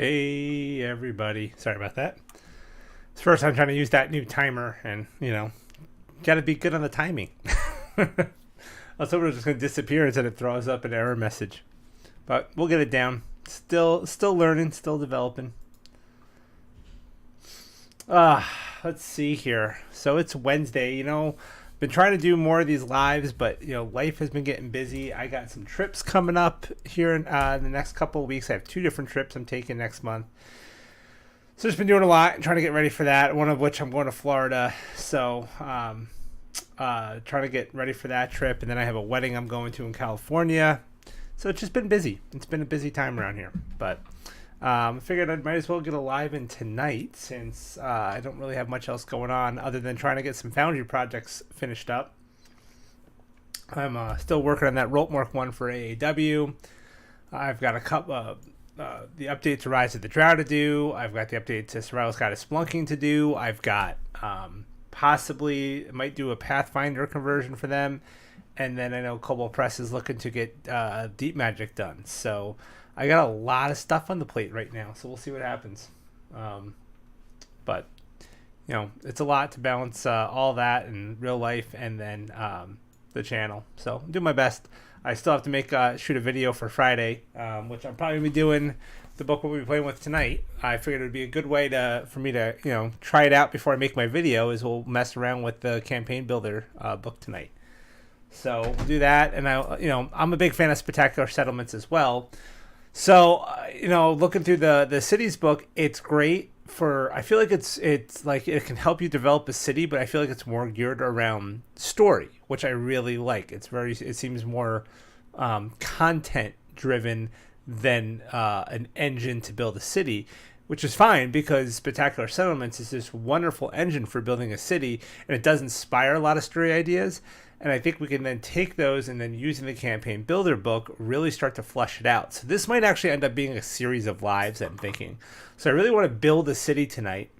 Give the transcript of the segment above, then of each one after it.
Hey everybody. Sorry about that. It's the first time trying to use that new timer and, gotta be good on the timing. I was hoping it was just gonna disappear instead it throws up an error message. But we'll get it down. Still learning, still developing. Let's see here. So it's Wednesday, been trying to do more of these lives, but life has been getting busy. I got some trips coming up here in the next couple of weeks. I have two different trips I'm taking next month, so just been doing a lot and trying to get ready for that. One of which I'm going to Florida, so trying to get ready for that trip. And then I have a wedding I'm going to in California, so it's just been busy. It's been a busy time around here, but I figured I might as well get a live in tonight since I don't really have much else going on other than trying to get some Foundry projects finished up. I'm still working on that Roltmark one for AAW. I've got a couple the update to Rise of the Drow to do. I've got the update to Survival Sky to Splunking to do. I've got possibly might do a Pathfinder conversion for them. And then I know Kobold Press is looking to get Deep Magic done. So I got a lot of stuff on the plate right now, so we'll see what happens. But it's a lot to balance all that in real life and then the channel. So I'm doing my best. I still have to make shoot a video for Friday, which I'm probably gonna be doing the book we'll be playing with tonight. I figured it would be a good way for me to try it out before I make my video. Is we'll mess around with the campaign builder book tonight. So we'll do that, and I'm a big fan of Spectacular Settlements as well. So, looking through the cities book, it's great I feel like it's like it can help you develop a city, but I feel like it's more geared around story, which I really like. It seems more content driven than an engine to build a city, which is fine because Spectacular Settlements is this wonderful engine for building a city, and it does inspire a lot of story ideas. And I think we can then take those and then using the campaign builder book, really start to flesh it out. So this might actually end up being a series of lives, I'm thinking. So I really want to build a city tonight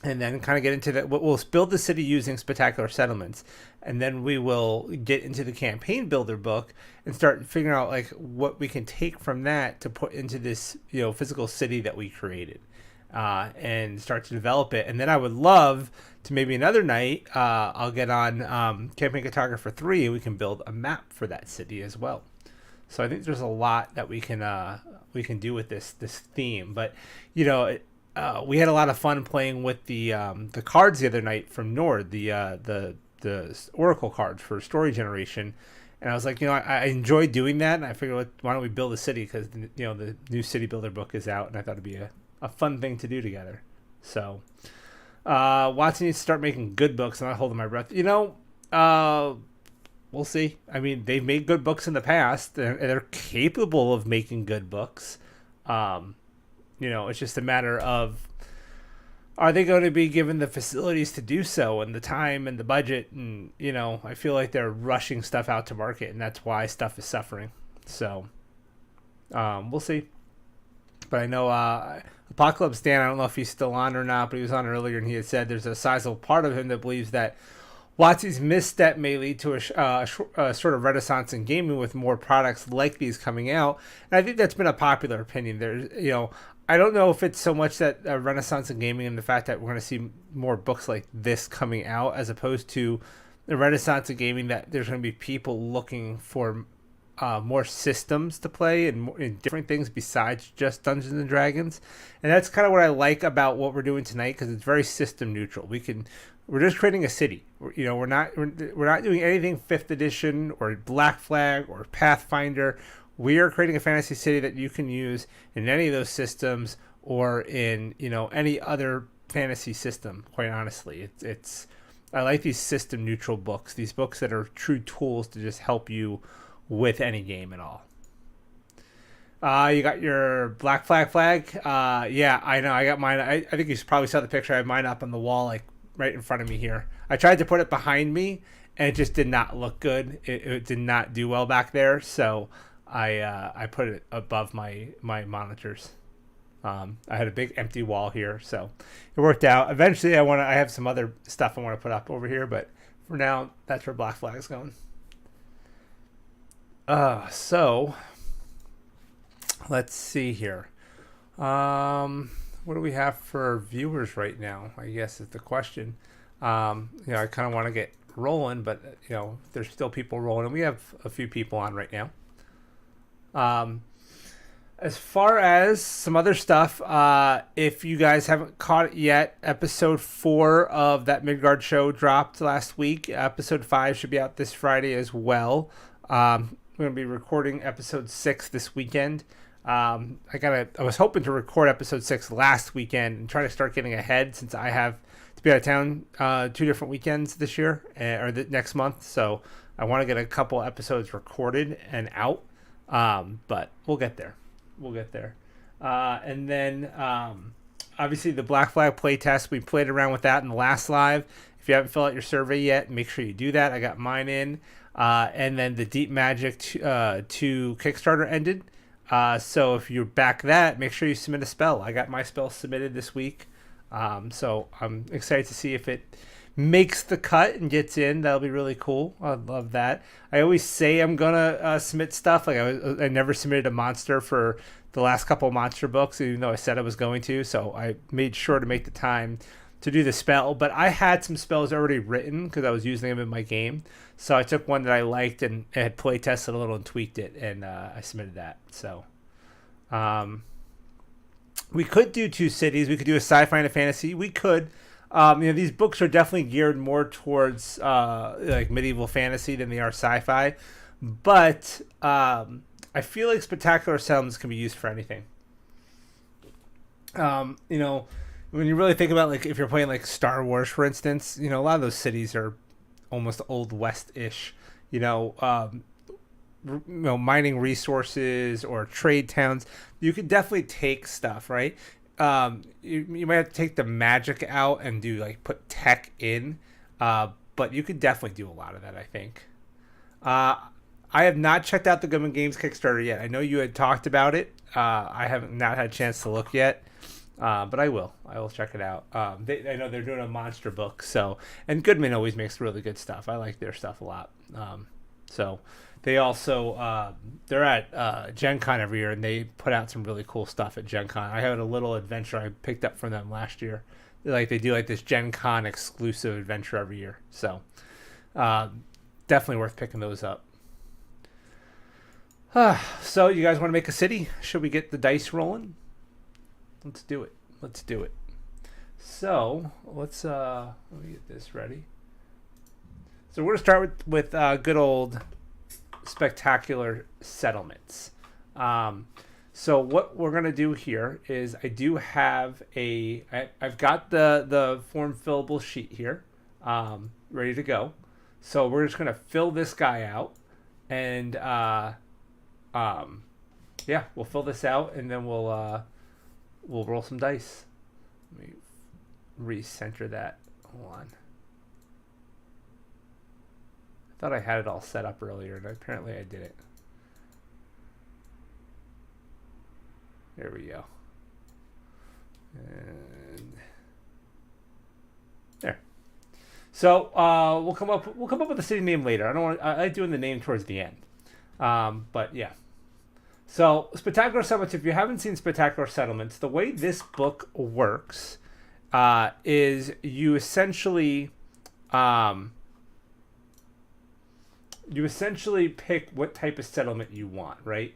and then kind of get into that. We'll build the city using Spectacular Settlements. And then we will get into the campaign builder book and start figuring out like what we can take from that to put into this, physical city that we created. And start to develop it. And then I would love to maybe another night, I'll get on Campaign Cartographer 3 and we can build a map for that city as well. So I think there's a lot that we can do with this theme. But we had a lot of fun playing with the cards the other night from Nord, the Oracle cards for story generation. And I was like, I enjoy doing that, and I figured, why don't we build a city? Because the new city builder book is out, and I thought it'd be a fun thing to do together. So Watson needs to start making good books. I'm not holding my breath. We'll see. I mean, they've made good books in the past. They're capable of making good books. It's just a matter of, are they going to be given the facilities to do so and the time and the budget? And, I feel like they're rushing stuff out to market, and that's why stuff is suffering. So we'll see. But I know Apocalypse Dan, I don't know if he's still on or not, but he was on earlier, and he had said there's a sizable part of him that believes that WotC's misstep may lead to a sort of renaissance in gaming with more products like these coming out. And I think that's been a popular opinion. I don't know if it's so much that a renaissance in gaming and the fact that we're going to see more books like this coming out as opposed to the renaissance in gaming that there's going to be people looking for more systems to play and different things besides just Dungeons and Dragons. And that's kind of what I like about what we're doing tonight, because it's very system neutral. We're just creating a city. We're not doing anything 5th edition or Black Flag or Pathfinder. We are creating a fantasy city that you can use in any of those systems or in any other fantasy system. Quite honestly, I like these system neutral books. These books that are true tools to just help you with any game at all. You got your Black Flag. Yeah, I know. I got mine. I think you probably saw the picture. I have mine up on the wall, like right in front of me here. I tried to put it behind me, and it just did not look good. It did not do well back there, so I put it above my monitors. I had a big empty wall here, so it worked out. Eventually, I have some other stuff I want to put up over here, but for now, that's where Black Flag's going. So let's see here. What do we have for viewers right now? I guess is the question. I kind of want to get rolling, but there's still people rolling, and we have a few people on right now. Um, as far as some other stuff, if you guys haven't caught it yet, episode 4 of that Midgard show dropped last week. Episode 5 should be out this Friday as well. We're going to be recording episode 6 this weekend. I was hoping to record episode 6 last weekend and try to start getting ahead, since I have to be out of town 2 different weekends this year, or the next month. So I want to get a couple episodes recorded and out. But we'll get there. And then obviously the Black Flag playtest, we played around with that in the last live. If you haven't filled out your survey yet, make sure you do that. I got mine in. And then the Deep Magic 2 Kickstarter ended. So if you back that, make sure you submit a spell. I got my spell submitted this week. So I'm excited to see if it makes the cut and gets in. That'll be really cool. I love that. I always say I'm gonna submit stuff. Like I never submitted a monster for the last couple of monster books, even though I said I was going to. So I made sure to make the time to do the spell. But I had some spells already written because I was using them in my game. So I took one that I liked and had play tested a little and tweaked it, and I submitted that. So we could do 2 cities. We could do a sci-fi and a fantasy. We could. These books are definitely geared more towards like medieval fantasy than they are sci-fi. But I feel like spectacular settlements can be used for anything. When you really think about, like, if you're playing like Star Wars, for instance, a lot of those cities are almost Old West-ish. Mining resources or trade towns. You could definitely take stuff, right? You might have to take the magic out and put tech in, but you could definitely do a lot of that, I think. I have not checked out the Goodman Games Kickstarter yet. I know you had talked about it. I haven't not had a chance to look yet, but I will. I will check it out. I know they're doing a monster book, and Goodman always makes really good stuff. I like their stuff a lot. So they also they're at Gen Con every year, and they put out some really cool stuff at Gen Con. I had a little adventure I picked up from them last year. They do this Gen Con exclusive adventure every year. So definitely worth picking those up. So you guys want to make a city? Should we get the dice rolling? Let's do it. So let me get this ready. So we're going to start with good old spectacular settlements. So what we're going to do here is I do have I've got the form fillable sheet here ready to go. So we're just going to fill this guy out, and we'll fill this out, and then we'll roll some dice. Let me recenter that. Hold on. I thought I had it all set up earlier, and apparently I didn't. There we go. And there. So we'll come up with a city name later. I like doing the name towards the end. But yeah. So Spectacular Settlements. If you haven't seen Spectacular Settlements, the way this book works is you essentially pick what type of settlement you want, right?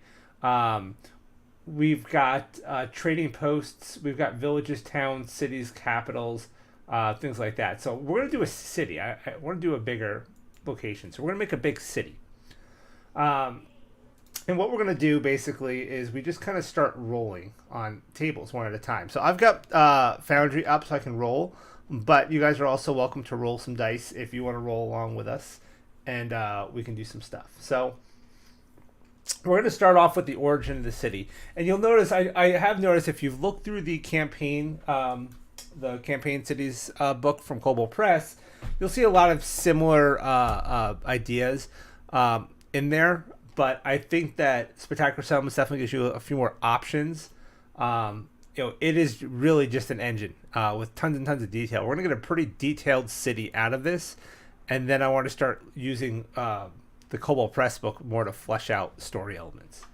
We've got trading posts, we've got villages, towns, cities, capitals, things like that. So we're going to do a city. I want to do a bigger location. So we're going to make a big city. And what we're going to do basically is we just kind of start rolling on tables one at a time. So I've got Foundry up so I can roll, but you guys are also welcome to roll some dice if you want to roll along with us, and we can do some stuff. So we're going to start off with the origin of the city. And you'll notice, I have noticed, if you've looked through the campaign cities book from Kobold Press, you'll see a lot of similar ideas in there. But I think that Spectacular Settlements definitely gives you a few more options. It is really just an engine with tons and tons of detail. We're going to get a pretty detailed city out of this. And then I want to start using the Kobold Press book more to flesh out story elements.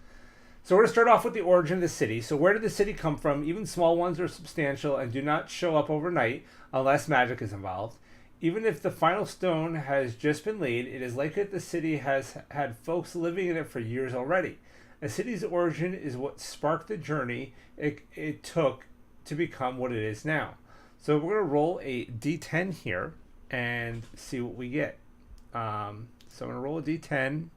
So we're going to start off with the origin of the city. So where did the city come from? Even small ones are substantial and do not show up overnight unless magic is involved. Even if the final stone has just been laid, it is likely that the city has had folks living in it for years already. A city's origin is what sparked the journey it took to become what it is now. So we're going to roll a d10 here and see what we get. So I'm going to roll a d10.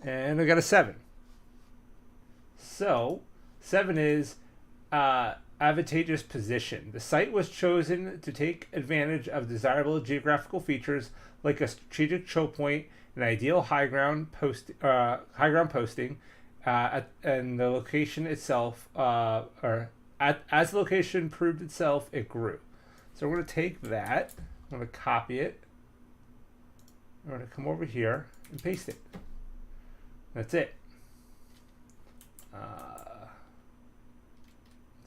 And I got a 7. So 7 is advantageous position. The site was chosen to take advantage of desirable geographical features like a strategic choke point, an ideal high ground posting, and the location itself, as the location proved itself, it grew. So we're going to take that. I'm going to copy it. I'm going to come over here and paste it. That's it.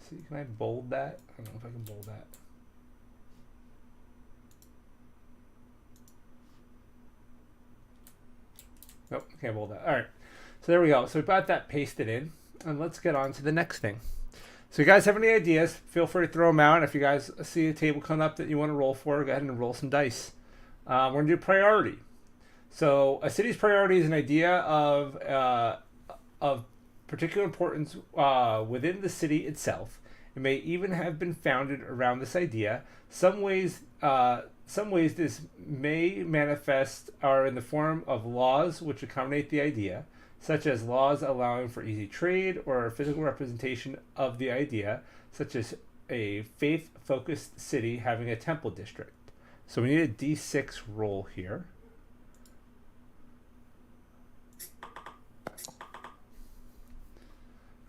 See, can I bold that? I don't know if I can bold that. Nope, can't bold that. All right. So there we go. So we got that pasted in, and let's get on to the next thing. So you guys have any ideas, feel free to throw them out. If you guys see a table come up that you want to roll for, go ahead and roll some dice. We're going to do priority. So a city's priority is an idea of particular importance within the city itself. It may even have been founded around this idea. Some ways this may manifest are in the form of laws which accommodate the idea, such as laws allowing for easy trade, or a physical representation of the idea, such as a faith-focused city having a temple district. So we need a d6 roll here.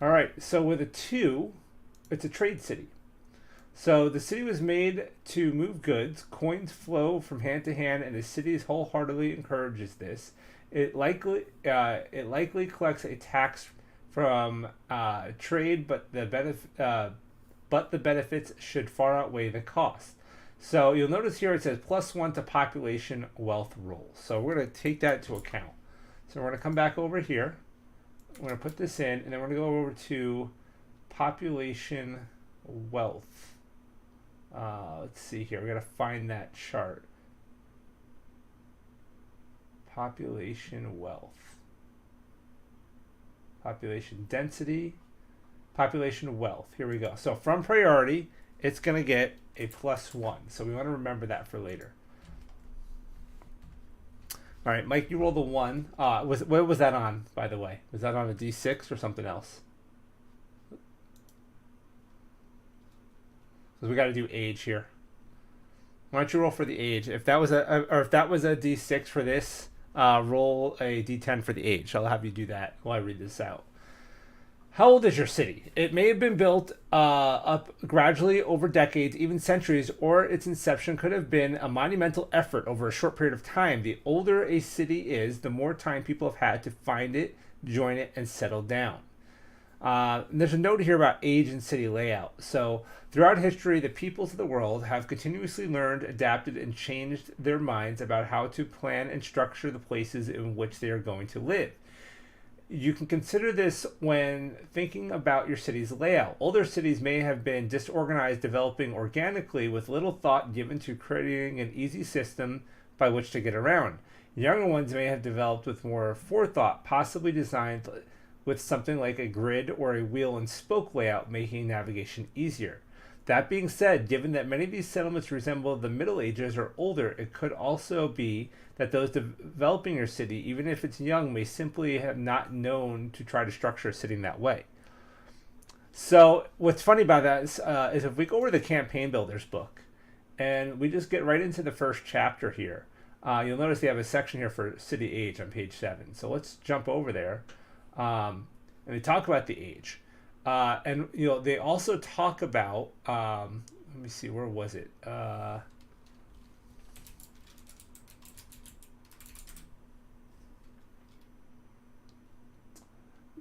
All right, so with a 2, it's a trade city. So the city was made to move goods. Coins flow from hand to hand, and the city wholeheartedly encourages this. It likely collects a tax from trade, but the benefits should far outweigh the cost. So you'll notice here it says +1 to population wealth roll. So we're going to take that into account. So we're going to come back over here. We're going to put this in, and then we're going to go over to population wealth. Let's see here. We're going to find that chart. Population wealth. Population density. Population wealth. Here we go. So from priority, it's going to get a +1. So we want to remember that for later. All right, Mike, you rolled a 1. What was that on, by the way? Was that on a d6 or something else? Because we got to do age here. Why don't you roll for the age? If that was a d6 for this, roll a d10 for the age. I'll have you do that while I read this out. How old is your city? It may have been built up gradually over decades, even centuries, or its inception could have been a monumental effort over a short period of time. The older a city is, the more time people have had to find it, join it, and settle down. There's a note here about age and city layout. So throughout history, the peoples of the world have continuously learned, adapted, and changed their minds about how to plan and structure the places in which they are going to live. You can consider this when thinking about your city's layout. Older cities may have been disorganized, developing organically with little thought given to creating an easy system by which to get around. Younger ones may have developed with more forethought, possibly designed with something like a grid or a wheel and spoke layout, making navigation easier. That being said, given that many of these settlements resemble the Middle Ages or older, it could also be that those developing your city, even if it's young, may simply have not known to try to structure a city in that way. So what's funny about that is if we go over the Campaign Builders book, and we just get right into the first chapter here, you'll notice they have a section here for city age on page 7. So let's jump over there, and they talk about the age. And they also talk about let me see, where was it?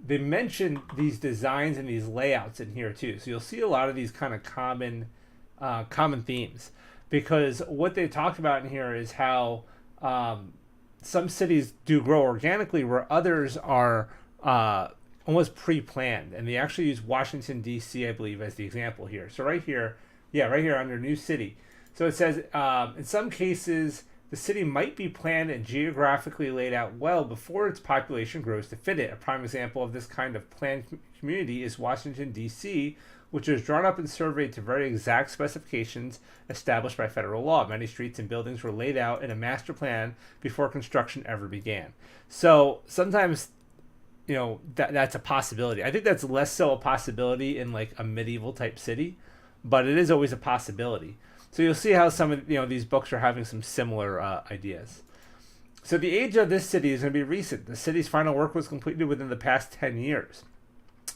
They mention these designs and these layouts in here too. So you'll see a lot of these kind of common themes, because what they talked about in here is how some cities do grow organically where others are almost pre-planned, and they actually use Washington D.C., I believe, as the example here. So right here, yeah, right here under new city. So it says in some cases the city might be planned and geographically laid out well before its population grows to fit it. A prime example of this kind of planned community is Washington D.C., which was drawn up and surveyed to very exact specifications established by federal law. Many streets and buildings were laid out in a master plan before construction ever began. So sometimes, that's a possibility. I think that's less so a possibility in like a medieval type city, but it is always a possibility. So you'll see how some of these books are having some similar ideas. So the age of this city is going to be recent. The city's final work was completed within the past 10 years.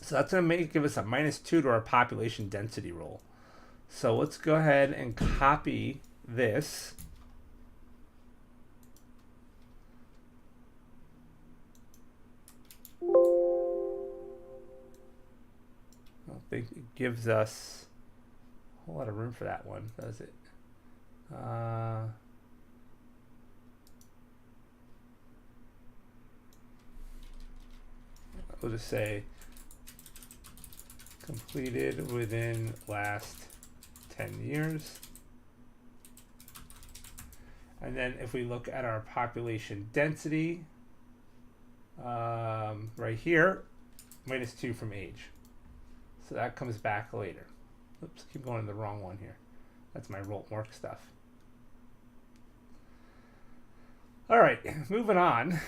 So that's going to give us a -2 to our population density rule. So let's go ahead and copy this. I don't think it gives us a whole lot of room for that one, does it? We'll just say completed within last 10 years. And then if we look at our population density, right here, -2 from age. So that comes back later. Oops, keep going to the wrong one here. That's my roll work stuff. All right, moving on.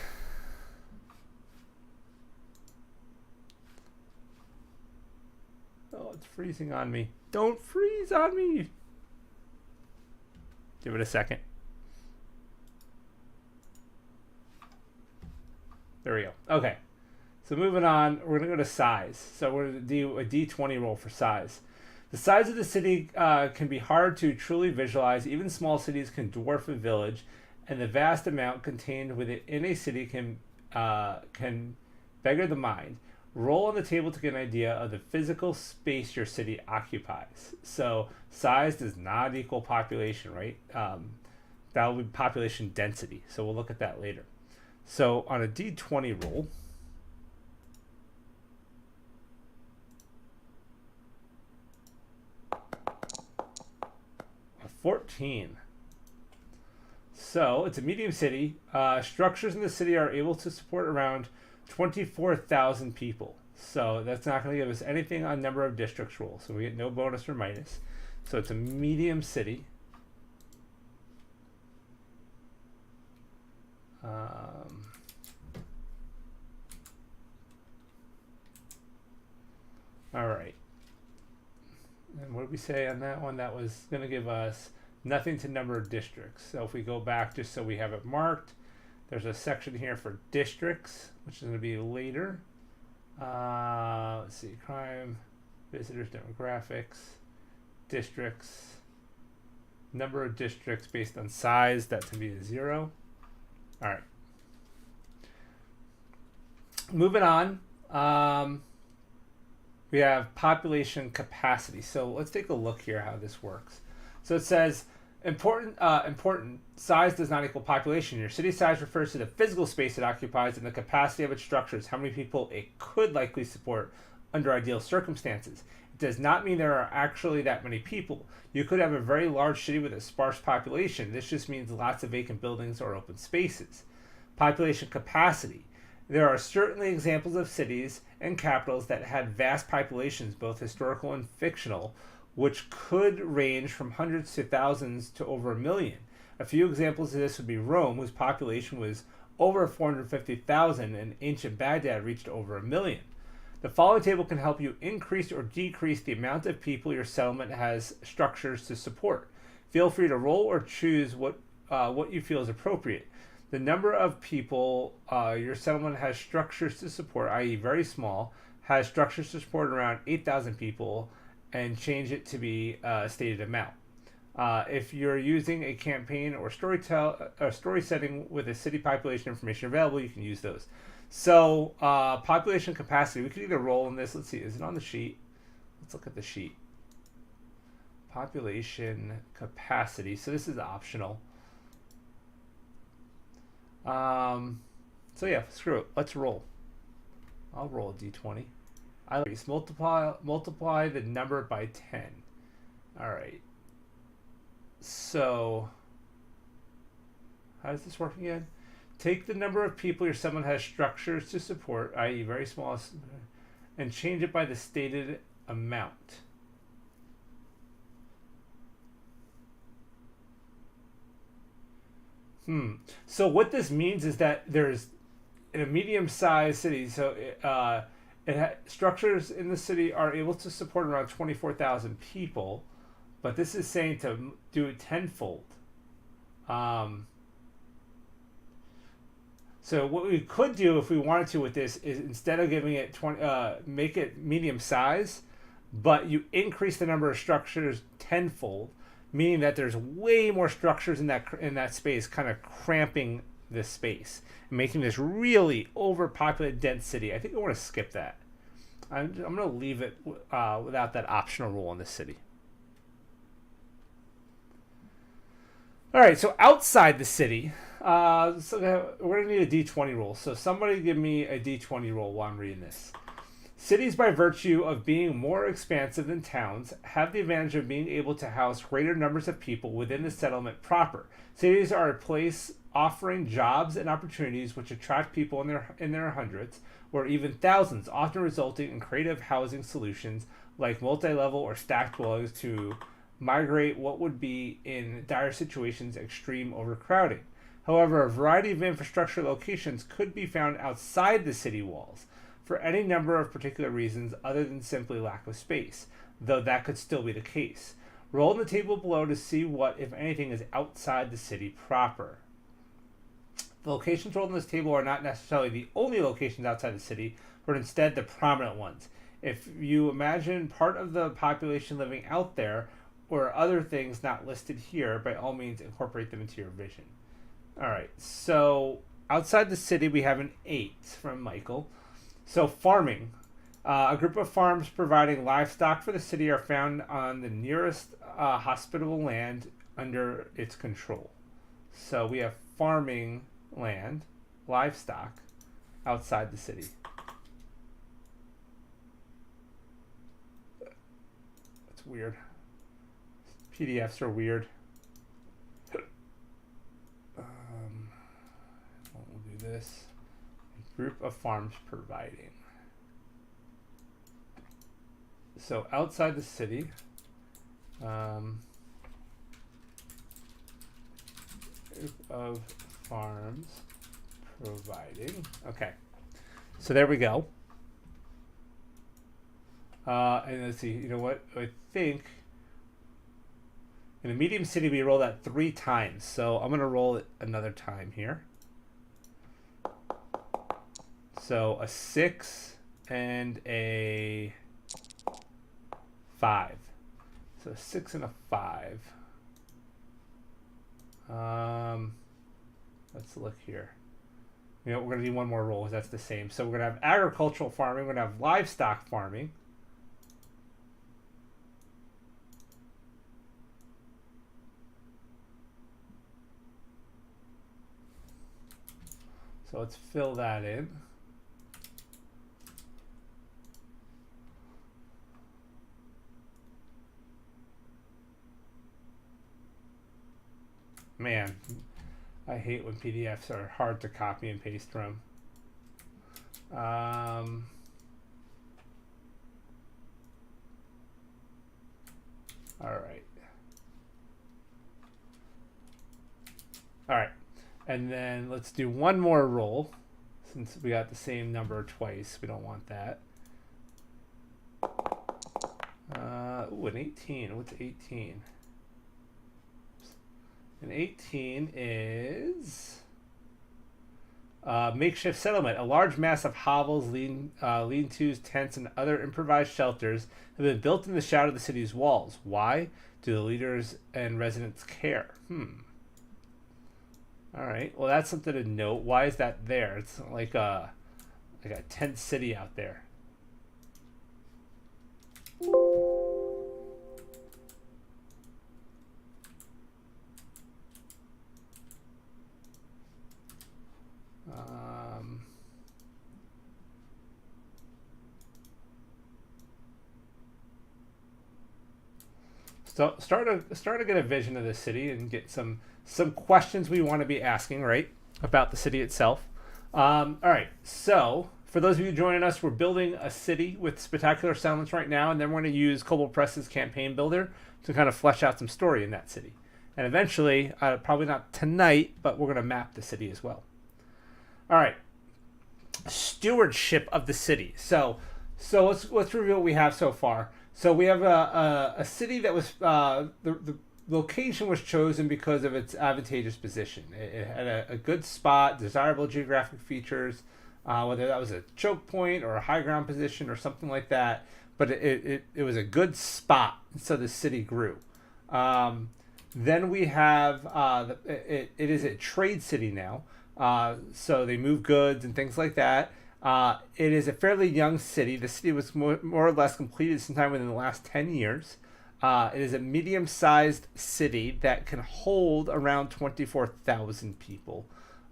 Oh, it's freezing on me. Don't freeze on me. Give it a second. There we go. Okay. So moving on, we're going to go to size. So we're going to do a D20 roll for size. The size of the city can be hard to truly visualize. Even small cities can dwarf a village, and the vast amount contained within a city can beggar the mind. Roll on the table to get an idea of the physical space your city occupies. So size does not equal population, right? That will be population density. So we'll look at that later. So on a D20 roll, a 14. So it's a medium city. Structures in the city are able to support around 24,000 people. So that's not going to give us anything on number of districts rule. So we get no bonus or minus. So it's a medium city. All right. And what did we say on that one? That was going to give us nothing to number of districts. So if we go back just so we have it marked, there's a section here for districts, which is going to be later. Let's see, crime, visitors, demographics, districts, number of districts based on size, that's going to be 0. All right. Moving on, we have population capacity. So let's take a look here how this works. So it says, important size does not equal population. Your city size refers to the physical space it occupies and the capacity of its structures, how many people it could likely support under ideal circumstances. It does not mean there are actually that many people. You could have a very large city with a sparse population. This just means lots of vacant buildings or open spaces. Population capacity. There are certainly examples of cities and capitals that had vast populations, both historical and fictional, which could range from hundreds to thousands to over 1 million. A few examples of this would be Rome, whose population was over 450,000, and ancient Baghdad reached over 1 million. The following table can help you increase or decrease the amount of people your settlement has structures to support. Feel free to roll or choose what you feel is appropriate. The number of people your settlement has structures to support, i.e. very small, has structures to support around 8,000 people, and change it to be a stated amount. If you're using a campaign or story setting with a city population information available, you can use those. So population capacity, we could either roll in this. Let's see, is it on the sheet? Let's look at the sheet. Population capacity. So this is optional. So yeah, screw it. Let's roll. I'll roll a d20. Multiply the number by 10. All right. So how does this work again? Take the number of people your settlement has structures to support, i.e. very small, and change it by the stated amount. So what this means is that there's in a medium-sized city, so structures in the city are able to support around 24,000 people, but this is saying to do it tenfold. So what we could do if we wanted to with this is instead of giving it 20, make it medium size, but you increase the number of structures tenfold, meaning that there's way more structures in that space, kind of cramping this space and making this really overpopulated dense city. I think I want to skip that. I'm going to leave it without that optional rule in this city. All right, so outside the city, so we're going to need a D20 roll. So somebody give me a D20 roll while I'm reading this. Cities, by virtue of being more expansive than towns, have the advantage of being able to house greater numbers of people within the settlement proper. Cities are a place offering jobs and opportunities which attract people in their hundreds or even thousands, often resulting in creative housing solutions like multi-level or stacked dwellings to migrate what would be in dire situations extreme overcrowding. However, a variety of infrastructure locations could be found outside the city walls for any number of particular reasons other than simply lack of space, though that could still be the case. Roll in the table below to see what, if anything, is outside the city proper. The locations rolled in this table are not necessarily the only locations outside the city, but instead the prominent ones. If you imagine part of the population living out there, or other things not listed here, by all means incorporate them into your vision. All right, so outside the city we have an 8 from Michael. So farming. A group of farms providing livestock for the city are found on the nearest hospitable land under its control. So we have farming land, livestock, outside the city. That's weird. PDFs are weird. We'll do this. Group of farms providing. So outside the city, group of farms providing. Okay, so there we go. And let's see. You know what? I think in a medium city we roll that 3 times. So I'm gonna roll it another time here. So a 6 and a 5. So a 6 and a 5. Let's look here. You know, we're going to do one more roll because that's the same. So we're going to have agricultural farming. We're going to have livestock farming. So let's fill that in. Man, I hate when PDFs are hard to copy and paste from. All right. All right. And then let's do one more roll since we got the same number twice. We don't want that. Ooh, an 18. What's 18? And 18 is makeshift settlement. A large mass of hovels, lean-tos, tents, and other improvised shelters have been built in the shadow of the city's walls. Why? Do the leaders and residents care? All right. Well, that's something to note. Why is that there? It's like a tent city out there. start to get a vision of the city and get some questions we want to be asking, right, about the city itself. All right, so for those of you joining us, we're building a city with spectacular settlements right now, and then we're going to use Kobold Press's campaign builder to kind of flesh out some story in that city. And eventually, probably not tonight, but we're going to map the city as well. All right, stewardship of the city. So let's review what we have so far. So we have a city that was the location was chosen because of its advantageous position. It had a good spot, desirable geographic features, whether that was a choke point or a high ground position or something like that. But it was a good spot, so the city grew. Then we have it is a trade city now, so they move goods and things like that. It is a fairly young city. The city was more or less completed sometime within the last 10 years. It is a medium-sized city that can hold around 24,000 people.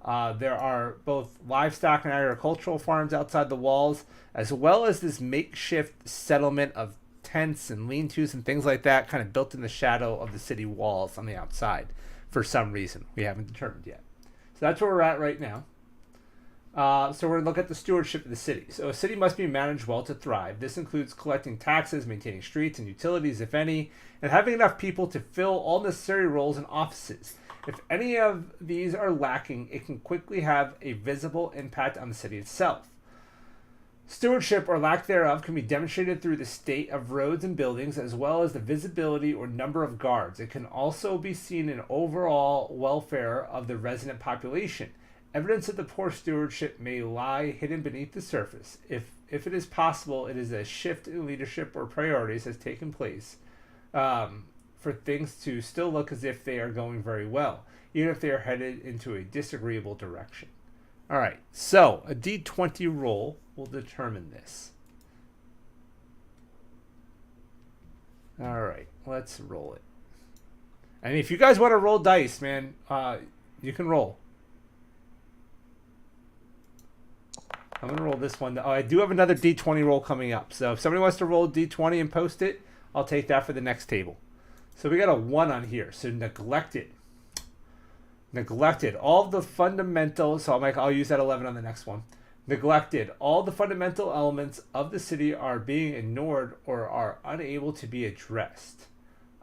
There are both livestock and agricultural farms outside the walls, as well as this makeshift settlement of tents and lean-tos and things like that, kind of built in the shadow of the city walls on the outside for some reason we haven't determined yet. So that's where we're at right now. So we're going to look at the stewardship of the city. So a city must be managed well to thrive. This includes collecting taxes, maintaining streets and utilities, if any, and having enough people to fill all necessary roles and offices. If any of these are lacking, it can quickly have a visible impact on the city itself. Stewardship or lack thereof can be demonstrated through the state of roads and buildings, as well as the visibility or number of guards. It can also be seen in overall welfare of the resident population. Evidence of the poor stewardship may lie hidden beneath the surface. If it is possible, it is a shift in leadership or priorities has taken place for things to still look as if they are going very well, even if they are headed into a disagreeable direction. All right, so a D20 roll will determine this. All right, let's roll it. And if you guys want to roll dice, man, you can roll. I'm going to roll this one. Oh, I do have another D20 roll coming up. So if somebody wants to roll D20 and post it, I'll take that for the next table. So we got a 1 on here. So neglected. Neglected. All the fundamentals. So I'll use that 11 on the next one. Neglected. All the fundamental elements of the city are being ignored or are unable to be addressed.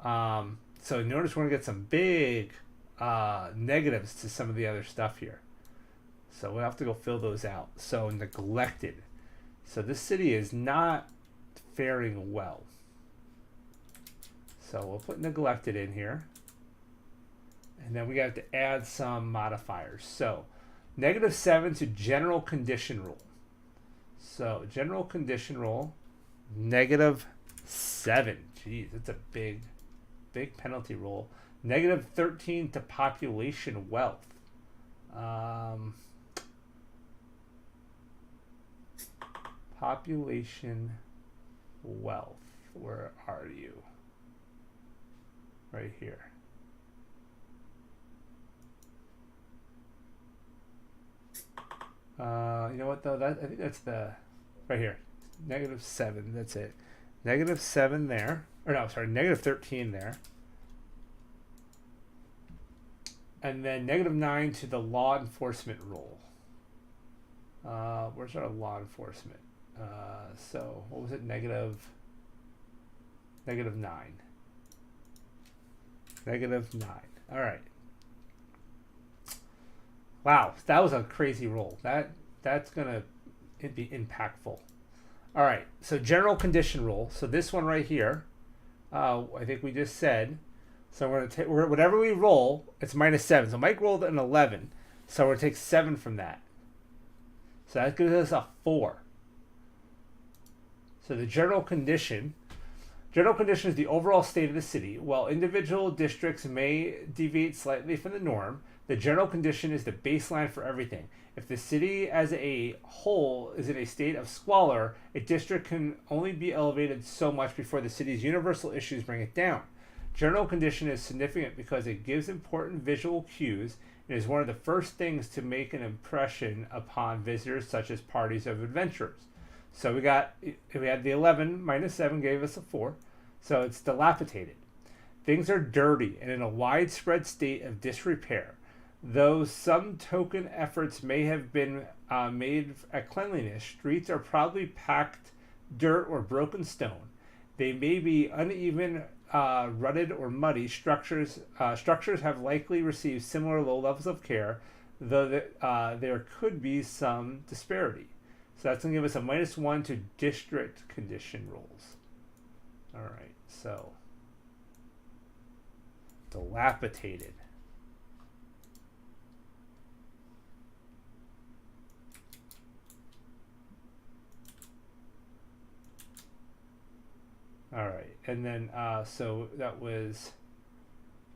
So notice we're going to get some big negatives to some of the other stuff here. So we'll have to go fill those out. So neglected. So this city is not faring well. So we'll put neglected in here. And then we have to add some modifiers. So -7 to general condition rule. So general condition rule, -7. Geez, that's a big penalty rule. -13 to population wealth. Population wealth. Where are you? Right here. You know what though? I think that's the right here. -7. That's it. -7 there. Or no, sorry, -13 there. And then -9 to the law enforcement role. Where's our law enforcement? So what was it? -9. -9. All right. Wow, that was a crazy roll. That's gonna be impactful. All right. So general condition rule. So this one right here, I think we just said. So we're gonna take whatever we roll. It's -7. So Mike rolled an 11. So we're gonna take 7 from that. So that gives us a 4. So the general condition is the overall state of the city. While individual districts may deviate slightly from the norm, the general condition is the baseline for everything. If the city as a whole is in a state of squalor, a district can only be elevated so much before the city's universal issues bring it down. General condition is significant because it gives important visual cues and is one of the first things to make an impression upon visitors, such as parties of adventurers. So we had the 11 -7 gave us a 4, so it's dilapidated. Things are dirty and in a widespread state of disrepair. Though some token efforts may have been made at cleanliness, streets are probably packed dirt or broken stone. They may be uneven, rutted, or muddy. Structures have likely received similar low levels of care, though there could be some disparity. So that's going to give us a -1 to district condition rules. All right, so dilapidated. All right, and then so that was,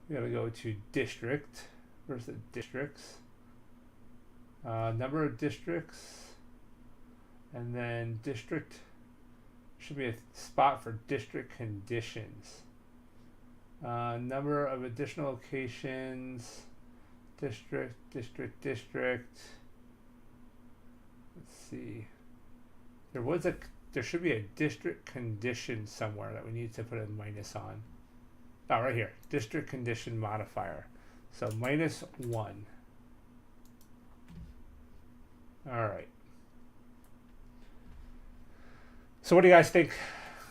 we gotta go to district. Where's the districts? Number of districts, and then district should be a spot for district conditions. Number of additional locations, district. Let's see. There should be a district condition somewhere that we need to put a minus on. Oh, right here. District condition modifier. So -1. All right. So what do you guys think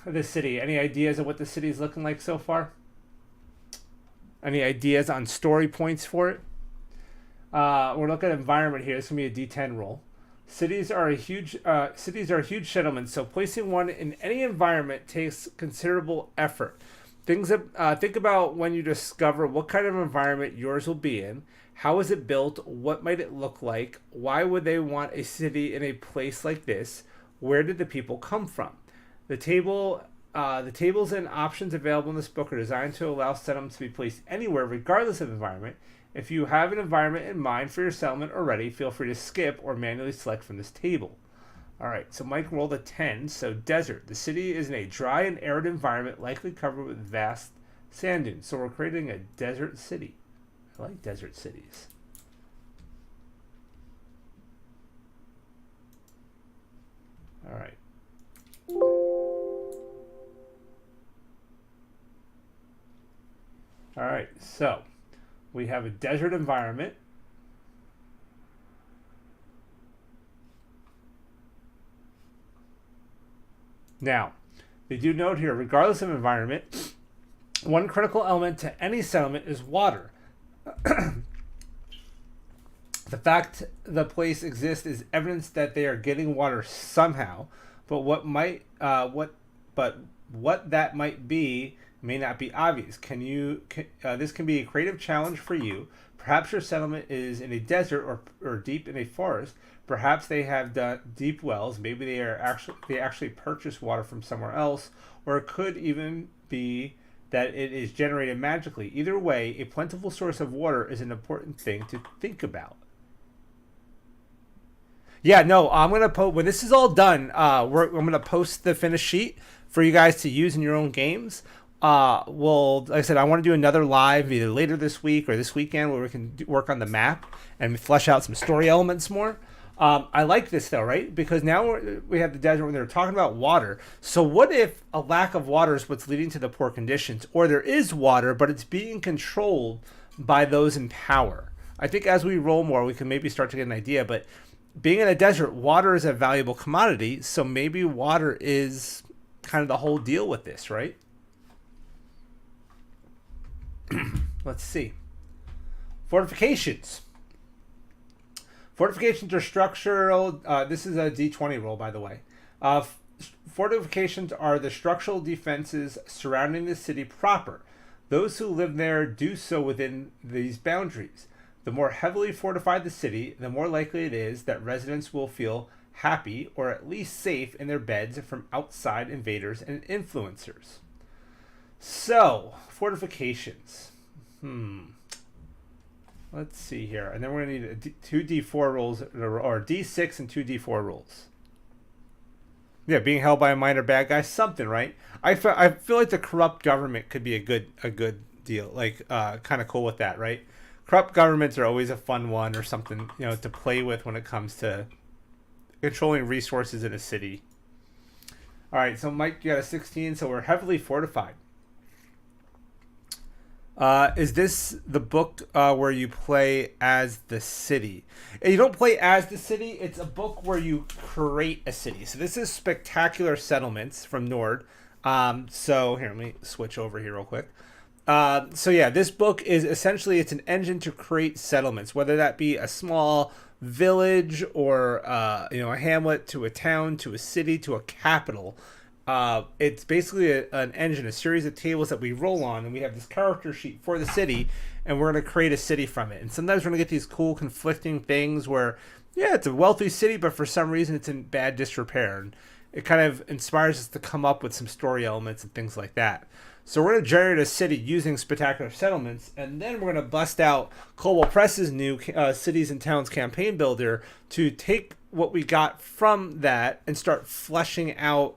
of this city? Any ideas of what the city is looking like so far? Any ideas on story points for it? We're looking at environment here. This is going to be a D10 roll. Cities are huge settlements, so placing one in any environment takes considerable effort. Think about when you discover what kind of environment yours will be in. How is it built? What might it look like? Why would they want a city in a place like this? Where did the people come from? The tables and options available in this book are designed to allow settlements to be placed anywhere, regardless of environment. If you have an environment in mind for your settlement already, feel free to skip or manually select from this table. All right, so Mike rolled a 10. So desert. The city is in a dry and arid environment, likely covered with vast sand dunes. So we're creating a desert city. I like desert cities. All right. All right, so we have a desert environment. Now, they do note here, regardless of environment, one critical element to any settlement is water. The fact the place exists is evidence that they are getting water somehow, but what that might be may not be obvious. This can be a creative challenge for you. Perhaps your settlement is in a desert or deep in a forest. Perhaps they have done deep wells. Maybe they actually purchase water from somewhere else, or it could even be that it is generated magically. Either way, a plentiful source of water is an important thing to think about. Yeah, no, I'm gonna post when this is all done. I'm gonna post the finished sheet for you guys to use in your own games. Like I said, I want to do another live either later this week or this weekend where we can work on the map and flesh out some story elements more. I like this though, right? Because now we have the desert when they're talking about water. So what if a lack of water is what's leading to the poor conditions, or there is water but it's being controlled by those in power? I think as we roll more, we can maybe start to get an idea. But being in a desert, water is a valuable commodity, so maybe water is kind of the whole deal with this, right? Let's see. Fortifications. Fortifications are structural. This is a D20 roll, by the way. Fortifications are the structural defenses surrounding the city proper. Those who live there do so within these boundaries. The more heavily fortified the city, the more likely it is that residents will feel happy or at least safe in their beds from outside invaders and influencers. So, fortifications. Let's see here. And then we're going to need two D4 rolls, or D6 and two D4 rolls. Yeah, being held by a minor bad guy, something, right? I feel like the corrupt government could be a good deal. Like, kind of cool with that, right? Corrupt governments are always a fun one or something, to play with when it comes to controlling resources in a city. All right, so Mike, you got a 16, so we're heavily fortified. Is this the book where you play as the city? And you don't play as the city. It's a book where you create a city. So this is Spectacular Settlements from Nord. So here, let me switch over here real quick. So yeah, this book is essentially it's an engine to create settlements, whether that be a small village or a hamlet to a town to a city to a capital. It's basically an engine, a series of tables that we roll on, and we have this character sheet for the city, and we're going to create a city from it. And sometimes we're going to get these cool conflicting things where, yeah, it's a wealthy city, but for some reason it's in bad disrepair. And it kind of inspires us to come up with some story elements and things like that. So we're going to generate a city using Spectacular Settlements, and then we're going to bust out Kobold Press's new Cities and Towns campaign builder to take what we got from that and start fleshing out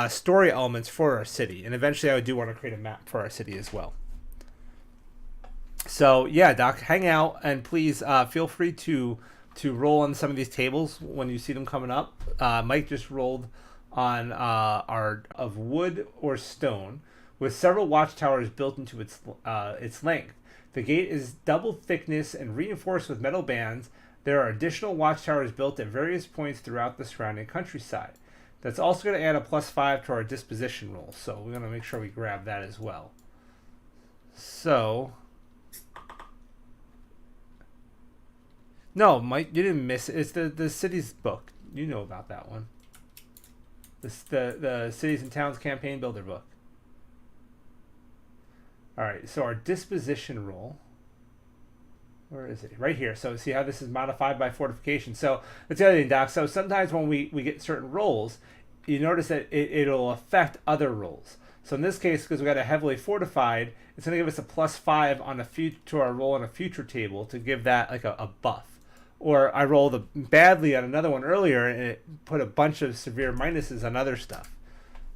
story elements for our city. And eventually I do want to create a map for our city as well. So yeah, Doc, hang out and please feel free to roll on some of these tables when you see them coming up. Mike just rolled on our of wood or stone with several watchtowers built into its length. The gate is double thickness and reinforced with metal bands. There are additional watchtowers built at various points throughout the surrounding countryside. That's also going to add a +5 to our disposition roll, so we're going to make sure we grab that as well. So, no, Mike, you didn't miss it. It's the cities book. You know about that one. The Cities and Towns campaign builder book. All right, so our disposition roll. Where is it? Right here. So see how this is modified by fortification. So that's the other thing, Doc. So sometimes when we get certain rolls, you notice that it'll affect other rolls. So in this case, because we got a heavily fortified, it's going to give us a +5 on to our roll on a future table to give that like a buff. Or I rolled badly on another one earlier, and it put a bunch of severe minuses on other stuff.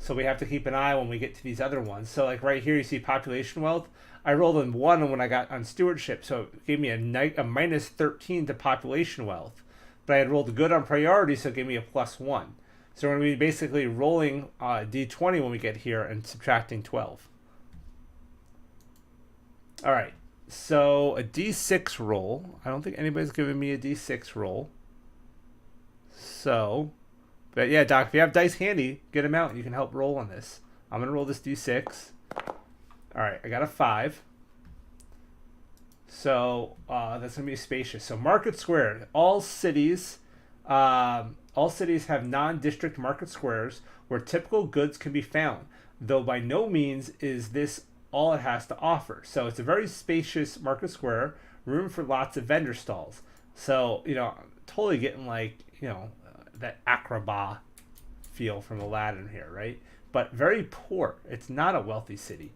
So we have to keep an eye when we get to these other ones. So like right here, you see population wealth. I rolled in 1 when I got on stewardship, so it gave me a -13 to population wealth. But I had rolled good on priority, so it gave me a +1. So we're going to be basically rolling d20 when we get here and subtracting 12. All right, so a d6 roll. I don't think anybody's given me a d6 roll. So, but yeah, Doc, if you have dice handy, get them out and you can help roll on this. I'm going to roll this d6. All right, I got a 5. So that's going to be spacious. So market square. All cities have non-district market squares where typical goods can be found, though by no means is this all it has to offer. So it's a very spacious market square, room for lots of vendor stalls. So, totally getting that Acrobat feel from Aladdin here, right? But very poor. It's not a wealthy city.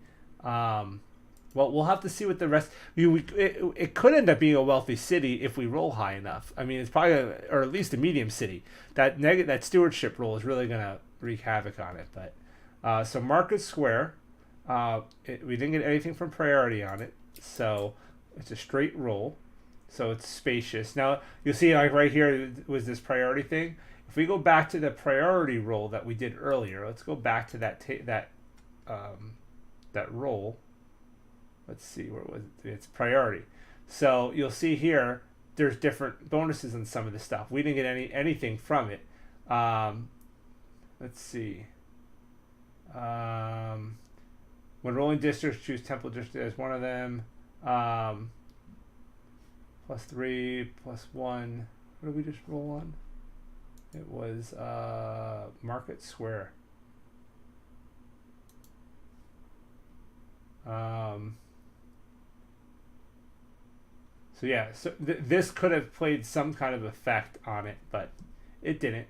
Well, we'll have to see what the rest. It could end up being a wealthy city if we roll high enough. I mean, it's probably or at least a medium city. That stewardship roll is really gonna wreak havoc on it. But so Market Square, we didn't get anything from priority on it, so it's a straight roll. So it's spacious. Now you'll see like right here was this priority thing. If we go back to the priority roll that we did earlier, let's go back to that roll. Let's see where it was. It's priority. So you'll see here there's different bonuses on some of the stuff. We didn't get anything from it. Let's see. When rolling districts, choose Temple District as one of them. +3, +1. What did we just roll on? It was Market Square. So yeah, so this could have played some kind of effect on it, but it didn't.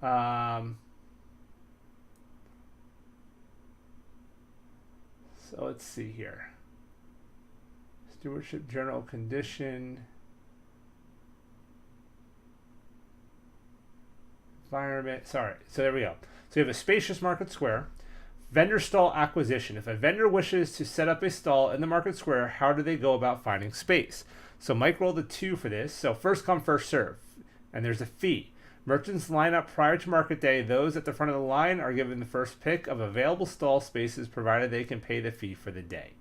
So let's see here. Stewardship general condition. Environment. Sorry. So there we go. So we have a spacious market square. Vendor stall acquisition. If a vendor wishes to set up a stall in the market square, how do they go about finding space? So Mike rolled a 2 for this. So first come, first serve. And there's a fee. Merchants line up prior to market day. Those at the front of the line are given the first pick of available stall spaces provided they can pay the fee for the day.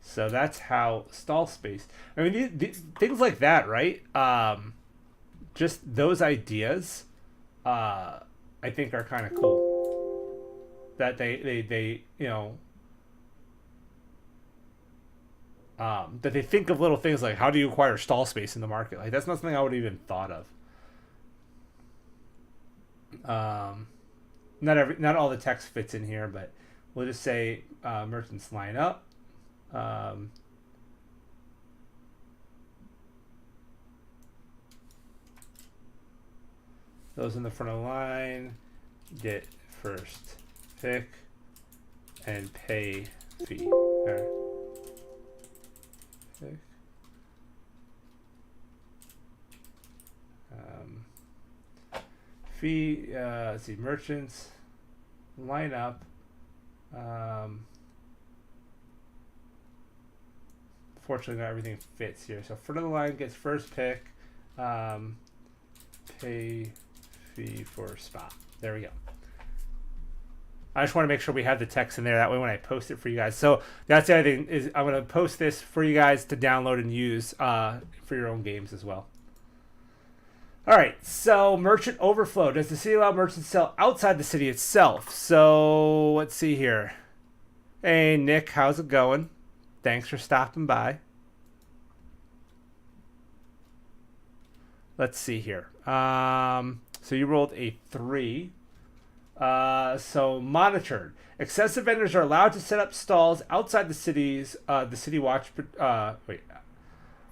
So that's how stall space. I mean, things like that, right? Just those ideas, I think are kind of cool. That they that they think of little things like how do you acquire stall space in the market? Like that's not something I would have even thought of. Not all the text fits in here, but we'll just say merchants line up. Those in the front of the line get first pick and pay fee. There. Pick. Fee. Let's see. Merchants line up. Fortunately, not everything fits here. So front of the line gets first pick. Pay fee for spot. There we go. I just want to make sure we have the text in there. That way when I post it for you guys. So that's the other thing is I'm going to post this for you guys to download and use for your own games as well. All right. So merchant overflow. Does the city allow merchants to sell outside the city itself? So let's see here. Hey, Nick. How's it going? Thanks for stopping by. Let's see here. So you rolled a 3. So monitored. Excessive vendors are allowed to set up stalls outside the city's. The city watch.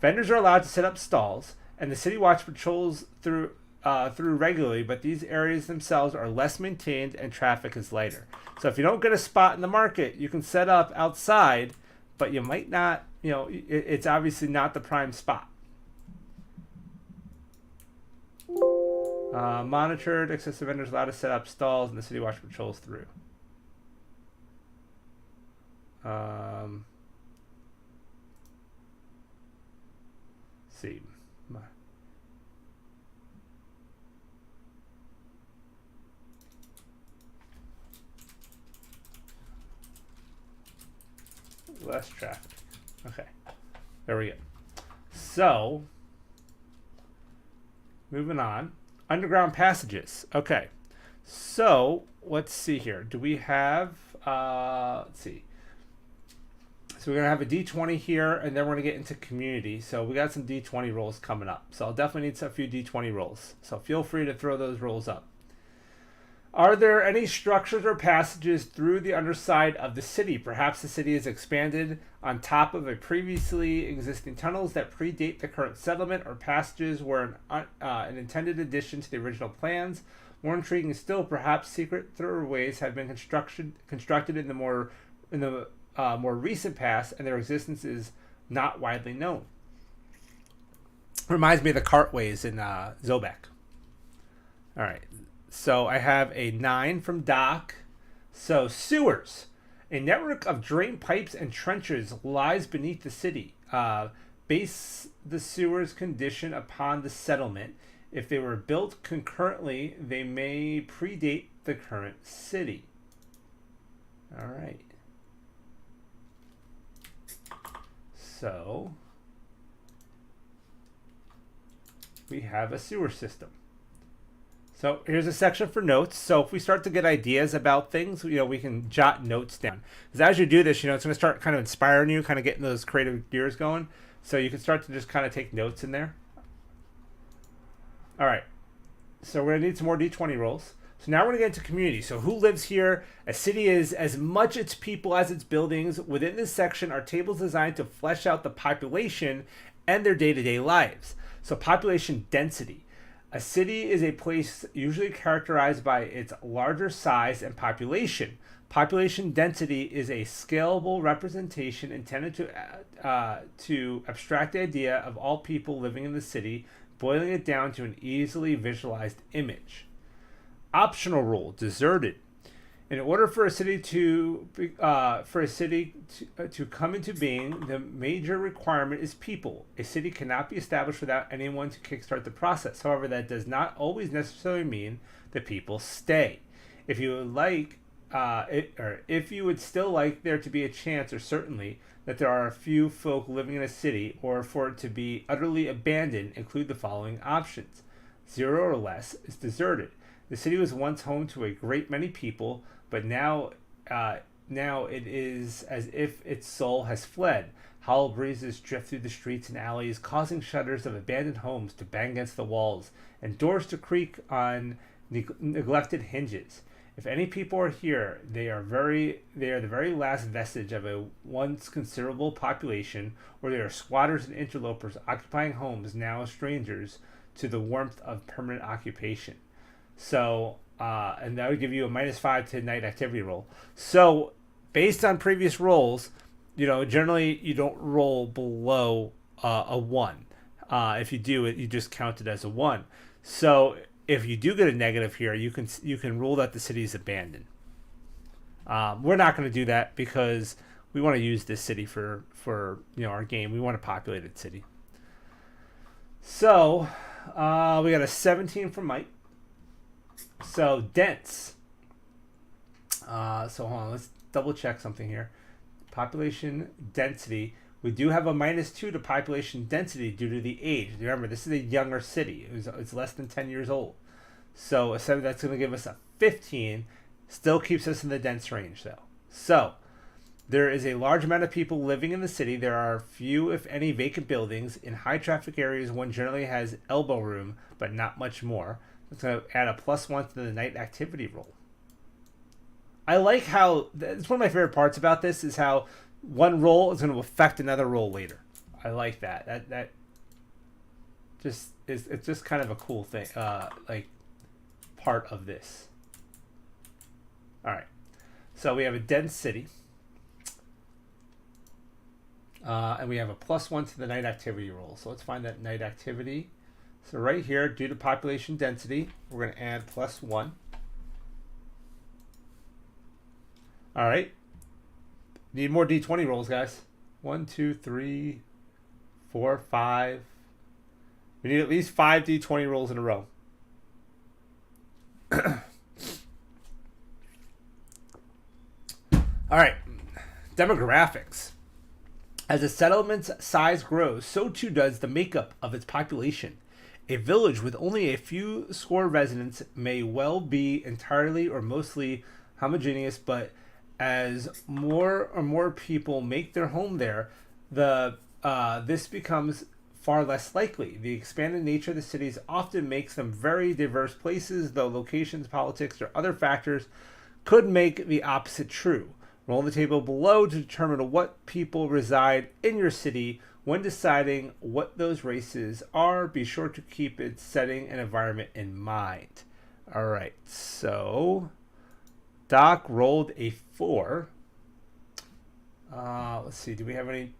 Vendors are allowed to set up stalls, and the city watch patrols through regularly. But these areas themselves are less maintained, and traffic is lighter. So if you don't get a spot in the market, you can set up outside, but you might not. It's obviously not the prime spot. Monitored, excessive vendors allowed to set up stalls, and the city watch patrols through. See. Less traffic. Okay. There we go. So, moving on. Underground passages. Okay. So, let's see here. Do we have, let's see. So we're going to have a D20 here, and then we're going to get into community. So we got some D20 rolls coming up. So I'll definitely need a few D20 rolls. So feel free to throw those rolls up. Are there any structures or passages through the underside of the city? Perhaps the city is expanded on top of a previously existing tunnels that predate the current settlement, or passages were an intended addition to the original plans. More intriguing still, perhaps secret thoroughways have been constructed in the more recent past, and their existence is not widely known. Reminds me of the cartways in Zobek. All right. So I have a 9 from Doc. So sewers. A network of drain pipes and trenches lies beneath the city. Base the sewers condition upon the settlement. If they were built concurrently, they may predate the current city. All right. So we have a sewer system. So here's a section for notes. So if we start to get ideas about things, we can jot notes down. Because as you do this, it's going to start kind of inspiring you, kind of getting those creative gears going. So you can start to just kind of take notes in there. All right. So we're going to need some more D20 rolls. So now we're going to get into community. So who lives here? A city is as much its people as its buildings. Within this section are tables designed to flesh out the population and their day-to-day lives. So population density. A city is a place usually characterized by its larger size and population. Population density is a scalable representation intended to abstract the idea of all people living in the city, boiling it down to an easily visualized image. Optional rule: deserted. In order for a city to come into being, the major requirement is people. A city cannot be established without anyone to kickstart the process. However, that does not always necessarily mean that people stay. If you would like or if you would still like there to be a chance, or certainly that there are a few folk living in a city, or for it to be utterly abandoned, include the following options. 0 or less is deserted. The city was once home to a great many people, but now it is as if its soul has fled. Hollow breezes drift through the streets and alleys, causing shutters of abandoned homes to bang against the walls and doors to creak on neglected hinges. If any people are here, they are the very last vestige of a once considerable population, or they are squatters and interlopers occupying homes now strangers to the warmth of permanent occupation. So, and that would give you a -5 to night activity roll. So, based on previous rolls, generally you don't roll below a 1. If you do it, you just count it as a 1. So, if you do get a negative here, you can rule that the city is abandoned. We're not going to do that because we want to use this city for our game. We want a populated city. So we got a 17 from Mike. So dense. So hold on, let's double check something here. Population density. We do have a -2 to population density due to the age. Remember, this is a younger city. It's less than 10 years old. So that's going to give us a 15. Still keeps us in the dense range, though. So there is a large amount of people living in the city. There are few, if any, vacant buildings. In high traffic areas, one generally has elbow room, but not much more. It's going to add a +1 to the night activity roll. I like how, it's one of my favorite parts about this is how one roll is going to affect another roll later. I like that. That just is, it's just kind of a cool thing, like part of this. All right. So we have a dense city. And we have a +1 to the night activity roll. So let's find that night activity. So right here, due to population density, we're going to add +1. All right. Need more D20 rolls, guys. 1, 2, 3, 4, 5. We need at least 5 D20 rolls in a row. All right. Demographics. As a settlement's size grows, so too does the makeup of its population. A village with only a few score residents may well be entirely or mostly homogeneous, but as more and more people make their home there, this becomes far less likely. The expanded nature of the cities often makes them very diverse places, though locations, politics, or other factors could make the opposite true. Roll the table below to determine what people reside in your city. When deciding what those races are, be sure to keep its setting and environment in mind. All right, so Doc rolled a 4. Let's see, do we have any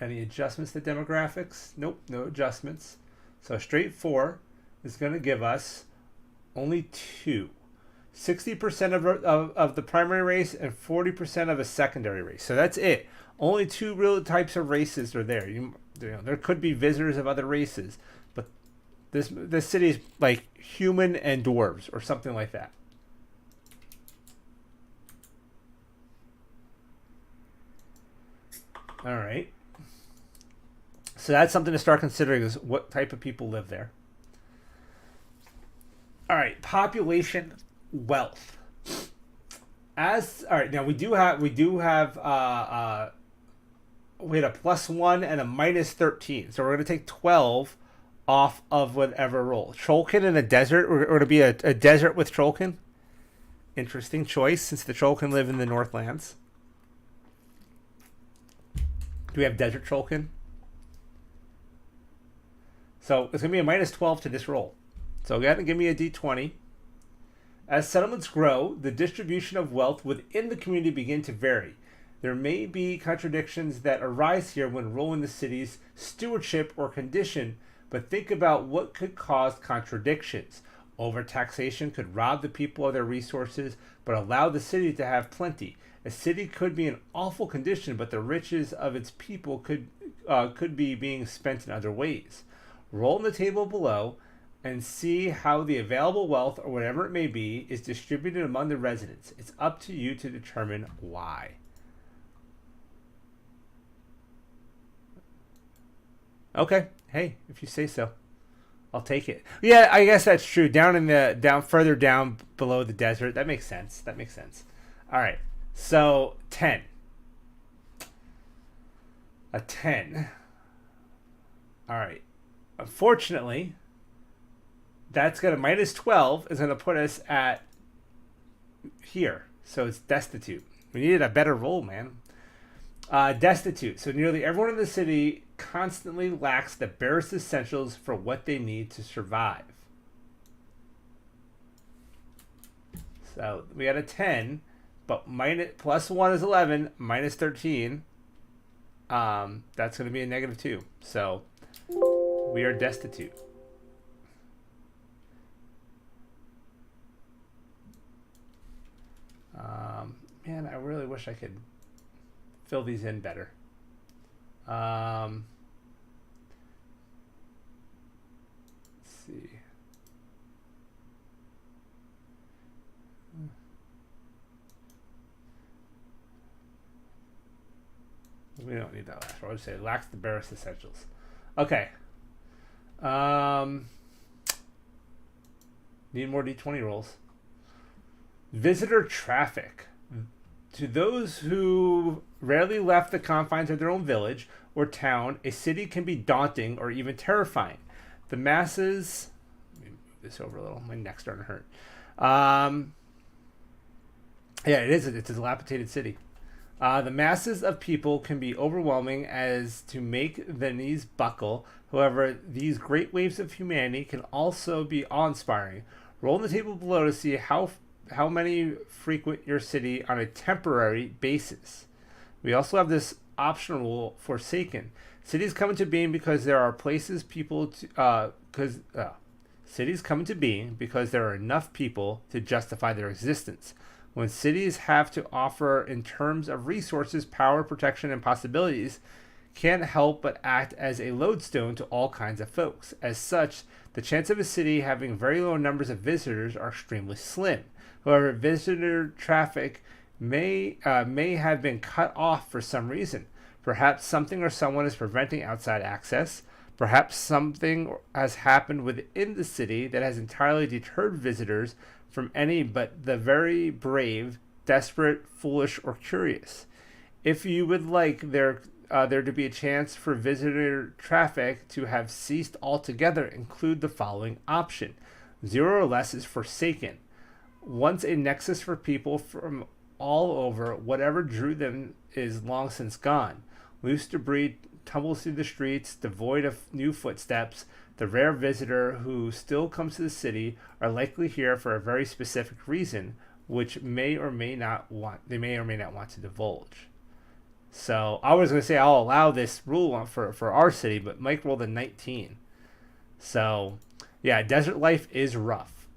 adjustments to demographics? Nope, no adjustments. So straight 4 is going to give us only 2. 60% of the primary race and 40% of a secondary race. So that's it. Only 2 real types of races are there. There could be visitors of other races, but this city is like human and dwarves or something like that. All right. So that's something to start considering, is what type of people live there. All right, population wealth. All right, now we had a +1 and a -13, so we're going to take 12 off of whatever roll. Trollkin in a desert, or to be a desert with Trollkin. Interesting choice, since the Trollkin live in the Northlands. Do we have desert Trollkin? So it's going to be a -12 to this roll. So go ahead and give me a D20. As settlements grow, the distribution of wealth within the community begin to vary. There may be contradictions that arise here when rolling the city's stewardship or condition, but think about what could cause contradictions. Overtaxation could rob the people of their resources, but allow the city to have plenty. A city could be in awful condition, but the riches of its people could be being spent in other ways. Roll on the table below and see how the available wealth, or whatever it may be, is distributed among the residents. It's up to you to determine why. Okay, hey, if you say so, I'll take it. Yeah, I guess that's true. Further down below the desert, that makes sense. That makes sense. All right, so 10. A 10. All right. Unfortunately, that's going to minus 12 is going to put us at here. So it's destitute. We needed a better roll, man. Destitute. So nearly everyone in the city constantly lacks the barest essentials for what they need to survive. So we had a 10, but plus 1 is 11, minus 13. That's going to be a negative 2. So we are destitute. Man, I really wish I could fill these in better. Let's see. We don't need that last one. I'll just say lacks the barest essentials. Okay. Need more D20 rolls. Visitor traffic. To those who rarely left the confines of their own village or town, a city can be daunting or even terrifying. The masses... Let me move this over a little. My neck's starting to hurt. Yeah, it is. It's a dilapidated city. The masses of people can be overwhelming as to make the knees buckle. However, these great waves of humanity can also be awe-inspiring. Roll the table below to see how many frequent your city on a temporary basis. We also have this optional rule, Forsaken. Cities come into being because there are places people to, cities come into being because there are enough people to justify their existence. When cities have to offer in terms of resources, power, protection, and possibilities, can't help but act as a lodestone to all kinds of folks. As such, the chance of a city having very low numbers of visitors are extremely slim. However, visitor traffic may have been cut off for some reason. Perhaps something or someone is preventing outside access. Perhaps something has happened within the city that has entirely deterred visitors from any but the very brave, desperate, foolish, or curious. If you would like there to be a chance for visitor traffic to have ceased altogether, include the following option. 0 or less is Forsaken. Once a nexus for people from all over, whatever drew them is long since gone. Loose debris tumbles through the streets, devoid of new footsteps. The rare visitor who still comes to the city are likely here for a very specific reason, which they may or may not want to divulge. So I was going to say I'll allow this rule for our city, but Mike rolled a 19. So yeah, desert life is rough.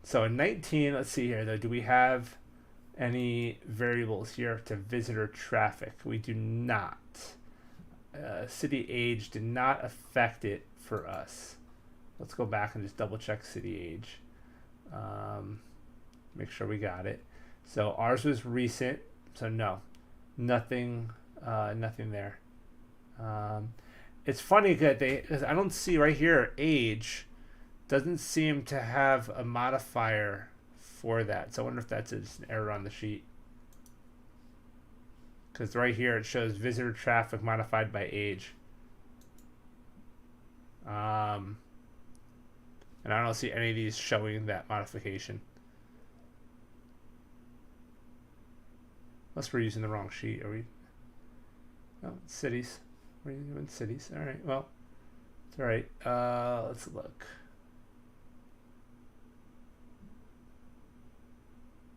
So a 19, let's see here though. Do we have any variables here to visitor traffic? We do not. City age did not affect it for us. Let's go back and just double check city age. Make sure we got it. So ours was recent, so no, nothing there. It's funny because I don't see right here age doesn't seem to have a modifier for that. So I wonder if that's just an error on the sheet. Because right here it shows visitor traffic modified by age. And I don't see any of these showing that modification. Unless we're using the wrong sheet. Are we? Oh, cities. We're doing cities. All right. Well, it's all right. Let's look.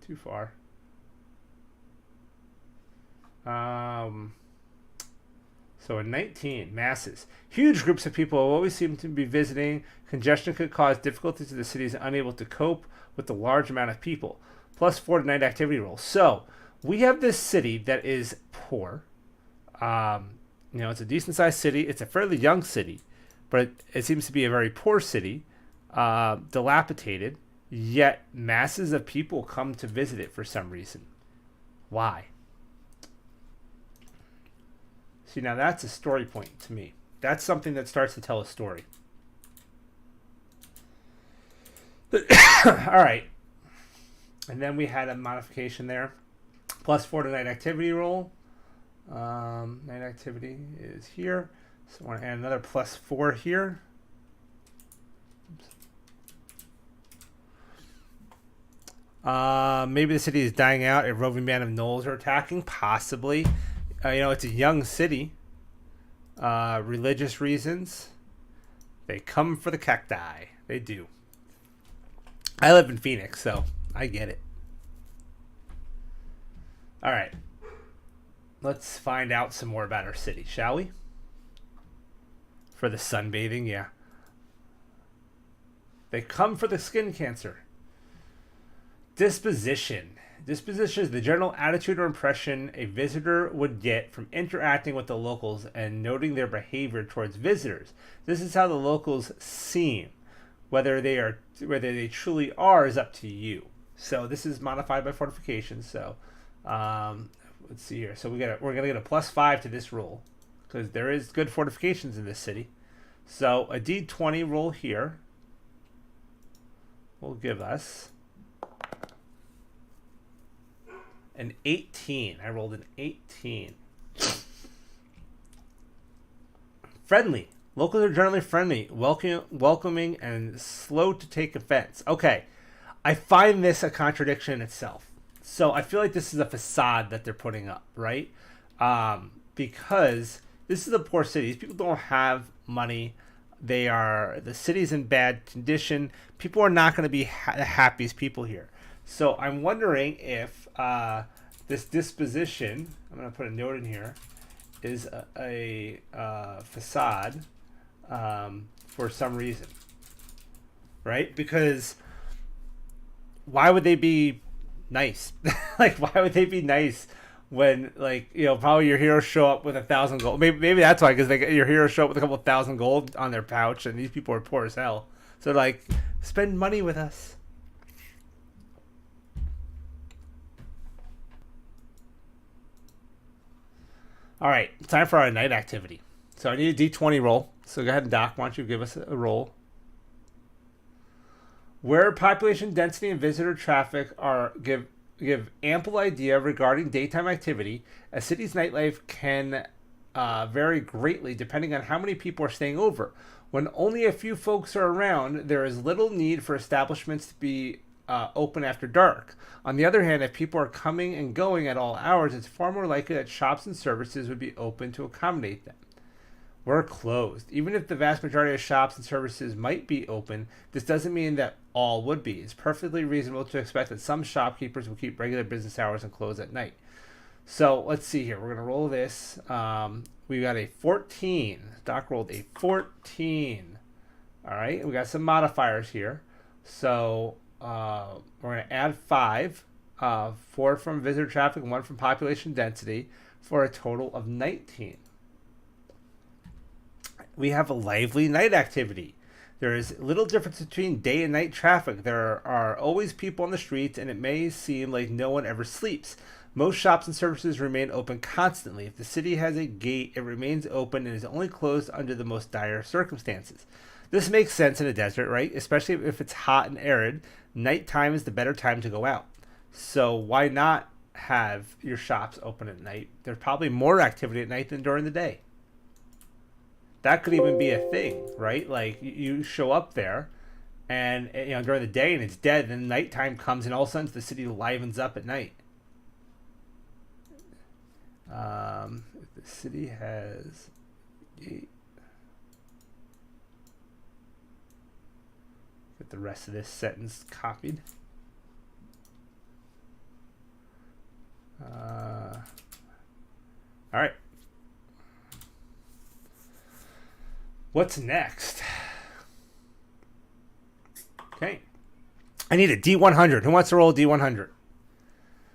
Too far. So in 19, masses. Huge groups of people always seem to be visiting. Congestion could cause difficulties if the city is unable to cope with the large amount of people. Plus 4 to night activity roll. So we have this city that is poor. It's a decent sized city. It's a fairly young city. but it seems to be a very poor city, dilapidated, yet masses of people come to visit it for some reason. Why? See, now that's a story point to me. That's something that starts to tell a story. All right. And then we had a modification there. +4 to night activity roll. Night activity is here. So I want to add another +4 here. Maybe the city is dying out. A roving band of gnolls are attacking. Possibly. It's a young city. Religious reasons. They come for the cacti. They do. I live in Phoenix, so I get it. All right. Let's find out some more about our city, shall we? For the sunbathing, yeah. They come for the skin cancer. Disposition. Disposition is the general attitude or impression a visitor would get from interacting with the locals and noting their behavior towards visitors. This is how the locals seem. Whether they truly are is up to you. So this is modified by fortification. So let's see here. So we're gonna get a +5 to this roll because there is good fortifications in this city. So a D20 roll here will give us an 18. I rolled an 18. Friendly. Locals are generally friendly, welcoming, and slow to take offense. Okay, I find this a contradiction in itself. So I feel like this is a facade that they're putting up, right? Because this is a poor city. These people don't have money. The city's in bad condition. People are not going to be the happiest people here. So I'm wondering if this disposition, I'm going to put a note in here, is a facade for some reason, right? Because why would they be nice? Like, why would they be nice when, probably your heroes show up with 1,000 gold? Maybe that's why, because your heroes show up with a couple 1,000 gold on their pouch, and these people are poor as hell. So, spend money with us. All right, time for our night activity. So I need a D20 roll. So go ahead and Doc, why don't you give us a roll? Where population density and visitor traffic give ample idea regarding daytime activity, a city's nightlife can vary greatly depending on how many people are staying over. When only a few folks are around, there is little need for establishments to be open after dark. On the other hand, if people are coming and going at all hours, it's far more likely that shops and services would be open to accommodate them. We're closed. Even if the vast majority of shops and services might be open, this doesn't mean that all would be. It's perfectly reasonable to expect that some shopkeepers will keep regular business hours and close at night. So let's see here. We're going to roll this. We got a 14. Doc rolled a 14. All right. We got some modifiers here. So we're going to add 5. 4 from visitor traffic and 1 from population density for a total of 19. We have a lively night activity. There is little difference between day and night traffic. There are always people on the streets, and it may seem like no one ever sleeps. Most shops and services remain open constantly. If the city has a gate, it remains open and is only closed under the most dire circumstances. This makes sense in a desert, right? Especially if it's hot and arid. Nighttime is the better time to go out. So why not have your shops open at night? There's probably more activity at night than during the day. That could even be a thing, right? Like you show up there and during the day and it's dead, then nighttime comes and all of a sudden the city livens up at night. If the city has gate, get the rest of this sentence copied. All right. What's next? Okay. I need a D100. Who wants to roll a D100?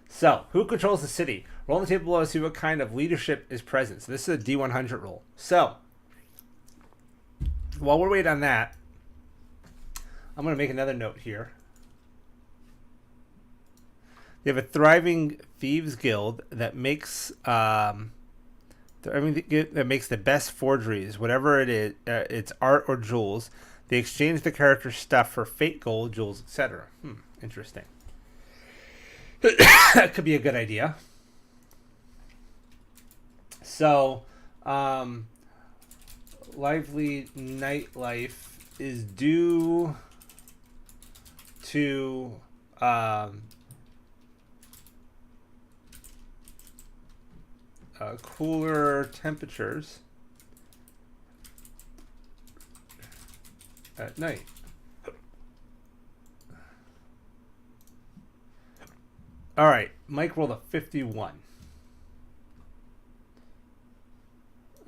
So, who controls the city? Roll on the table below to see what kind of leadership is present. So, this is a D100 roll. So, While we're waiting on that, I'm going to make another note here. They have a thriving thieves guild that makes the best forgeries, whatever it is, it's art or jewels. They exchange the character's stuff for fake gold, jewels, etc. Interesting. That could be a good idea. So, lively nightlife is due to cooler temperatures at night. All right, Mike rolled a 51.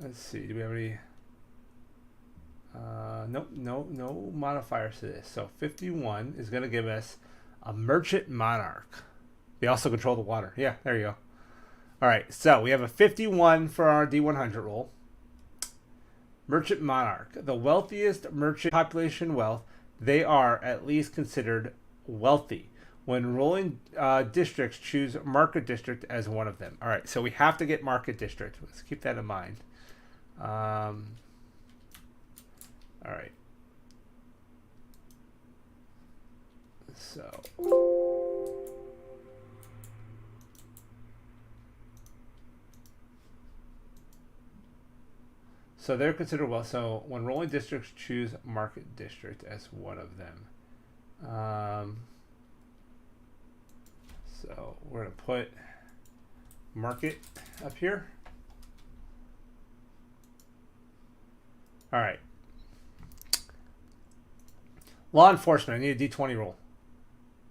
Let's see. Do we have any? Nope, no modifiers to this. So 51 is going to give us a merchant monarch. They also control the water. Yeah, there you go. All right, so we have a 51 for our D100 roll. Merchant monarch, the wealthiest merchant population wealth. They are at least considered wealthy. When rolling districts, choose market district as one of them. All right, so we have to get market district. Let's keep that in mind. All right. So they're considered well. So when rolling districts, choose market district as one of them. So we're going to put market up here. All right. Law enforcement. I need a D20 roll.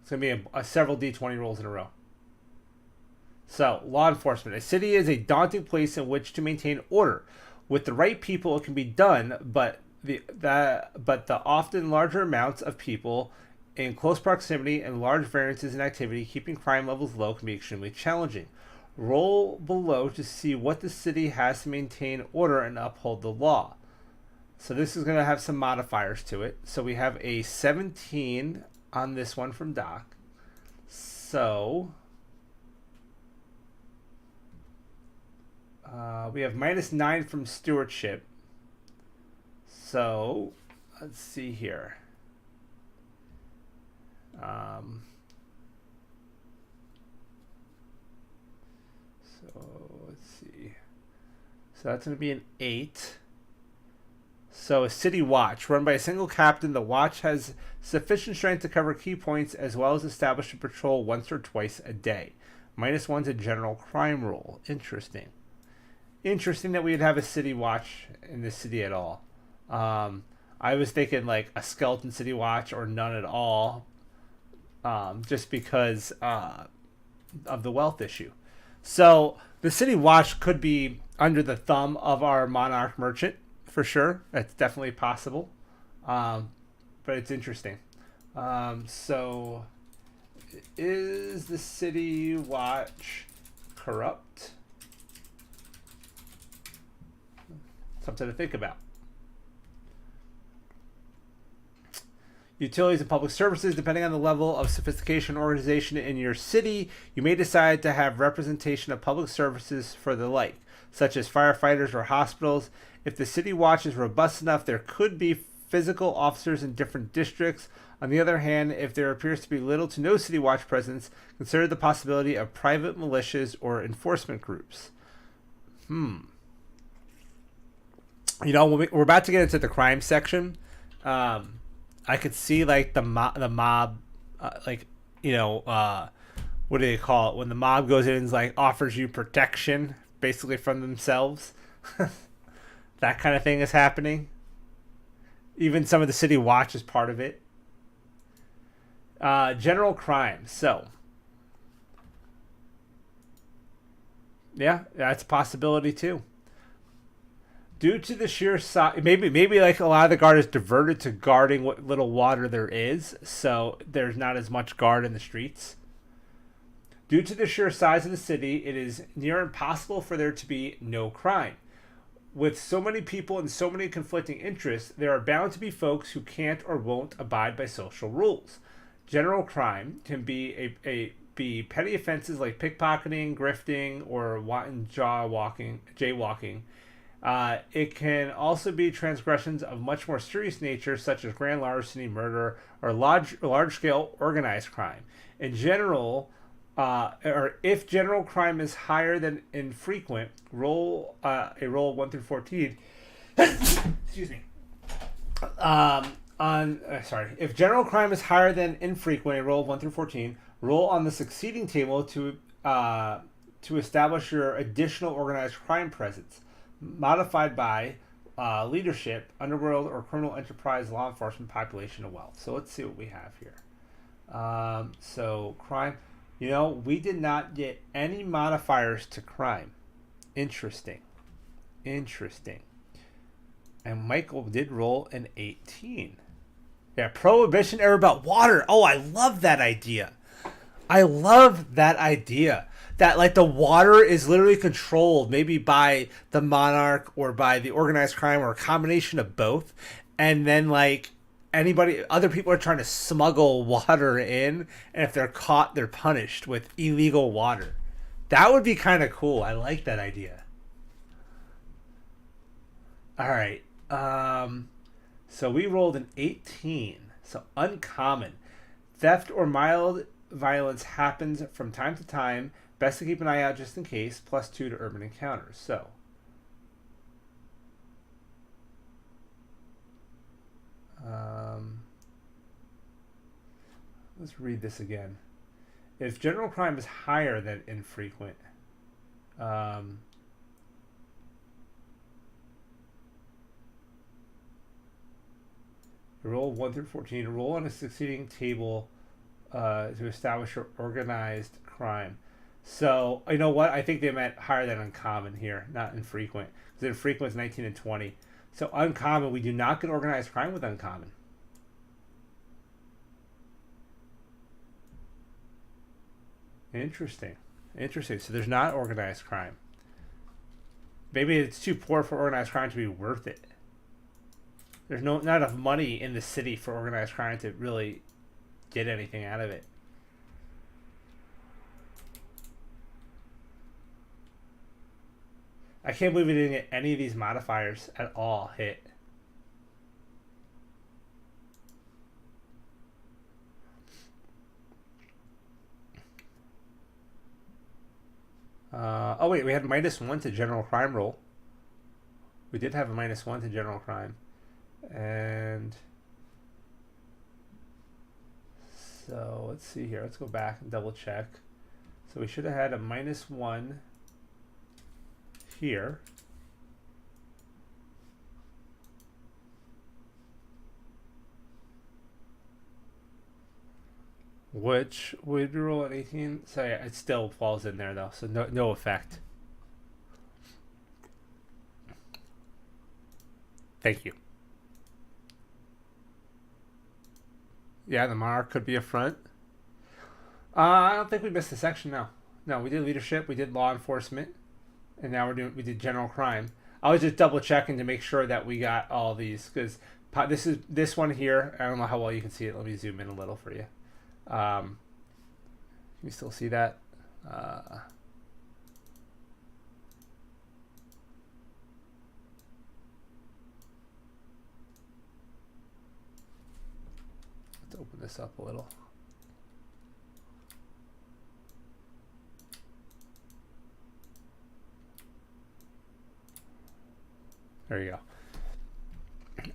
It's going to be a several D20 rolls in a row. So, law enforcement. A city is a daunting place in which to maintain order. With the right people, it can be done, but the often larger amounts of people in close proximity and large variances in activity, keeping crime levels low can be extremely challenging. Roll below to see what the city has to maintain order and uphold the law. So this is going to have some modifiers to it. So we have a 17 on this one from Doc. So we have -9 from Stewardship. So let's see here. So let's see. So that's going to be an 8. So a city watch run by a single captain. The watch has sufficient strength to cover key points as well as establish a patrol once or twice a day. -1's a general crime roll. Interesting. Interesting that we'd have a city watch in this city at all. I was thinking like a skeleton city watch or none at all, just because of the wealth issue. So the city watch could be under the thumb of our monarch merchant for sure. That's definitely possible, but it's interesting. So is the city watch corrupt? Something to think about. Utilities and public services. Depending on the level of sophistication and organization in your city, you may decide to have representation of public services for the like, such as firefighters or hospitals. If the city watch is robust enough, there could be physical officers in different districts. On the other hand, if there appears to be little to no city watch presence, consider the possibility of private militias or enforcement groups. You know, we're about to get into the crime section. I could see like the mob, like, you know, what do they call it when the mob goes in and like offers you protection basically from themselves. That kind of thing is happening. Even some of the city watch is part of it. General crime. So yeah, that's a possibility too. Due to the sheer size, maybe like a lot of the guard is diverted to guarding what little water there is, so there's not as much guard in the streets. Due to the sheer size of the city, it is near impossible for there to be no crime. With so many people and so many conflicting interests, there are bound to be folks who can't or won't abide by social rules. General crime can be petty offenses like pickpocketing, grifting, or wanton jaywalking. It can also be transgressions of much more serious nature, such as grand larceny, murder, or large-scale organized crime. In general, or if general crime is higher than infrequent, roll a roll of 1 through 14. Excuse me. If general crime is higher than infrequent, a roll of 1 through 14, roll on the succeeding table to establish your additional organized crime presence, modified by leadership, underworld, or criminal enterprise, law enforcement, population, and wealth. So let's see what we have here. So crime. You know, we did not get any modifiers to crime. Interesting. And Michael did roll an 18. Yeah, prohibition era about water. Oh, I love that idea. That like the water is literally controlled maybe by the monarch or by the organized crime or a combination of both. And then like other people are trying to smuggle water in, and if they're caught, they're punished with illegal water. That would be kind of cool. I like that idea. All right. So we rolled an 18. So uncommon. Theft or mild violence happens from time to time. Best to keep an eye out just in case. +2 to urban encounters. So let's read this again. If general crime is higher than infrequent, roll 1 through 14. Roll on a succeeding table to establish your organized crime. So, you know what? I think they meant higher than uncommon here, not infrequent. Because infrequent is 19 and 20. So, uncommon, we do not get organized crime with uncommon. Interesting. So, there's not organized crime. Maybe it's too poor for organized crime to be worth it. There's not enough money in the city for organized crime to really get anything out of it. I can't believe we didn't get any of these modifiers at all hit. Oh wait, we had -1 to general crime roll. We did have a -1 to general crime. And so let's see here. Let's go back and double check. So we should have had a -1 here. Which would roll at 18. So yeah, it still falls in there though. So no effect. Thank you. Yeah, the monarch could be a front. I don't think we missed a section now. No, we did leadership, we did law enforcement, and now we did general crime. I was just double checking to make sure that we got all these because this one here. I don't know how well you can see it. Let me zoom in a little for you. Can you still see that? Let's open this up a little. There you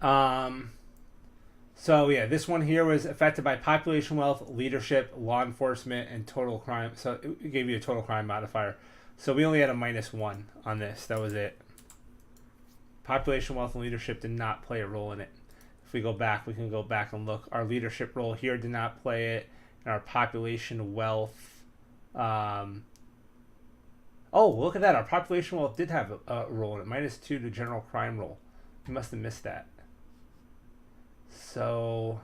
go. So yeah, this one here was affected by population, wealth, leadership, law enforcement, and total crime. So it gave you a total crime modifier. So we only had a -1 on this. That was it. Population, wealth, and leadership did not play a role in it. If we go back, we can go back and look. Our leadership role here did not play it. And our population, wealth. Oh, look at that. Our population wealth did have a role in it. -2 to general crime roll. We must have missed that. So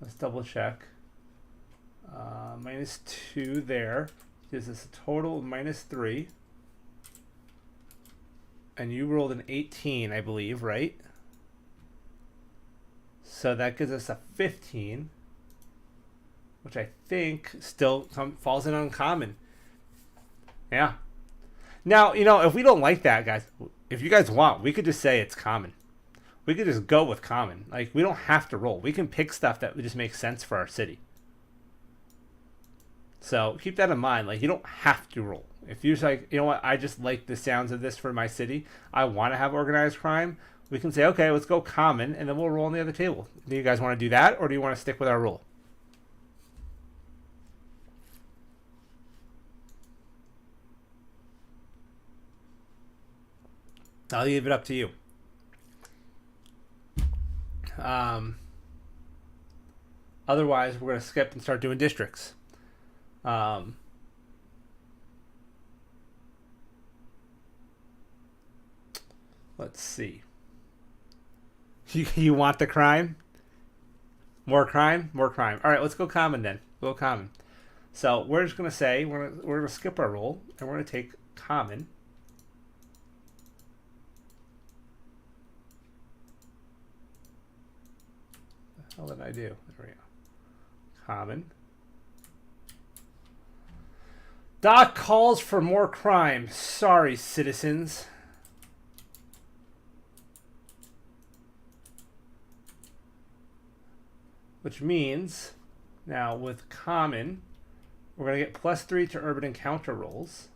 let's double check. -2 there gives us a total of -3. and you rolled an 18, I believe, right? So that gives us a 15, which I think still falls in uncommon. Yeah. Now, if we don't like that, guys, if you guys want, we could just say it's common. We could just go with common. Like, we don't have to roll. We can pick stuff that just makes sense for our city. So keep that in mind. Like, you don't have to roll. If you're just like, you know what, I just like the sounds of this for my city, I want to have organized crime, we can say, okay, let's go common, and then we'll roll on the other table. Do you guys want to do that, or do you want to stick with our rule? I'll leave it up to you. Otherwise, we're going to skip and start doing districts. Let's see. You want the crime? More crime? More crime. All right, let's go common then. We'll go common. So we're just going to say, we're going to skip our roll, and we're going to take common. What the hell did I do? There we go. Common. Doc calls for more crime. Sorry, citizens. Which means, now with common, we're going to get +3 to urban encounter rolls.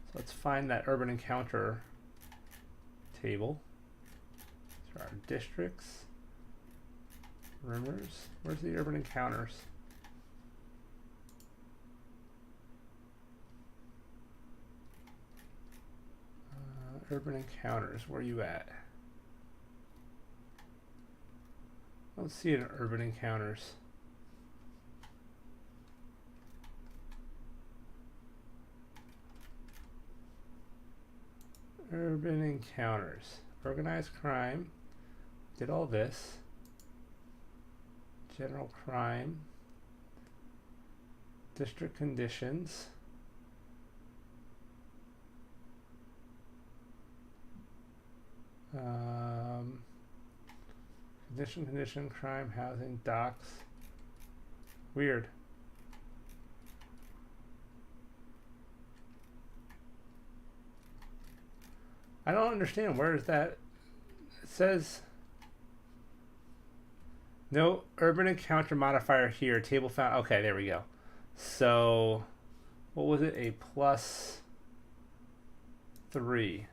So let's find that urban encounter table. These are our districts. Rumors. Where's the urban encounters? Urban encounters. Where are you at? I don't see it in urban encounters. Urban encounters. Organized crime. Did all this. General crime. District conditions. Condition, crime, housing, docks. Weird. I don't understand. Where is that? It says no urban encounter modifier here. Table found. Okay, there we go. So, what was it? A +3.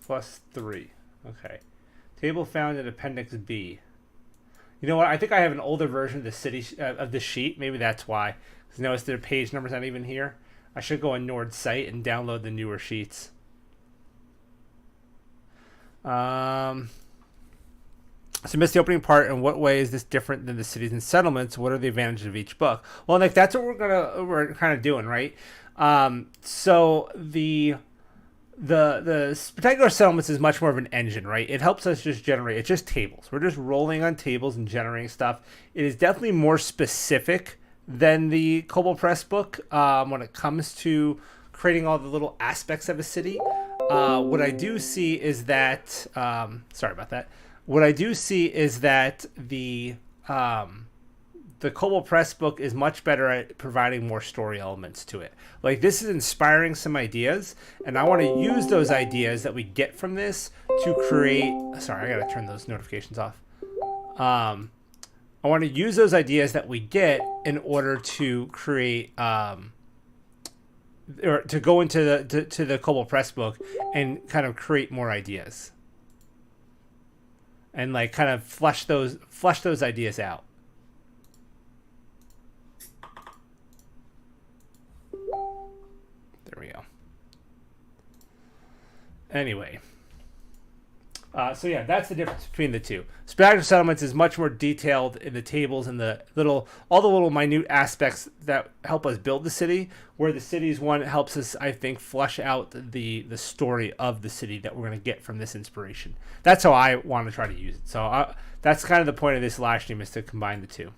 +3. Okay. Table found in Appendix B. You know what? I think I have an older version of the city of the sheet. Maybe that's why. Because notice their page number's not even here. I should go on Nord's site and download the newer sheets. So missed the opening part. In what way is this different than the cities and settlements? What are the advantages of each book? Well, like that's what we're kind of doing, right? So the spectacular settlements is much more of an engine, right? It helps us just generate. It's just tables. We're just rolling on tables and generating stuff. It is definitely more specific than the Kobold Press book when it comes to creating all the little aspects of a city. What I do see is that sorry about that. What I do see is that the Kobold Press book is much better at providing more story elements to it. Like, this is inspiring some ideas, and I want to use those ideas that we get from this to create... Sorry, I got to turn those notifications off. I want to use those ideas that we get in order to create... or to go into the Kobold Press book and kind of create more ideas. And, like, kind of flesh those ideas out. There we go. Anyway. So yeah, that's the difference between the two. Spectacular Settlements is much more detailed in the tables and all the little minute aspects that help us build the city, where the cities one helps us, I think, flesh out the story of the city that we're going to get from this inspiration. That's how I want to try to use it. So that's kind of the point of this live stream, is to combine the two.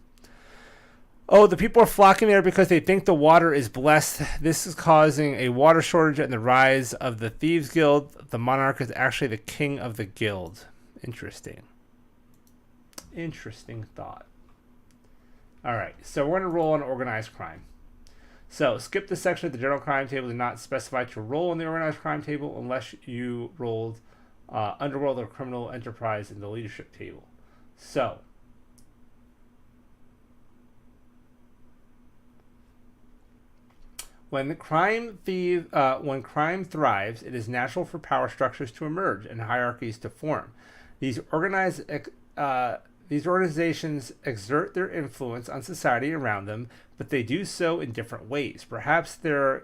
Oh, the people are flocking there because they think the water is blessed. This is causing a water shortage and the rise of the Thieves Guild. The monarch is actually the king of the guild. Interesting. Interesting thought. All right, so we're going to roll on organized crime. So skip the section at the general crime table. Do not specify to roll in the organized crime table unless you rolled underworld or criminal enterprise in the leadership table. So when crime thrives, it is natural for power structures to emerge and hierarchies to form. These organizations exert their influence on society around them, but they do so in different ways. Perhaps they're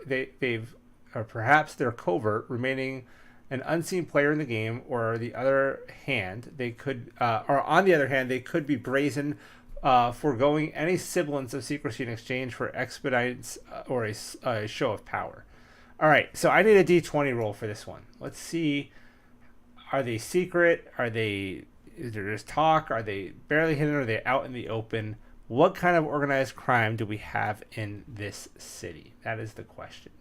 covert, remaining an unseen player in the game, or on the other hand, they could be brazen, foregoing any semblance of secrecy in exchange for expedience or a show of power. All right, so I need a D20 roll for this one. Let's see. Are they secret? Is there just talk? Are they barely hidden? Are they out in the open? What kind of organized crime do we have in this city? That is the question.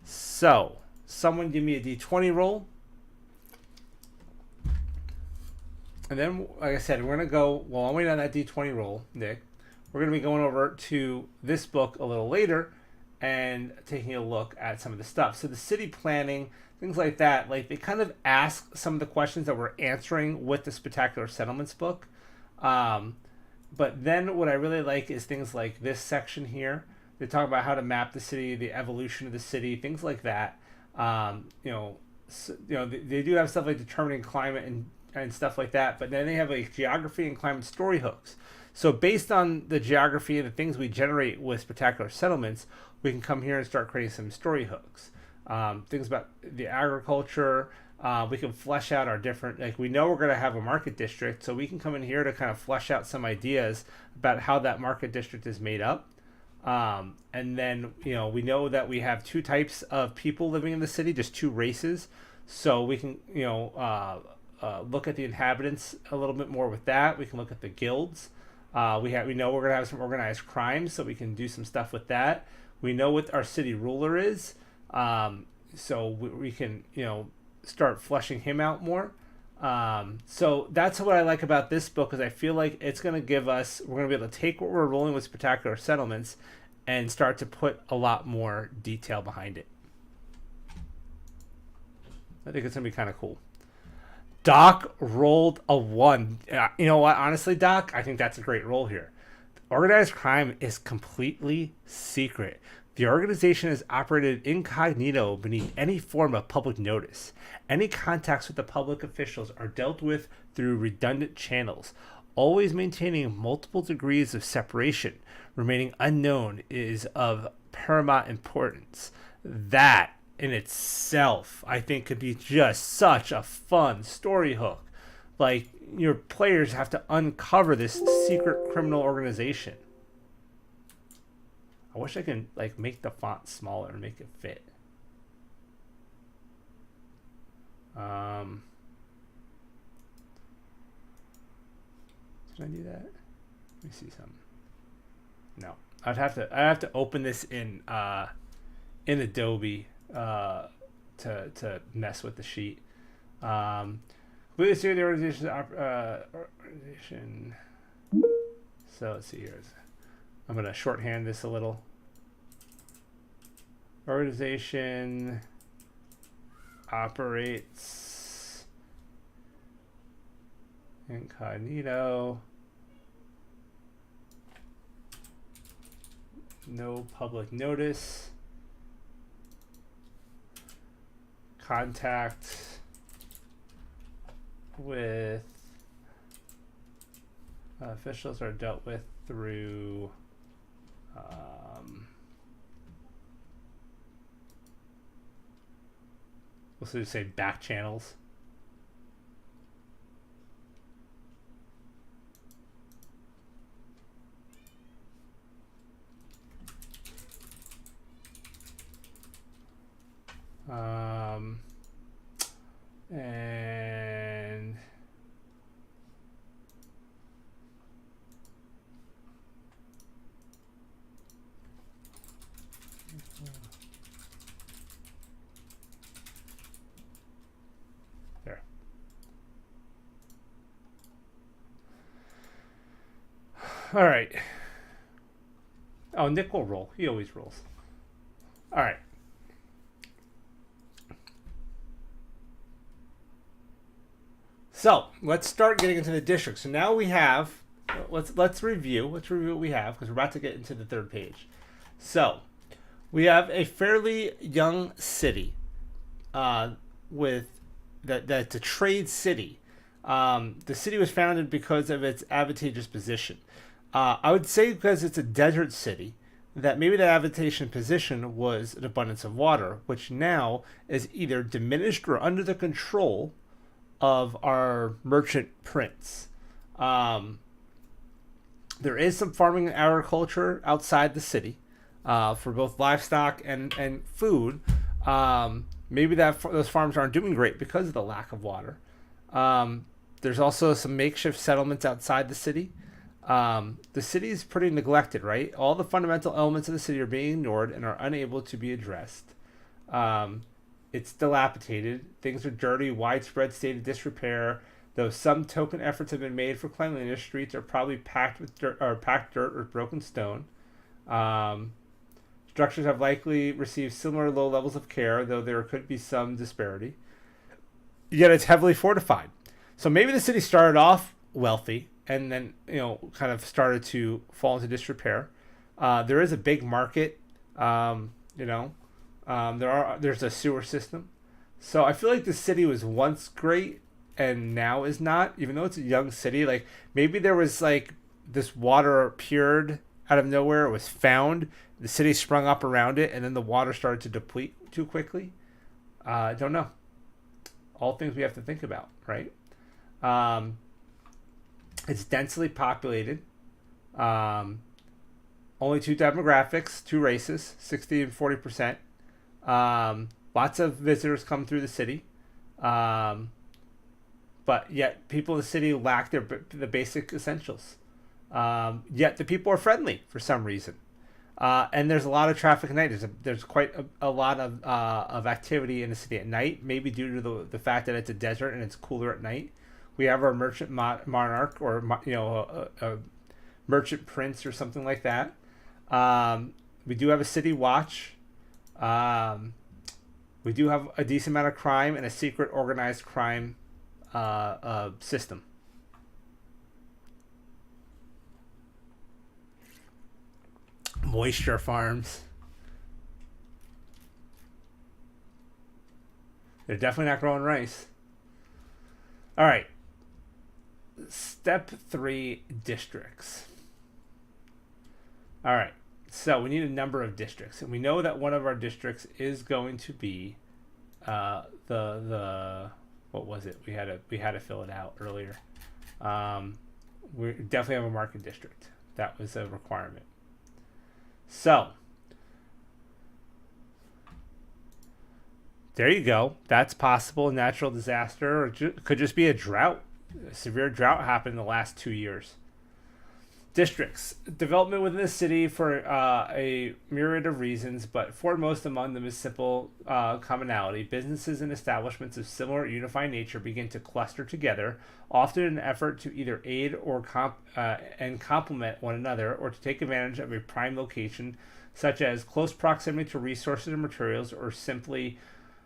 So, someone give me a D20 roll. And then, like I said, we're going to go, while I'm waiting on that D20 roll, Nick, we're going to be going over to this book a little later and taking a look at some of the stuff. So the city planning, things like that, like they kind of ask some of the questions that we're answering with the Spectacular Settlements book. But then what I really like is things like this section here. They talk about how to map the city, the evolution of the city, things like that. They do have stuff like determining climate and stuff like that. But then they have like geography and climate story hooks. So based on the geography and the things we generate with Spectacular Settlements, we can come here and start creating some story hooks. Things about the agriculture. We can flesh out our different, like we know we're going to have a market district, so we can come in here to kind of flesh out some ideas about how that market district is made up. And then, we know that we have two types of people living in the city, just two races. So we can, look at the inhabitants a little bit more with that. We can look at the guilds. We know we're going to have some organized crime, so we can do some stuff with that. We know what our city ruler is. So we can, start fleshing him out more. So that's what I like about this book, is I feel like it's going to give us, we're going to be able to take what we're rolling with Spectacular Settlements and start to put a lot more detail behind it. I think it's going to be kind of cool. Doc rolled a 1. You know what? Honestly, Doc, I think that's a great roll here. Organized crime is completely secret. The organization is operated incognito beneath any form of public notice. Any contacts with the public officials are dealt with through redundant channels, always maintaining multiple degrees of separation. Remaining unknown is of paramount importance. That in itself, I think, could be just such a fun story hook. Like, your players have to uncover this secret criminal organization. I wish I can make the font smaller and make it fit. Did I do that? Let me see something. No, I'd have to open this in Adobe to mess with the sheet. We see the organization. So let's see here. I'm gonna shorthand this a little. Organization operates incognito. No public notice. Contact with officials are dealt with through we'll just say back channels. And All right. Oh, Nick will roll. He always rolls. All right. So let's start getting into the district. So now we have. Let's review. Let's review what we have because we're about to get into the third page. So we have a fairly young city, with that's a trade city. The city was founded because of its advantageous position. I would say because it's a desert city, that maybe the advantageous position was an abundance of water, which now is either diminished or under the control of our merchant prince. There is some farming and agriculture outside the city, for both livestock and food. Maybe those farms aren't doing great because of the lack of water. There's also some makeshift settlements outside the city. The city is pretty neglected, right? All the fundamental elements of the city are being ignored and are unable to be addressed. It's dilapidated. Things are dirty, widespread state of disrepair. Though some token efforts have been made for cleanliness, streets are probably packed dirt or broken stone. Structures have likely received similar low levels of care, though there could be some disparity. Yet it's heavily fortified. So maybe the city started off wealthy and then, kind of started to fall into disrepair. There is a big market. There's a sewer system. So I feel like the city was once great and now is not, even though it's a young city. Like maybe there was like this water appeared out of nowhere. It was found. The city sprung up around it, and then the water started to deplete too quickly. I don't know. All things we have to think about, right? It's densely populated. Only two demographics, two races, 60 and 40%. Lots of visitors come through the city. But yet people in the city lack the basic essentials. Yet the people are friendly for some reason. And there's a lot of traffic at night. There's quite a lot of activity in the city at night, maybe due to the fact that it's a desert and it's cooler at night. We have our merchant monarch, or a merchant prince or something like that. We do have a city watch. We do have a decent amount of crime and a secret organized crime system. Moisture farms. They're definitely not growing rice. All right. Step 3, districts. All right. So we need a number of districts, and we know that one of our districts is going to be the what was it? We had to fill it out earlier. We definitely have a market district. That was a requirement. So there you go. That's possible. Natural disaster, or could just be a drought. A severe drought happened in the last 2 years. Districts. Development within the city for a myriad of reasons, but foremost among them is simple commonality. Businesses and establishments of similar unifying nature begin to cluster together, often in an effort to either aid or complement one another, or to take advantage of a prime location, such as close proximity to resources and materials, or simply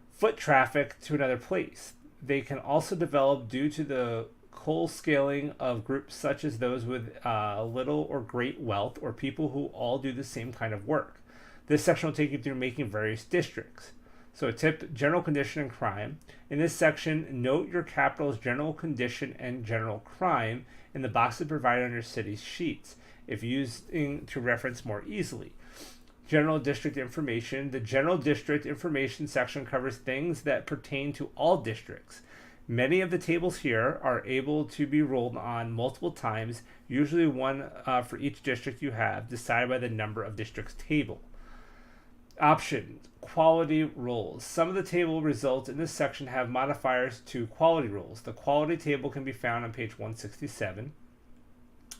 foot traffic to another place. They can also develop due to the coal scaling of groups such as those with little or great wealth, or people who all do the same kind of work. This section will take you through making various districts. So a tip: general condition and crime. In this section, note your capital's general condition and general crime in the boxes provided on your city's sheets, if using to reference more easily. General district information. The general district information section covers things that pertain to all districts. Many of the tables here are able to be rolled on multiple times, usually one for each district you have, decided by the number of districts table. Options: quality rolls. Some of the table results in this section have modifiers to quality rolls. The quality table can be found on page 167.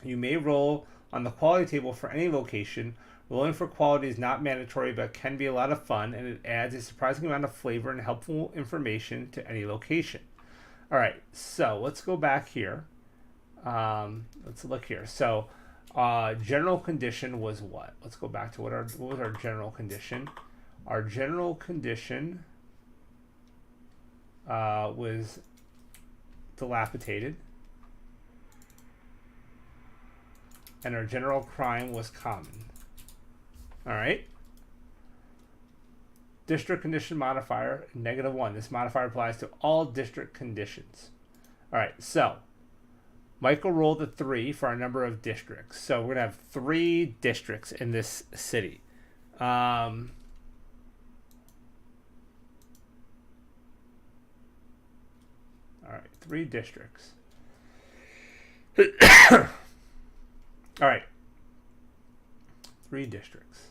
You may roll on the quality table for any location. Rolling for quality is not mandatory, but can be a lot of fun, and it adds a surprising amount of flavor and helpful information to any location. All right, so let's go back here. Let's look here. So General condition was what? Let's go back to what was our general condition. Our general condition was dilapidated, and our general crime was common. All right. District condition modifier, -1. This modifier applies to all district conditions. All right, so Michael rolled a 3 for our number of districts. So we're going to have 3 districts in this city. All right, 3 districts. All right, 3 districts.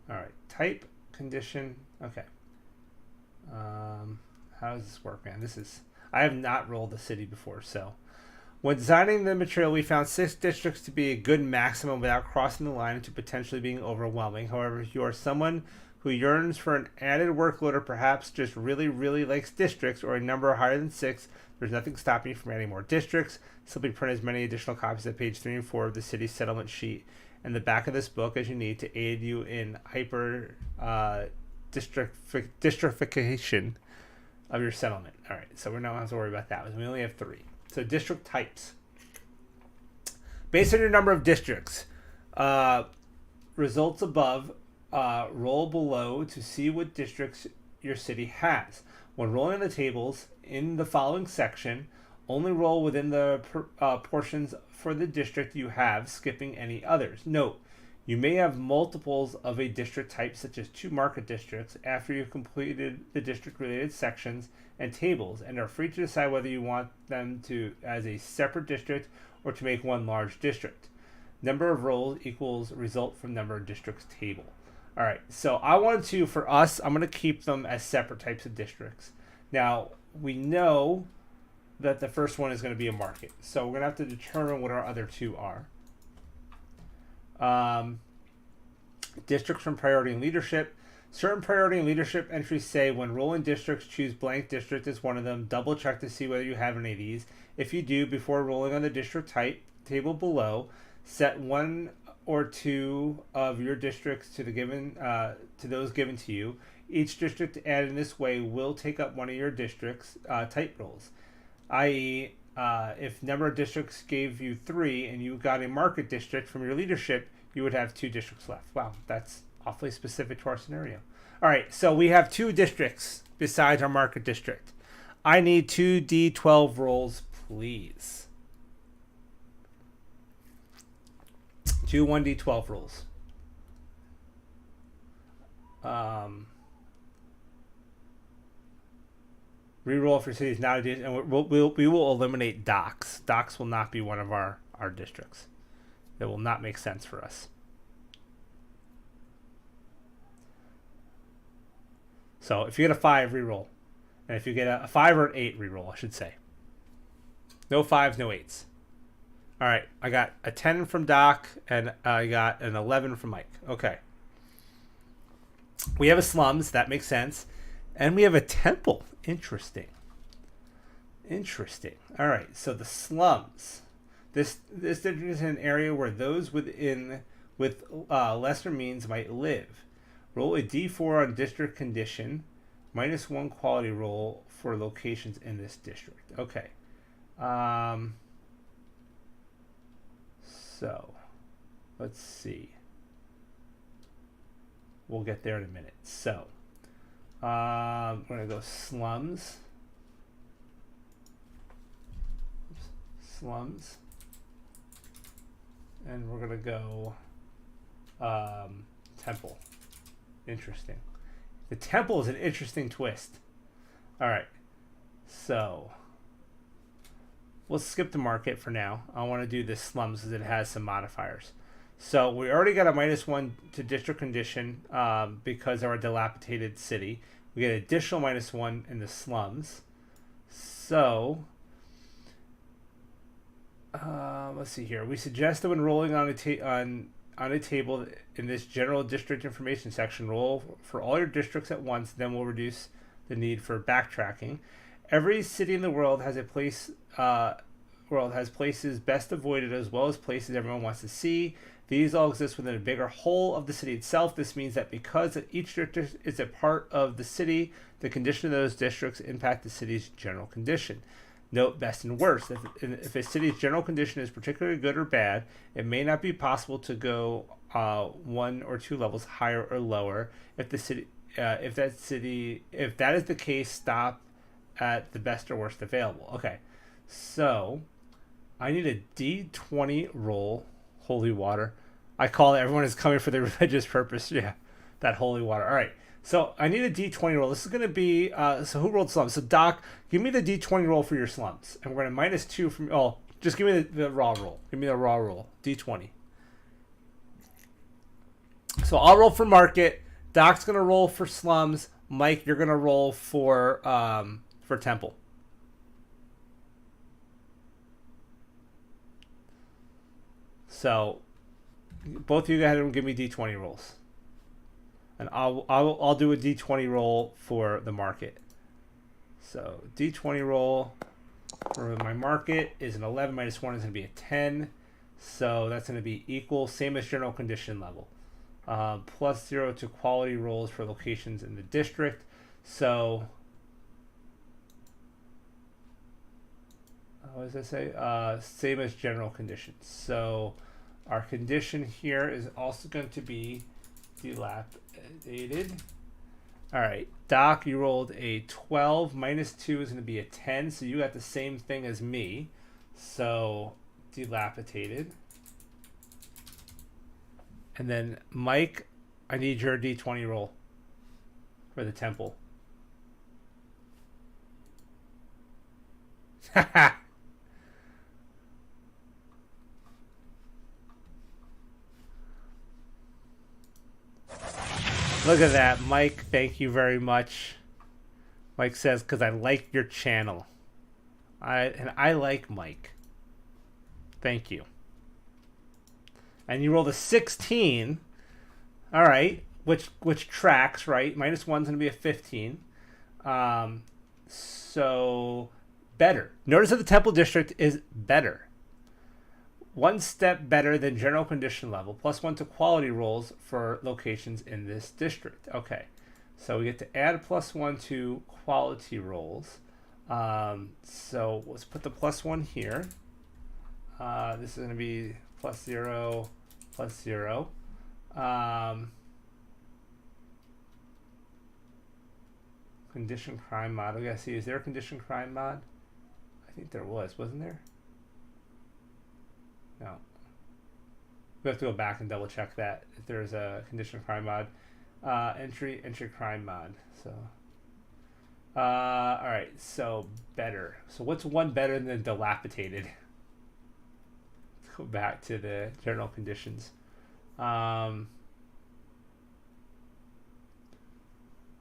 All right, type, condition. Okay. How does this work, man? I have not rolled the city before, so. When designing the material, we found 6 districts to be a good maximum without crossing the line into potentially being overwhelming. However, if you are someone who yearns for an added workload or perhaps just really, really likes districts or a number higher than 6, there's nothing stopping you from adding more districts. Simply print as many additional copies of page 3 and 4 of the city settlement sheet and the back of this book as you need to aid you in hyper districtification of your settlement. All right, so we don't have to worry about that. We only have 3. So district types. Based on your number of districts, results above, roll below to see what districts your city has. When rolling the tables in the following section, only roll within the portions for the district you have, skipping any others. Note, you may have multiples of a district type, such as 2 market districts, after you've completed the district-related sections and tables, and are free to decide whether you want them to as a separate district or to make one large district. Number of rolls equals result from number of districts table. All right, so I want to, for us, I'm going to keep them as separate types of districts. Now, we know that the first one is going to be a market. So we're going to have to determine what our other 2 are. Districts from priority and leadership. Certain priority and leadership entries say when rolling districts, choose blank district as one of them. Double check to see whether you have any of these. If you do, before rolling on the district type table below, set 1 or 2 of your districts to the given to those given to you. Each district added in this way will take up one of your district's type roles. I.e., if number of districts gave you 3 and you got a market district from your leadership, you would have 2 districts left. Wow, that's awfully specific to our scenario. All right, so we have 2 districts besides our market district. I need 2 D12 rolls, please. 2 1D12 rolls. Reroll if your city is not a district, and we will eliminate docks. Docks will not be one of our districts. That will not make sense for us. So if you get a 5, reroll. And if you get a 5 or an 8, reroll, I should say. No 5s, no 8s. All right, I got a 10 from Doc, and I got an 11 from Mike. Okay. We have a slums, that makes sense. And we have a temple. Interesting. All right, so the slums. This is an area where those with lesser means might live. Roll a d4 on district condition, -1 quality roll for locations in this district. Okay. So, let's see. We'll get there in a minute. So, we're going to go slums. Slums. And we're going to go temple. Interesting. The temple is an interesting twist. All right. So, we'll skip the market for now. I want to do the slums because it has some modifiers. So we already got a -1 to district condition because of our dilapidated city. We get an additional -1 in the slums. So let's see here. We suggest that when rolling on a table in this general district information section, roll for all your districts at once. Then we'll reduce the need for backtracking. Every city in the world has a place world has places best avoided as well as places everyone wants to see. These all exist within a bigger whole of the city itself. This means that because each district is a part of the city, the condition of those districts impact the city's general condition. Note best and worst. If a city's general condition is particularly good or bad, it may not be possible to go one or two levels higher or lower. If that is the case, stop at the best or worst available. Okay, so I need a D20 roll. Holy water. I call it, everyone is coming for the religious purpose. Yeah, that holy water. All right. So I need a D20 roll. This is going to be, so who rolled slums? So Doc, give me the D20 roll for your slums. And we're going to -2 from, just give me the raw roll. Give me the raw roll. D20. So I'll roll for market. Doc's going to roll for slums. Mike, you're going to roll for temple. So both of you go ahead and give me D20 rolls. And I'll do a D20 roll for the market. So D20 roll for my market is an 11 minus 1 is going to be a 10. So that's going to be equal, same as general condition level. +0 to quality rolls for locations in the district. So what does that say? Same as general conditions. So our condition here is also going to be dilapidated. All right, Doc, you rolled a 12. -2 is going to be a 10. So you got the same thing as me. So dilapidated. And then Mike, I need your D20 roll for the temple. Look at that, Mike. Thank you very much. Mike says, because I like your channel. I like Mike. Thank you. And you rolled a 16. All right, which tracks, right? -1 is going to be a 15. So better. Notice that the temple district is better. One step better than general condition level, +1 to quality rolls for locations in this district. Okay, so we get to add +1 to quality rolls. So let's put the +1 here. This is going to be +0, +0. Condition crime mod. We gotta see, is there a condition crime mod? I think there wasn't there? No. We have to go back and double check that if there's a condition crime mod. Entry crime mod. So all right, so better. So what's one better than dilapidated? Let's go back to the general conditions.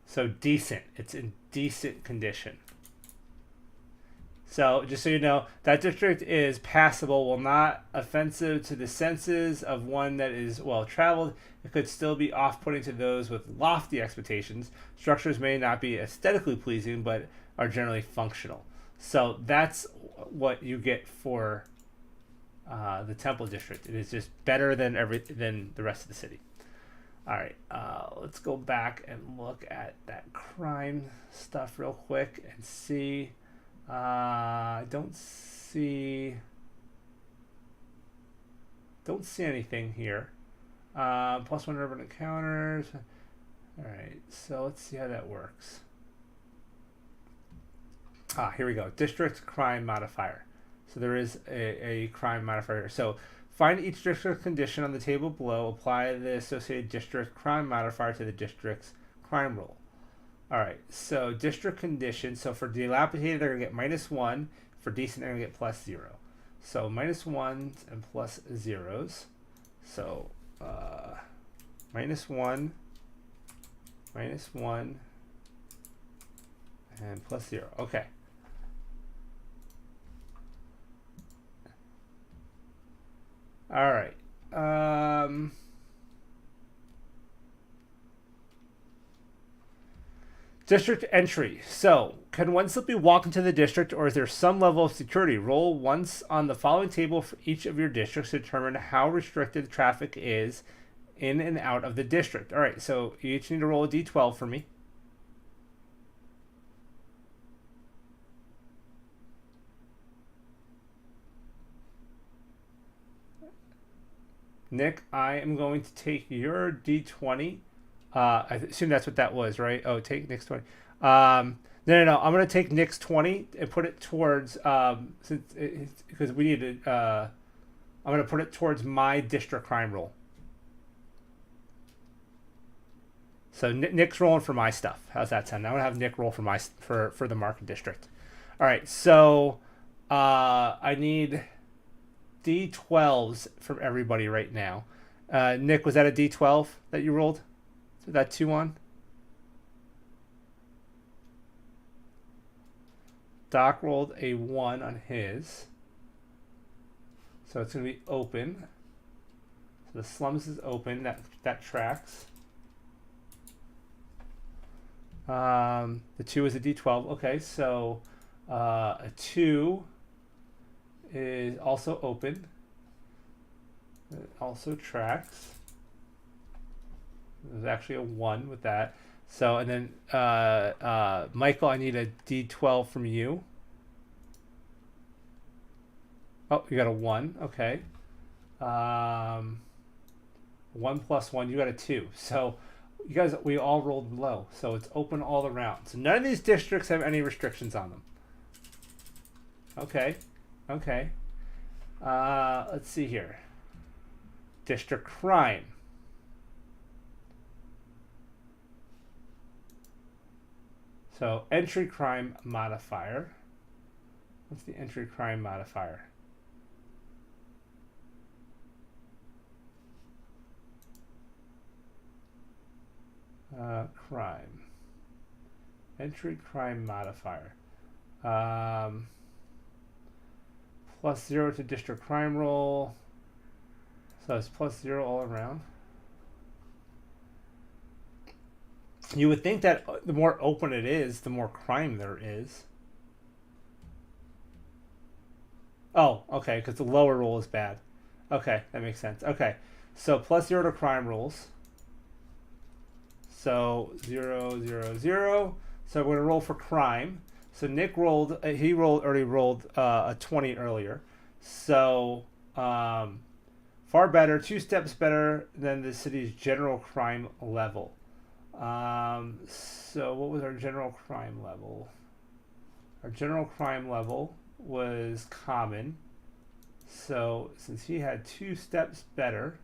So decent. It's in decent condition. So just so you know, that district is passable, while not offensive to the senses of one that is well traveled. It could still be off-putting to those with lofty expectations. Structures may not be aesthetically pleasing, but are generally functional. So that's what you get for the Temple District. It is just better than the rest of the city. All right, let's go back and look at that crime stuff real quick and see. I don't see anything here. +1 urban encounters. All right, so let's see how that works. Here we go. District crime modifier. So there is a crime modifier. So find each district condition on the table below. Apply the associated district crime modifier to the district's crime roll. All right, so district condition. So for dilapidated, they're going to get -1. For decent, they're going to get +0. So -1s and +0s. So -1, -1, and +0. Okay. All right. District entry. So, can one simply walk into the district, or is there some level of security? Roll once on the following table for each of your districts to determine how restricted traffic is in and out of the district. All right, so you each need to roll a d12 for me. Nick, I am going to take your d20. I assume that's what that was, right? Oh, take Nick's 20. No. I'm going to take Nick's 20 and put it towards, because we need to, I'm going to put it towards my district crime roll. So Nick's rolling for my stuff. How's that sound? I'm going to have Nick roll for for the market district. All right, so I need d12s from everybody right now. Nick, was that a d12 that you rolled? So that 2 on? Doc rolled a 1 on his. So it's going to be open. So the slums is open. That tracks. The 2 is a d12. Okay, so a 2 is also open. It also tracks. There's actually a 1 with that. So, and then Michael, I need a d12 from you. Oh, you got a 1. Okay. 1 plus 1, you got a 2. So you guys, we all rolled low. So it's open all around. So none of these districts have any restrictions on them. Okay. Okay. Let's see here. District crime. So entry crime modifier. What's the entry crime modifier? Crime. Entry crime modifier. +0 to district crime roll. So it's +0 all around. You would think that the more open it is, the more crime there is. Oh, okay, because the lower roll is bad. Okay, that makes sense. Okay, so +0 to crime rolls. So 0, 0, 0. So we're gonna roll for crime. So Nick rolled. Already rolled a 20 earlier. So far better, 2 steps better than the city's general crime level. So what was our general crime level? Our general crime level was common. So since he had 2 steps better,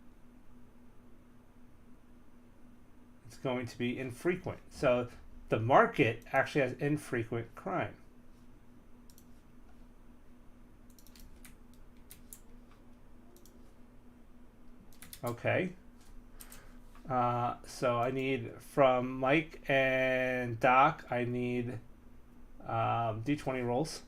it's going to be infrequent. So the market actually has infrequent crime. Okay. So I need from Mike and Doc, I need d20 rolls.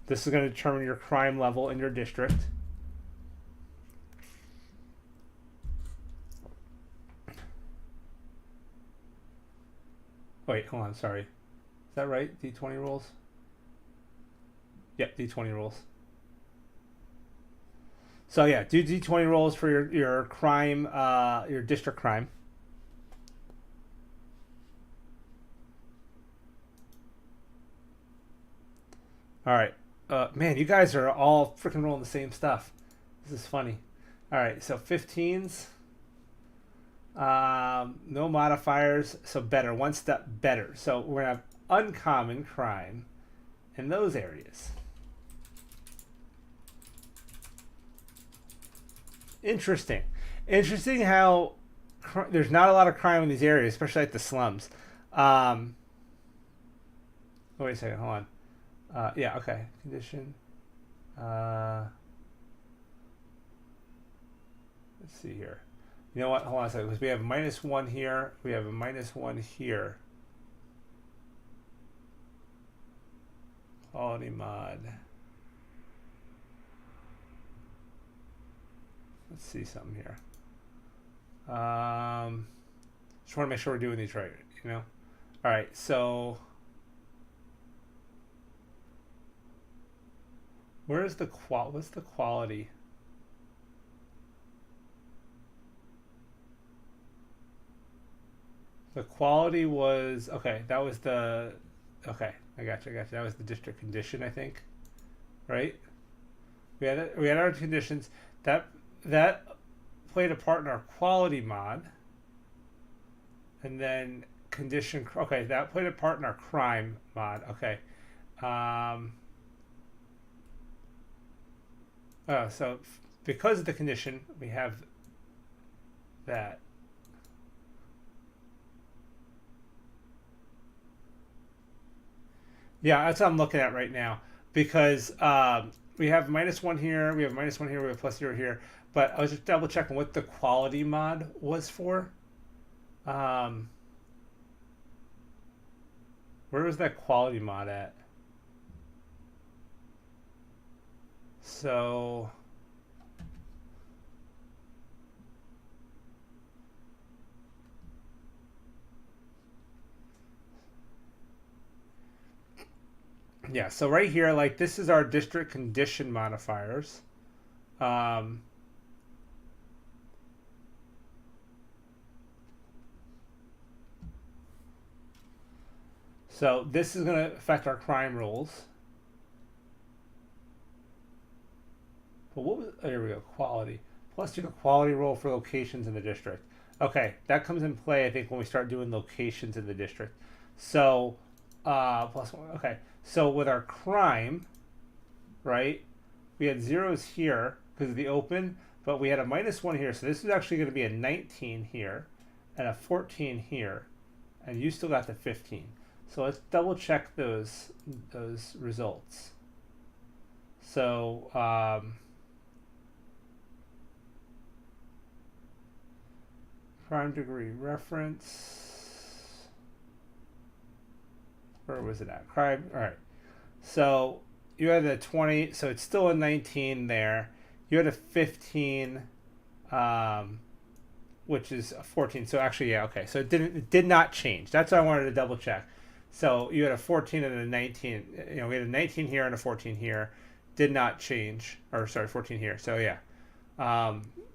This is going to determine your crime level in your district. Wait, hold on, sorry. Is that right? D20 rolls? Yep, D20 rolls. So yeah, do D20 rolls for your crime, your district crime. All right. Man, you guys are all freaking rolling the same stuff. This is funny. All right, so 15s. No modifiers, so better. 1 step better. So we're going to have uncommon crime in those areas. Interesting. Interesting how there's not a lot of crime in these areas, especially like the slums. Wait a second, hold on. Yeah, okay. Condition. Let's see here. You know what? Hold on a second. Because we have -1 here. We have a -1 here. Quality mod. Let's see something here. Just want to make sure we're doing these right, you know? All right, so what's the quality? The quality was, okay, that was the, okay, I got you. That was the district condition, I think, right? We had our conditions. That played a part in our quality mod. And then condition, okay, that played a part in our crime mod. Okay. So because of the condition, we have that. Yeah, that's what I'm looking at right now. Because we have -1 here, we have -1 here, we have +0 here. But I was just double checking what the quality mod was for. Um, where was that quality mod at? So yeah, so right here, like this is our district condition modifiers. Um, so this is going to affect our crime rules. But what was, oh, here we go, quality. +2 quality rule for locations in the district. Okay, that comes in play, I think, when we start doing locations in the district. So, +1, okay. So with our crime, right, we had zeros here because of the open, but we had a -1 here. So this is actually going to be a 19 here and a 14 here. And you still got the 15. So let's double check those results. So, crime degree reference. Where was it at? Crime. All right. So you had a 20. So it's still a 19 there. You had a 15, which is a 14. So actually, yeah, okay. So it did not change. That's what I wanted to double check. So you had a 14 and a 19. You know, we had a 19 here and a 14 here. Did not change. Or sorry, 14 here. So yeah.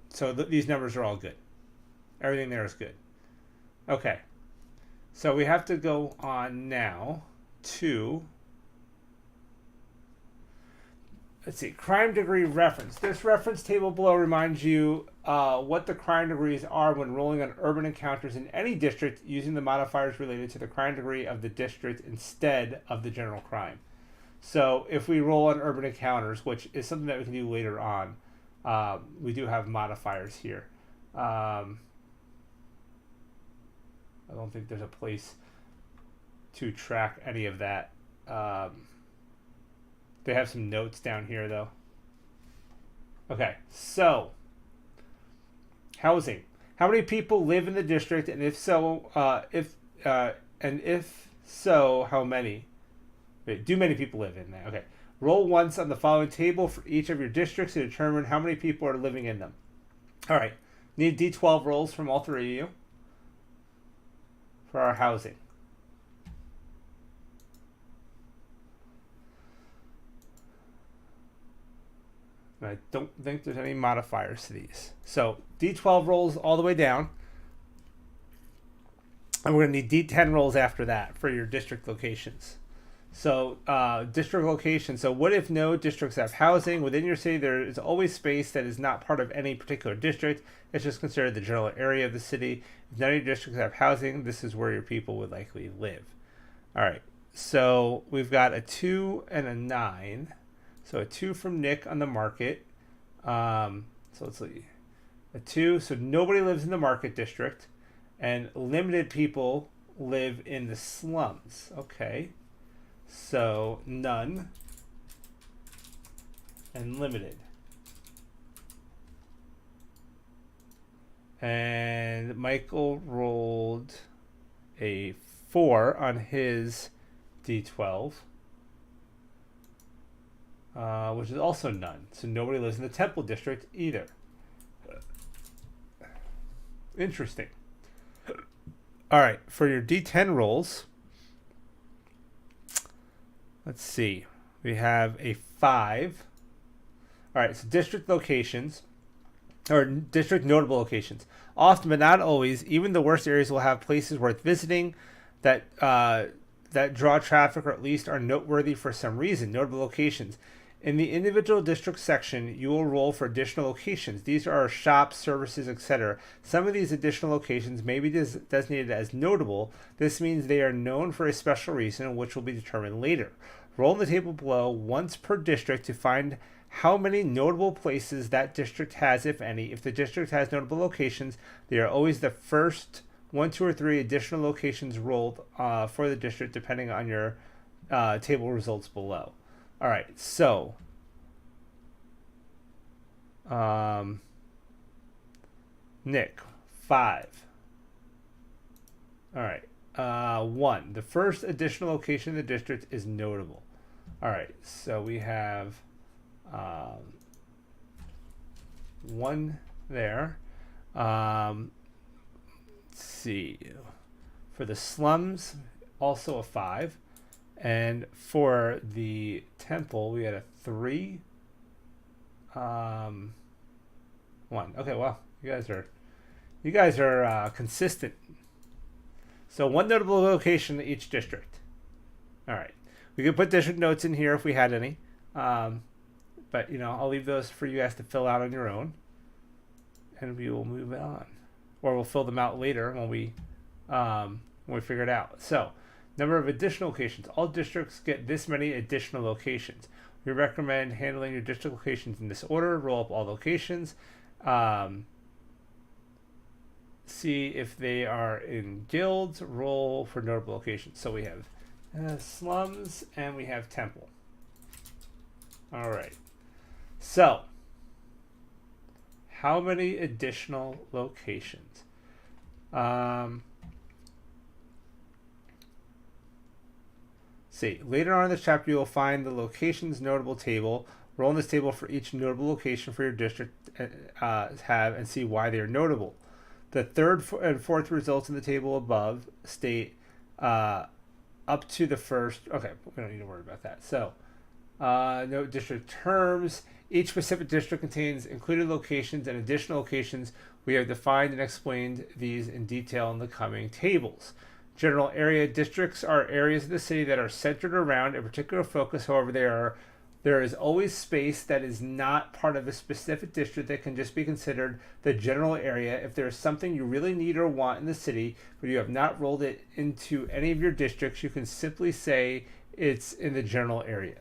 So these numbers are all good. Everything there is good. Okay. So we have to go on now to, let's see, crime degree reference. This reference table below reminds you what the crime degrees are when rolling on urban encounters in any district using the modifiers related to the crime degree of the district instead of the general crime. So if we roll on urban encounters, which is something that we can do later on, we do have modifiers here. I don't think there's a place to track any of that. They have some notes down here, though. Okay, so housing. How many people live in the district, and if so, how many? Wait, do many people live in there? Okay. Roll once on the following table for each of your districts to determine how many people are living in them. All right. Need D12 rolls from all three of you for our housing. And I don't think there's any modifiers to these. So D12 rolls all the way down. And we're going to need D10 rolls after that for your district locations. So district location. So what if no districts have housing? Within your city, there is always space that is not part of any particular district. It's just considered the general area of the city. If none of your districts have housing, this is where your people would likely live. All right. So we've got a 2 and a 9. So a 2 from Nick on the market. So let's see. A 2. So nobody lives in the market district. And limited people live in the slums. Okay. So none and limited. And Michael rolled a 4 on his D12, which is also none. So nobody lives in the Temple District either. Interesting. All right, for your D10 rolls, let's see. We have a 5. All right, so district locations, or district notable locations. Often, but not always, even the worst areas will have places worth visiting that that draw traffic or at least are noteworthy for some reason. Notable locations. In the individual district section, you will roll for additional locations. These are shops, services, etc. Some of these additional locations may be designated as notable. This means they are known for a special reason, which will be determined later. Roll in the table below once per district to find how many notable places that district has, if any. If the district has notable locations, they are always the first 1, 2, or 3 additional locations rolled for the district, depending on your table results below. All right, so Nick, 5. All right, 1. The first additional location in the district is notable. All right, so we have 1 there. Let's see. For the slums, also a 5. And for the temple, we had a 3. 1. Okay, well, you guys are consistent. So 1 notable location in each district. All right. We could put district notes in here if we had any. But, I'll leave those for you guys to fill out on your own. And we will move on. Or we'll fill them out later when we figure it out. So, number of additional locations. All districts get this many additional locations. We recommend handling your district locations in this order. Roll up all locations. See if they are in guilds. Roll for notable locations. So we have slums and we have temple. All right. So, how many additional locations? See, later on in this chapter, you will find the locations notable table. Roll in this table for each notable location for your district have and see why they are notable. The third and fourth results in the table above state up to the first. Okay, we don't need to worry about that. So, note district terms. Each specific district contains included locations and additional locations. We have defined and explained these in detail in the coming tables. General area districts are areas of the city that are centered around a particular focus. However, there is always space that is not part of a specific district that can just be considered the general area. If there is something you really need or want in the city, but you have not rolled it into any of your districts, you can simply say it's in the general area.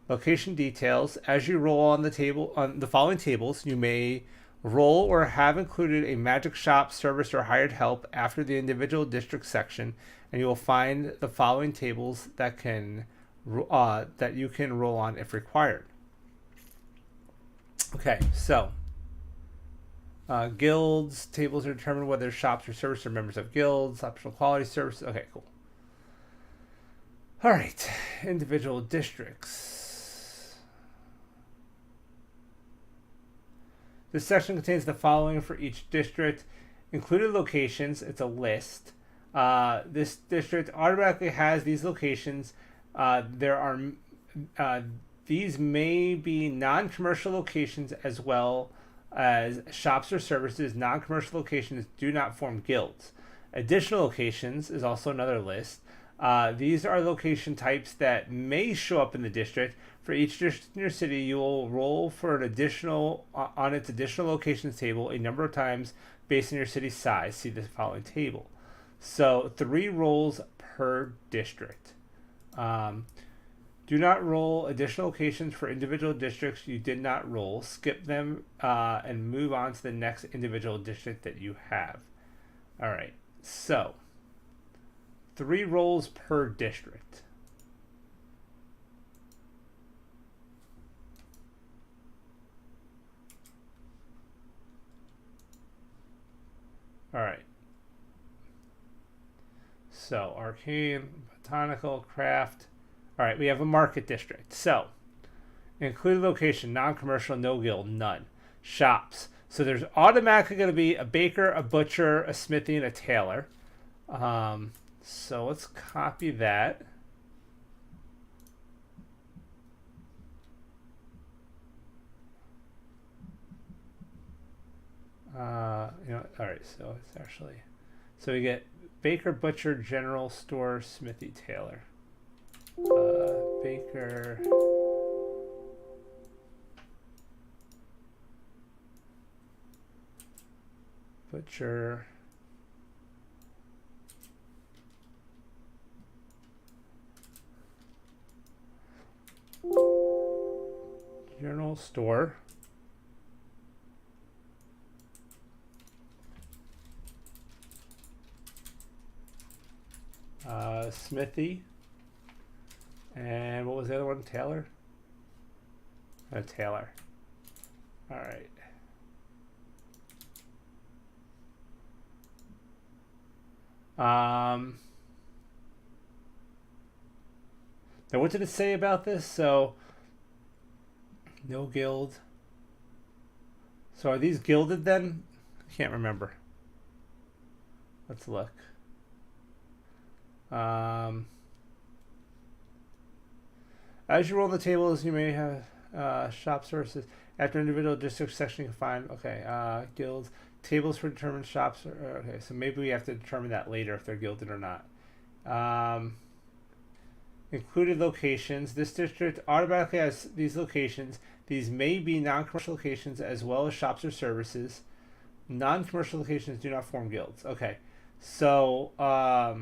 Location details. As you roll on the following tables, you may roll or have included a magic shop, service, or hired help after the individual district section, and you will find the following tables that you can roll on if required. Okay, so guilds tables are determined whether shops or services are members of guilds. Optional quality services. Okay, cool. All right, individual districts. This section contains the following for each district. Included locations, it's a list. This district automatically has these locations. These may be non-commercial locations as well as shops or services. Non-commercial locations do not form guilds. Additional locations is also another list. These are location types that may show up in the district. For each district in your city, you will roll for an additional on its additional locations table a number of times based on your city's size. See the following table. So 3 rolls per district. Do not roll additional locations for individual districts you did not roll. Skip them and move on to the next individual district that you have. All right. So 3 rolls per district. All right. So arcane, botanical, craft. All right, we have a market district. So included location, non-commercial, no guild, none. Shops. So there's automatically going to be a baker, a butcher, a smithy, and a tailor. So let's copy that. All right, so it's actually, so we get baker, butcher, general store, smithy, tailor. Baker, butcher, general store, smithy, and what was the other one? Tailor? Tailor. All right. Now what did it say about this? So no guild. So are these gilded then? I can't remember. Let's look. As you roll the tables, you may have shop sources. After individual district section, you can find, okay, guilds. Tables for determined shops. Okay, so maybe we have to determine that later if they're gilded or not. Included locations. This district automatically has these locations. These may be non-commercial locations as well as shops or services. Non-commercial locations do not form guilds. Okay, so I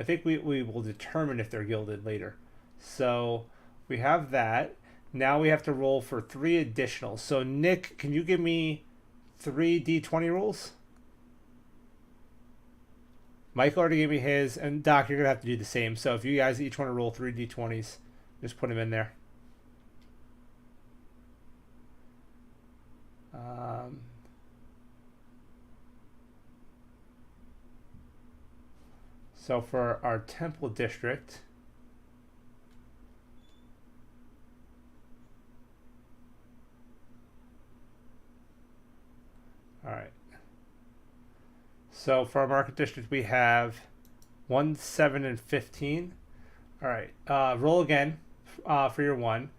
think we will determine if they're gilded later. So we have that. Now we have to roll for 3 additional. So Nick, can you give me 3 D20 rolls? Mike already gave me his, and Doc, you're gonna have to do the same. So if you guys each want to roll 3 D20s, just put them in there. So for our temple district, all right. So for our market district, we have 1, 7, and 15. All right. Roll again for your 1.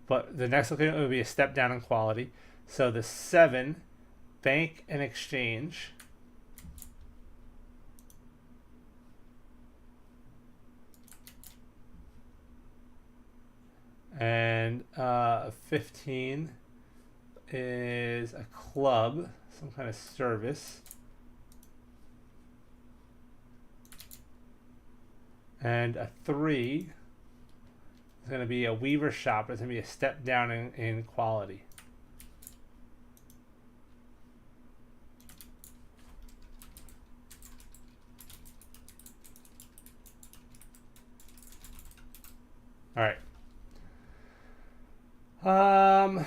But the next location will be a step down in quality. So the 7, bank and exchange. And 15 is a club, some kind of service. And a 3 is going to be a weaver shop. It's going to be a step down in quality. All right. All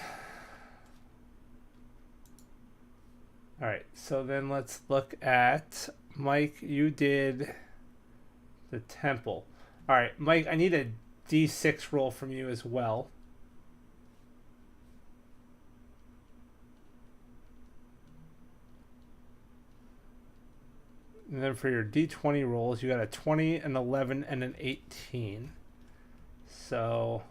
right, so then let's look at Mike. You did the temple. All right, Mike, I need a D6 roll from you as well. And then for your D20 rolls, you got a 20, an 11, and an 18. So,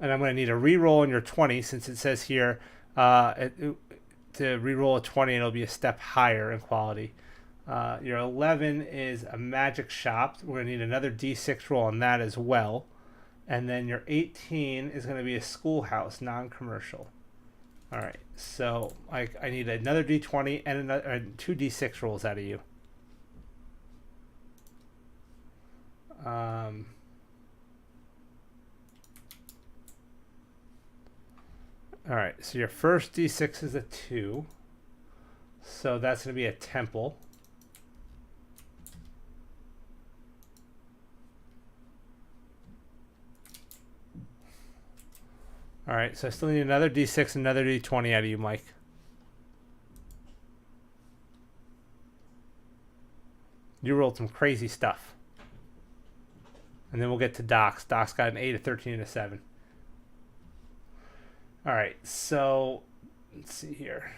and I'm going to need a re-roll on your 20 since it says here to re-roll a 20 and it'll be a step higher in quality. Your 11 is a magic shop. We're going to need another D6 roll on that as well. And then your 18 is going to be a schoolhouse, non-commercial. All right, so I need another D20 and another 2 D6 rolls out of you. All right, so your first D6 is a 2. So that's going to be a temple. All right, so I still need another D6 and another D20 out of you, Mike. You rolled some crazy stuff. And then we'll get to Doc's. Doc's got an 8, a 13, and a 7. All right, so let's see here.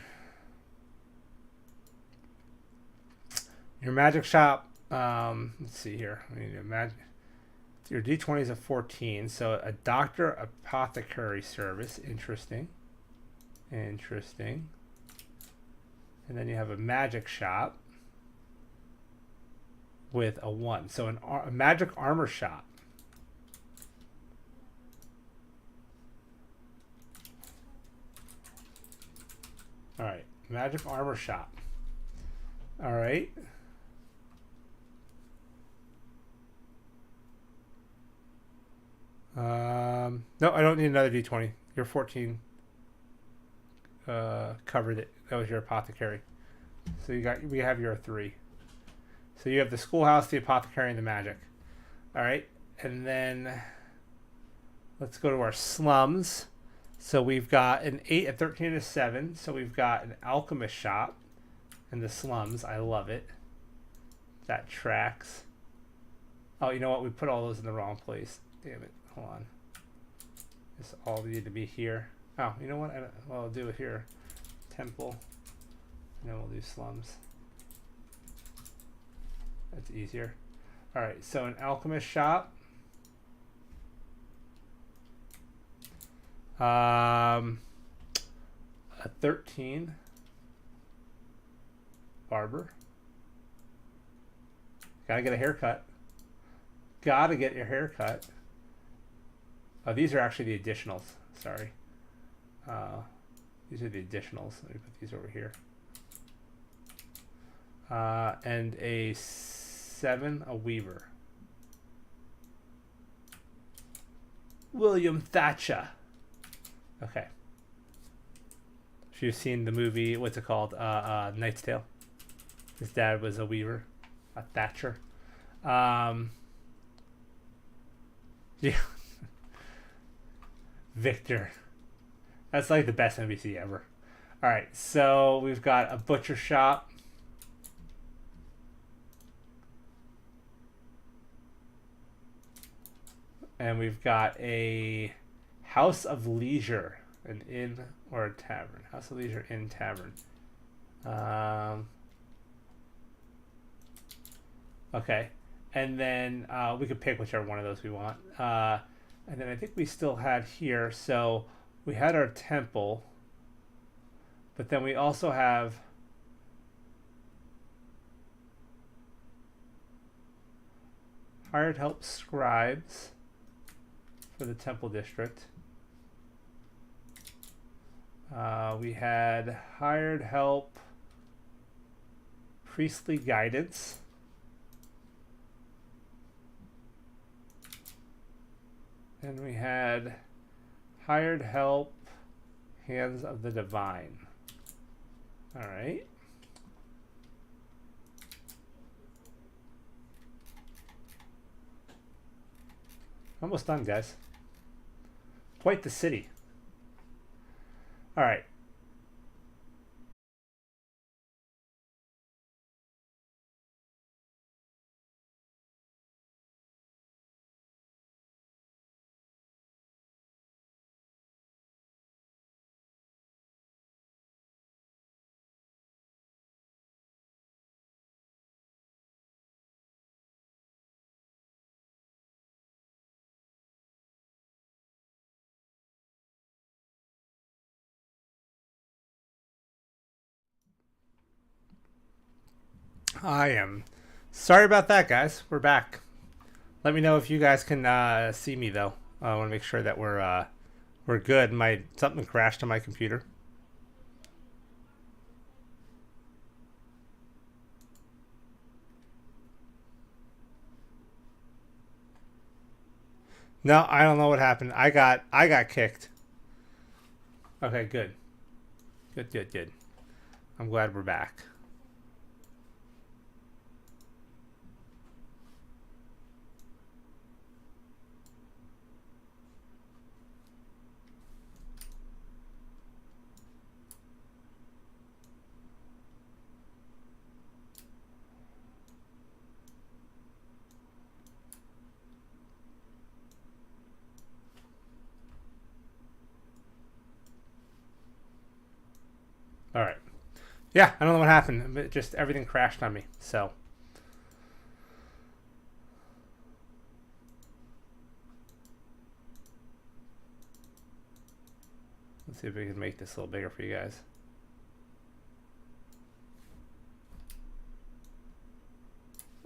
Your magic shop. Let's see here. I need a magic. Your D20 is a 14, so a doctor apothecary service. Interesting. Interesting. And then you have a magic shop with a 1. So a magic armor shop. All right, magic armor shop. All right. No, I don't need another D20. Your 14 covered it. That was your apothecary. So we have your 3. So you have the schoolhouse, the apothecary, and the magic. All right, and then let's go to our slums. So we've got an 8, a 13, and a 7. So we've got an alchemist shop in the slums. I love it. That tracks. Oh, you know what? We put all those in the wrong place. Damn it. Hold on. This all need to be here. Oh, you know what? Well, I'll do it here. Temple. And then we'll do slums. That's easier. All right, so an alchemist shop. A 13. Barber. Gotta get a haircut. Gotta get your haircut. Oh, these are actually the additionals. Sorry. These are the additionals. Let me put these over here. And a 7, a weaver. William Thatcher. Okay. If you've seen the movie, what's it called? Knight's Tale. His dad was a weaver, a Thatcher. Yeah. Victor. That's like the best NBC ever. All right, so we've got a butcher shop. And we've got a house of leisure, an inn or a tavern. House of leisure, inn, tavern. Okay, and then we could pick whichever one of those we want. And then I think we still had here, so we had our temple, but then we also have hired help scribes for the temple district. We had hired help priestly guidance. And we had hired help hands of the divine. All right. Almost done, guys. Quite the city. All right. I am sorry about that, guys. We're back. Let me know if you guys can see me though. I want to make sure that we're good. Something crashed on my computer. No, I don't know what happened. I got kicked. Okay, good. Good. I'm glad we're back. All right. Yeah, I don't know what happened. It just everything crashed on me. So let's see if we can make this a little bigger for you guys.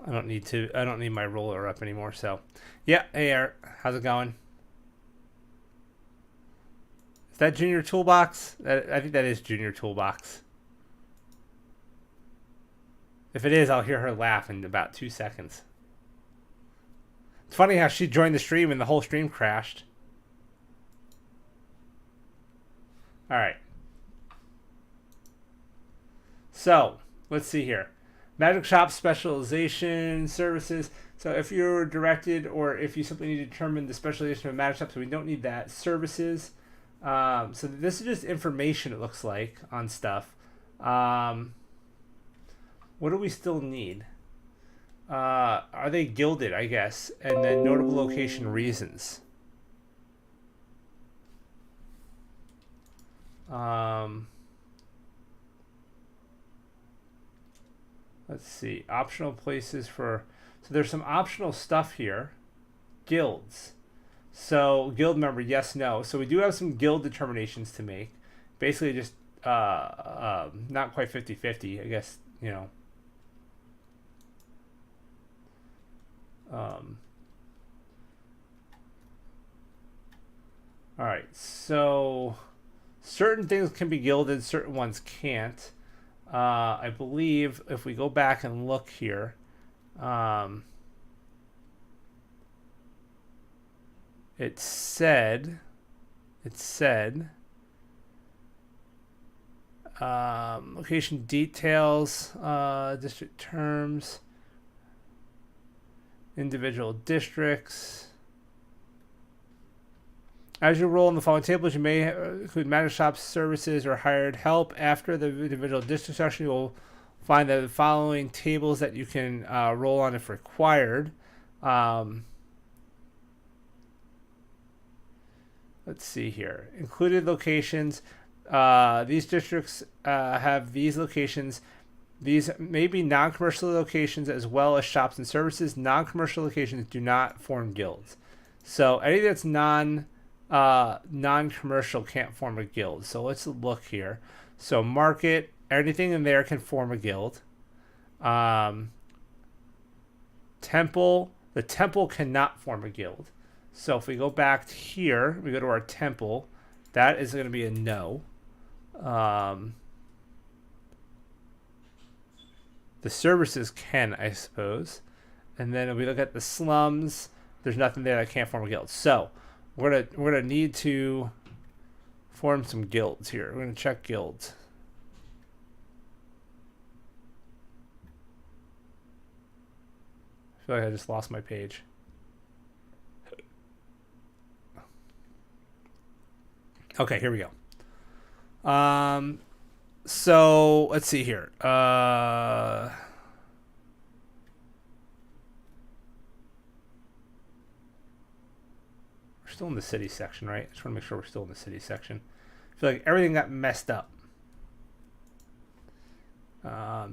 I don't need my roller up anymore. So yeah. Hey, Art, how's it going? Is that Junior Toolbox? I think that is Junior Toolbox. If it is, I'll hear her laugh in about 2 seconds. It's funny how she joined the stream and the whole stream crashed. All right. So, let's see here. Magic Shop specialization services. So if you're directed or if you simply need to determine the specialization of Magic Shop, so we don't need that. Services. So this is just information, it looks like, on stuff. What do we still need? Are they gilded, I guess? And then notable location reasons. Let's see. Optional places for... So there's some optional stuff here. Guilds. So guild member, yes, no. So we do have some guild determinations to make. Basically just not quite 50-50, I guess, you know. All right, so certain things can be gilded, certain ones can't. I believe if we go back and look here, it said location details, district terms, individual districts. As you roll in the following tables, you may include Magic Shop services or hired help. After the individual district section, you will find the following tables that you can roll on if required. Let's see here. Included locations. These districts have these locations. These may be non-commercial locations as well as shops and services. Non-commercial locations do not form guilds. So anything that's non-commercial can't form a guild. So let's look here. So market, anything in there can form a guild. Temple, the temple cannot form a guild. So if we go back to here, we go to our temple, that is going to be a no. The services can, I suppose. And then if we look at the slums, there's nothing there that can't form a guild. So we're gonna need to form some guilds here. We're gonna check guilds. I feel like I just lost my page. Okay, here we go. So let's see here. We're still in the city section, right? I just want to make sure we're still in the city section. I feel like everything got messed up.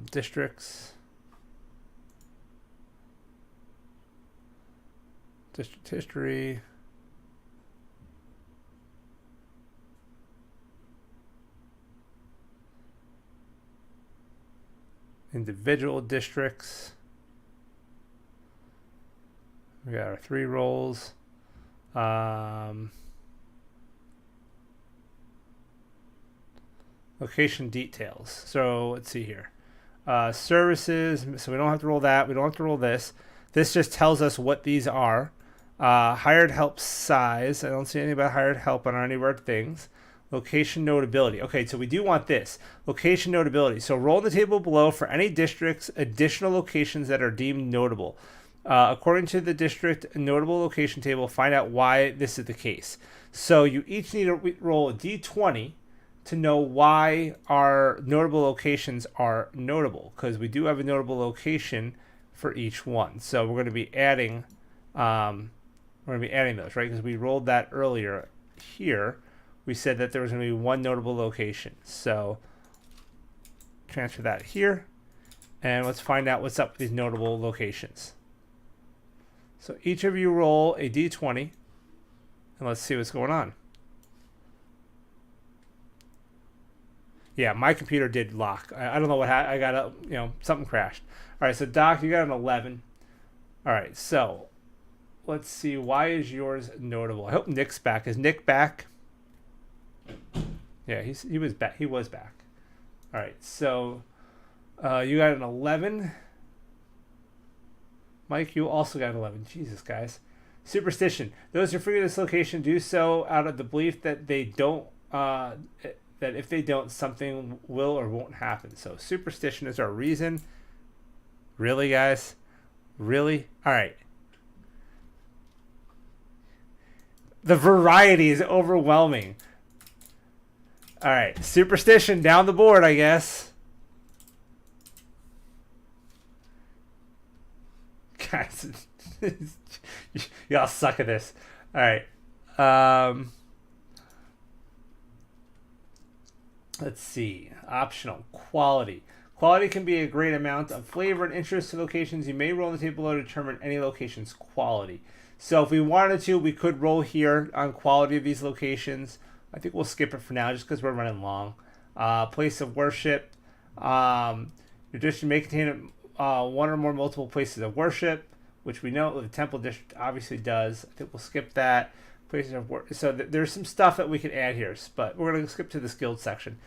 Districts. District history. Individual districts. We got our 3 roles. Location details. So let's see here. Services. So we don't have to roll that. We don't have to roll this. This just tells us what these are. Hired help size. I don't see anything about hired help on any of our things. Location notability. Okay, so we do want this. Location notability. So roll the table below for any districts, additional locations that are deemed notable. According to the district notable location table, find out why this is the case. So you each need to roll a d20 to know why our notable locations are notable, because we do have a notable location for each one. So we're going to be adding those, right? Because we rolled that earlier here. We said that there was going to be one notable location. So transfer that here. And let's find out what's up with these notable locations. So each of you roll a d20, and let's see what's going on. Yeah, my computer did lock. I don't know what happened. I got something crashed. All right, so Doc, you got an 11. All right, so let's see. Why is yours notable? I hope Nick's back. Is Nick back? Yeah, he was back. He was back. All right, so you got an 11. Mike, you also got an 11. Jesus, guys. Superstition. Those who forget this location do so out of the belief that they don't. That if they don't, something will or won't happen. So superstition is our reason. Really, guys? Really? All right. The variety is overwhelming. All right. Superstition down the board, I guess. Guys, y'all suck at this. All right. Let's see. Optional. Quality. Quality can be a great amount of flavor and interest to locations. You may roll on the table below to determine any location's quality. So if we wanted to, we could roll here on quality of these locations. I think we'll skip it for now just because we're running long. Place of worship. Your district may contain one or more multiple places of worship, which we know the temple district obviously does. I think we'll skip that. Places of work. So there's some stuff that we can add here, but we're going to skip to this guild section.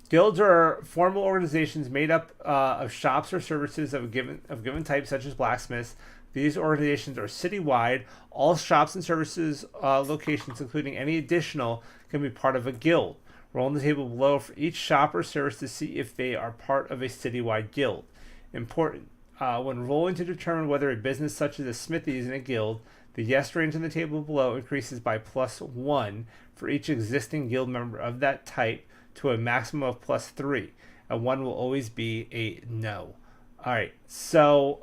Guilds are formal organizations made up of shops or services of given type, such as blacksmiths. These organizations are citywide. All shops and services locations, including any additional, can be part of a guild. Roll on the table below for each shop or service to see if they are part of a citywide guild. Important. When rolling to determine whether a business such as a smithy is in a guild, the yes range on the table below increases by +1 for each existing guild member of that type to a maximum of +3. A 1 will always be a no. All right, so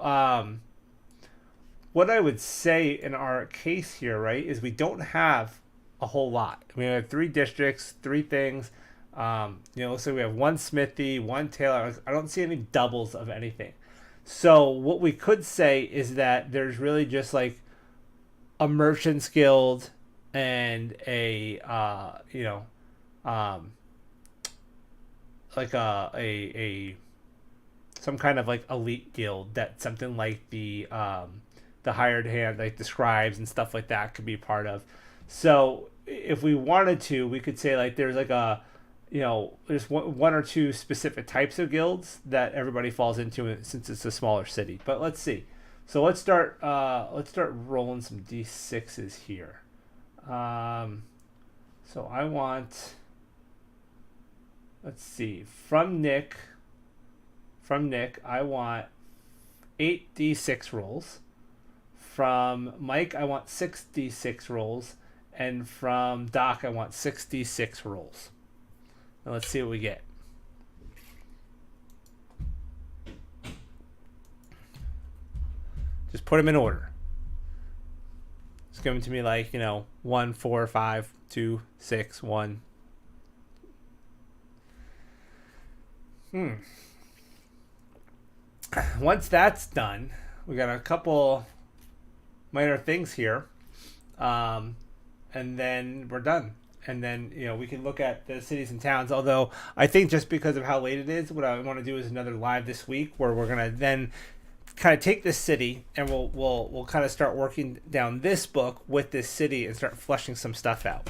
what I would say in our case here, right, is we don't have a whole lot. We have 3 districts, 3 things. So we have 1 smithy, 1 tailor. I don't see any doubles of anything. So what we could say is that there's really just like a merchant's guild and a like a some kind of like elite guild that something like the hired hand, like the scribes and stuff like that, could be part of. So if we wanted to, we could say like there's like a there's one or 2 specific types of guilds that everybody falls into since it's a smaller city. But let's see. So let's start rolling some d6s here. So I want, let's see, from Nick I want 8 d6 rolls. From Mike I want 6 d6 rolls, and from Doc I want 6 d6 rolls. Now let's see what we get. Just put them in order. Just give them to me like, 1, 4, 5, 2, 6, 1. Once that's done, we got a couple minor things here. And then we're done. And then, we can look at the cities and towns. Although I think just because of how late it is, what I want to do is another live this week where we're going to then kind of take this city and we'll kind of start working down this book with this city and start fleshing some stuff out.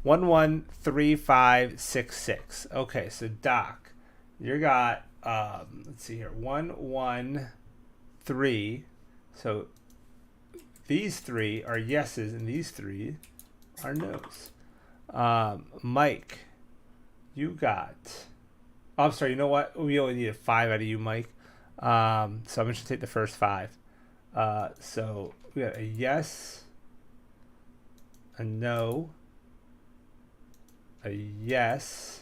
1 1 3 5 6 6. Okay, so Doc, you got let's see here, 1 1 3. So these 3 are yeses and these 3 are no's. Mike, you got. Oh, I'm sorry. You know what? We only needed 5 out of you, Mike. So I'm just gonna take the first 5. So we got a yes, a no, a yes.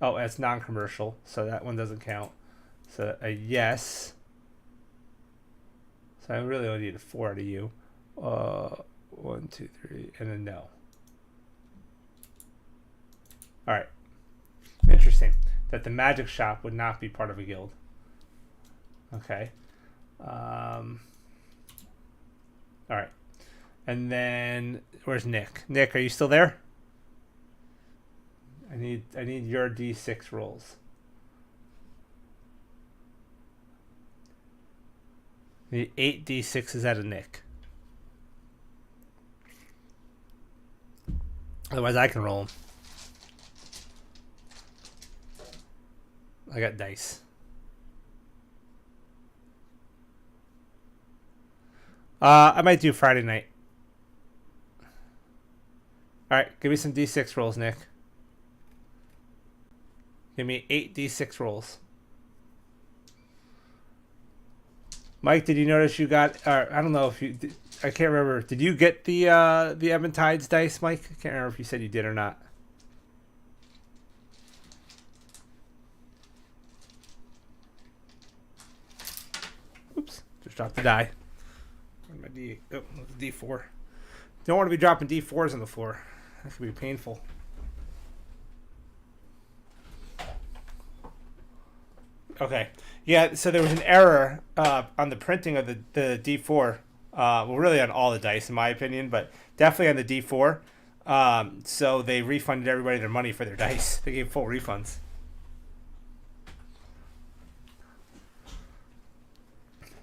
Oh, that's non-commercial, so that one doesn't count. So a yes. So I really only needed 4 out of you. 1, 2, 3, and a no. All right. Interesting. that the magic shop would not be part of a guild. Okay. All right. And then where's Nick? Nick, are you still there? I need your D6 rolls. I need 8 D6s out of Nick. Otherwise, I can roll them. I got dice. I might do Friday night. All right, give me some D6 rolls, Nick. Give me 8 D6 rolls. Mike, did you notice you got? I don't know if you. I can't remember. Did you get the Eventides dice, Mike? I can't remember if you said you did or not. Oops! Just dropped the die. My D4. Don't want to be dropping D4s on the floor. That could be painful. Okay. Yeah, so there was an error on the printing of the D4. Well, really on all the dice, in my opinion, but definitely on the D4. So they refunded everybody their money for their dice. They gave full refunds.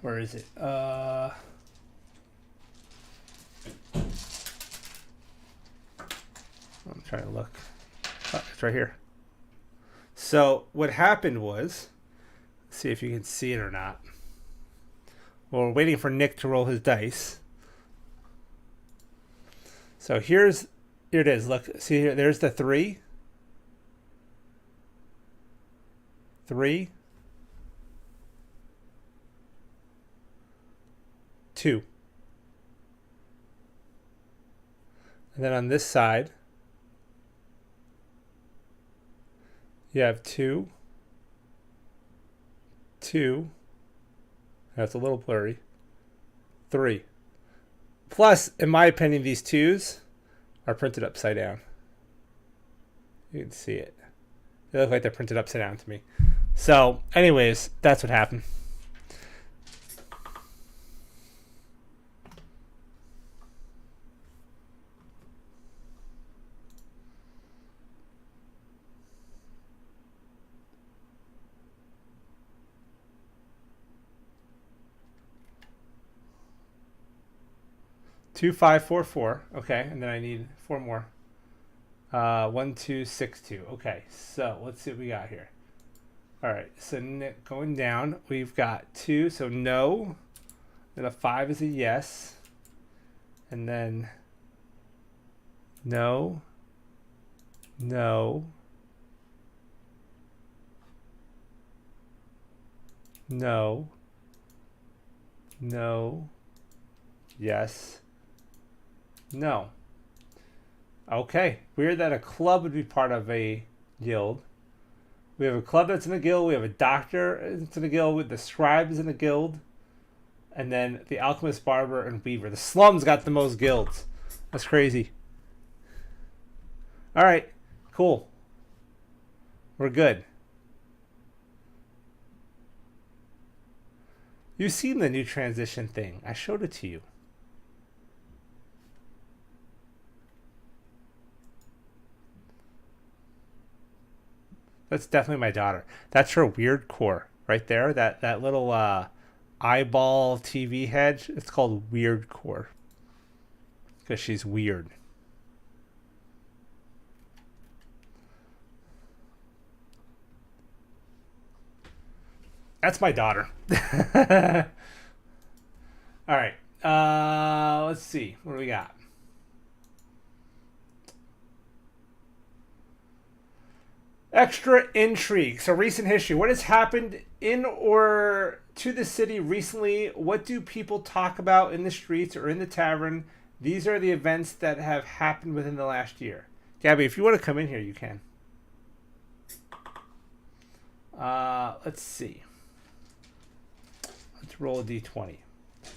Where is it? I'm trying to look. Oh, it's right here. So what happened was, let's see if you can see it or not. Well, we're waiting for Nick to roll his dice. So here it is. Look, see here. There's the 3. 3. 2. And then on this side, you have 2. 2. That's a little blurry. 3. Plus, in my opinion, these 2s are printed upside down. You can see it. They look like they're printed upside down to me. So, anyways, that's what happened. Two, 5, 4, 4. Okay, and then I need 4 more. 1, 2, 6, 2. Okay, so let's see what we got here. All right, so going down, we've got 2, so no. Then a 5 is a yes. And then no, no, no, no, yes. No. Okay. Weird that a club would be part of a guild. We have a club that's in a guild. We have a doctor that's in a guild. With the scribe is in a guild. And then the alchemist, barber, and weaver. The slums got the most guilds. That's crazy. All right. Cool. We're good. You've seen the new transition thing. I showed it to you. That's definitely my daughter. That's her weird core right there. That little eyeball TV head. It's called weird core because she's weird. That's my daughter. All right. Let's see. What do we got? Extra intrigue. So recent history. What has happened in or to the city recently? What do people talk about in the streets or in the tavern? These are the events that have happened within the last year. Gabby, if you want to come in here, you can. Let's see. Let's roll a d20.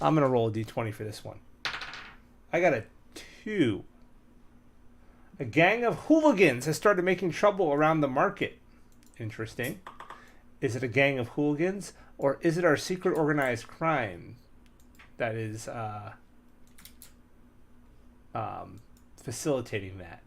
I'm going to roll a d20 for this one. I got a 2. A gang of hooligans has started making trouble around the market Interesting. Is it a gang of hooligans, or is it our secret organized crime that is facilitating that?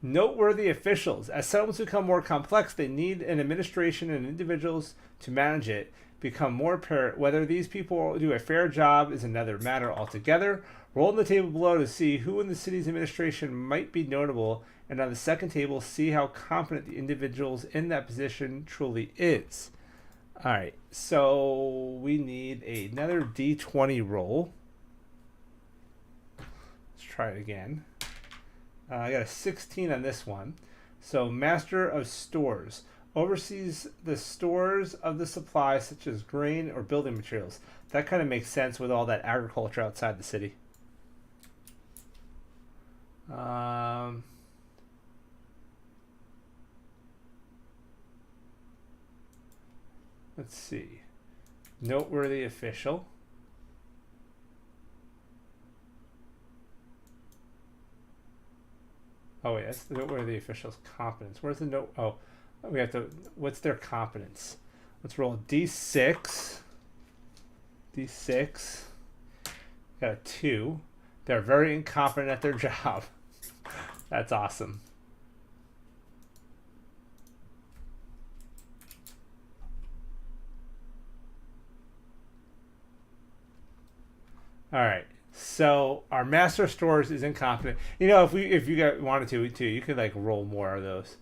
Noteworthy officials. As settlements become more complex, they need an administration and individuals to manage it. Become more apparent. Whether these people do a fair job is another matter altogether. Roll on the table below to see who in the city's administration might be notable, and on the second table, see how competent the individuals in that position truly is. All right, so we need another D20 roll. Let's try it again. I got a 16 on this one. So master of stores. Oversees the stores of the supplies such as grain or building materials. That kind of makes sense with all that agriculture outside the city. Let's see. Noteworthy official. Oh wait, that's the noteworthy official's competence. Where's the note? Oh, we have to. What's their competence? Let's roll D6. D6. Got a 2. They're very incompetent at their job. That's awesome. All right. So our master of stores is incompetent. You know, if you guys wanted to, you could like roll more of those.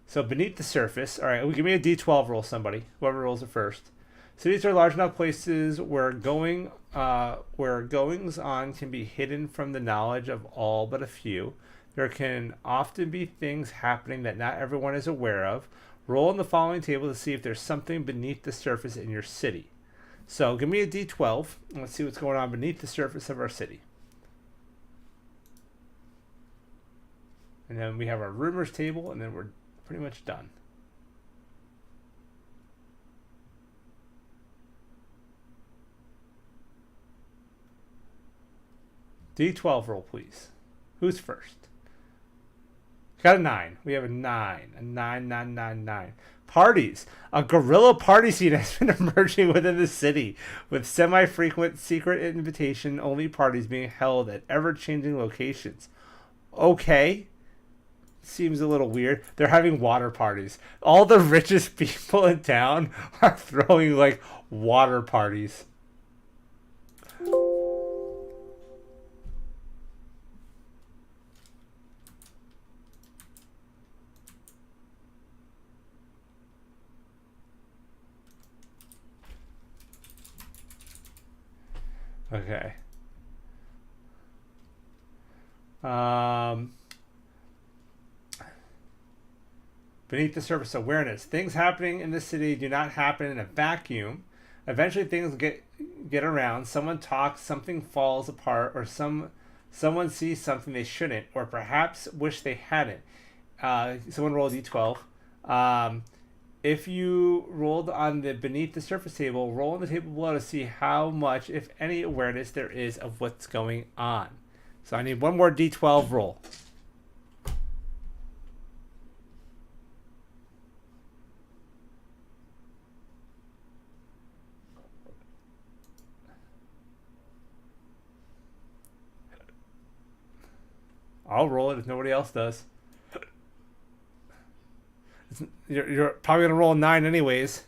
So beneath the surface. All right, give me a D12 roll. Somebody, whoever rolls it first. Cities are large enough places where goings on can be hidden from the knowledge of all but a few. There can often be things happening that not everyone is aware of. Roll in the following table to see if there's something beneath the surface in your city. So give me a D12, and let's see what's going on beneath the surface of our city. And then we have our rumors table, and then we're pretty much done. D12 roll, please. Who's first? Got a 9. We have a 9. A 9, 9, 9, 9. Parties. A guerrilla party scene has been emerging within the city, with semi-frequent secret invitation-only parties being held at ever-changing locations. Okay. Seems a little weird. They're having water parties. All the richest people in town are throwing, like, water parties. Okay. Beneath the surface awareness. Things happening in the city do not happen in a vacuum. Eventually things get around. Someone talks, something falls apart, or someone sees something they shouldn't, or perhaps wish they hadn't. Someone roll a D12. If you rolled on the beneath the surface table, roll on the table below to see how much, if any, awareness there is of what's going on. So I need one more D12 roll. I'll roll it if nobody else does. You're probably going to roll a 9 anyways.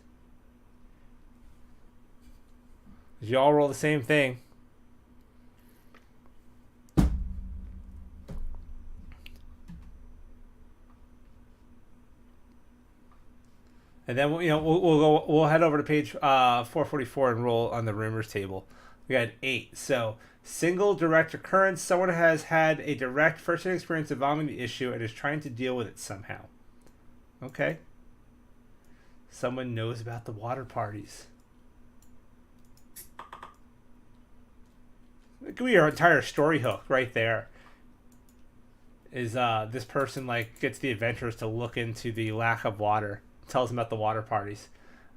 You all roll the same thing. And then we'll head over to page 444 and roll on the rumors table. We got 8. So single direct occurrence. Someone has had a direct first-hand experience involving the issue and is trying to deal with it somehow. Okay. Someone knows about the water parties. It could be your entire story hook right there. Is this person like gets the adventurers to look into the lack of water, tells them about the water parties.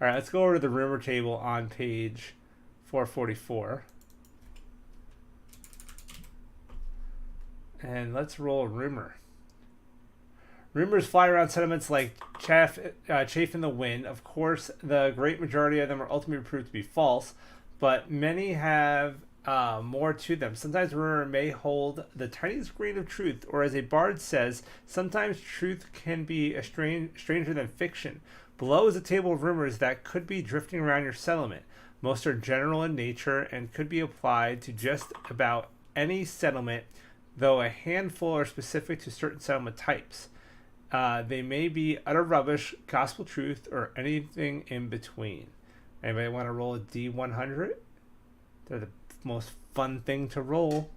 All right, let's go over to the rumor table on page 444. And let's roll a rumor. Rumors fly around sentiments like chaff in the wind. Of course, the great majority of them are ultimately proved to be false, but many have more to them. Sometimes rumor may hold the tiniest grain of truth, or as a bard says, sometimes truth can be stranger than fiction. Below is a table of rumors that could be drifting around your settlement. Most are general in nature and could be applied to just about any settlement, though a handful are specific to certain settlement types. They may be utter rubbish, gospel truth, or anything in between. Anybody want to roll a D100? They're the most fun thing to roll.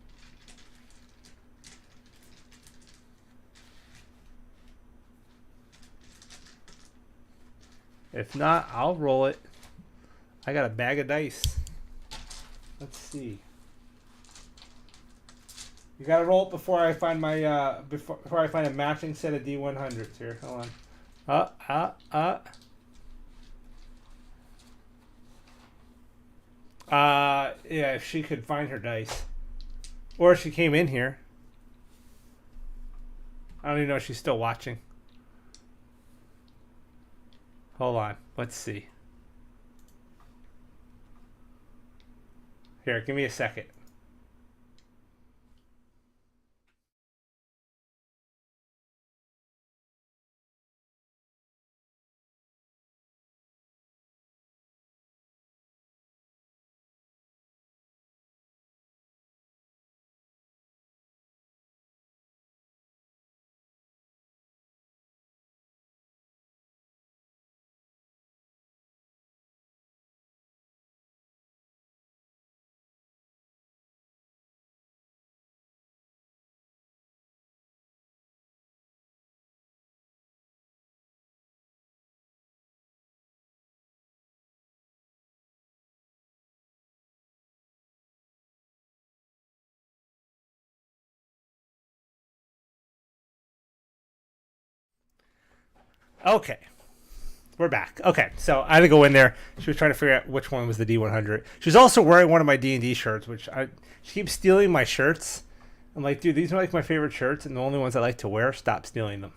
If not, I'll roll it. I got a bag of dice. Let's see. You gotta roll it before I find my before I find a matching set of D100s here. Hold on. Yeah, if she could find her dice. Or if she came in here. I don't even know if she's still watching. Hold on. Let's see. Here, give me a second. Okay. We're back. Okay, so I had to go in there. She was trying to figure out which one was the D100. She was also wearing one of my D&D shirts, she keeps stealing my shirts. I'm like, dude, these are like my favorite shirts and the only ones I like to wear. Stop stealing them.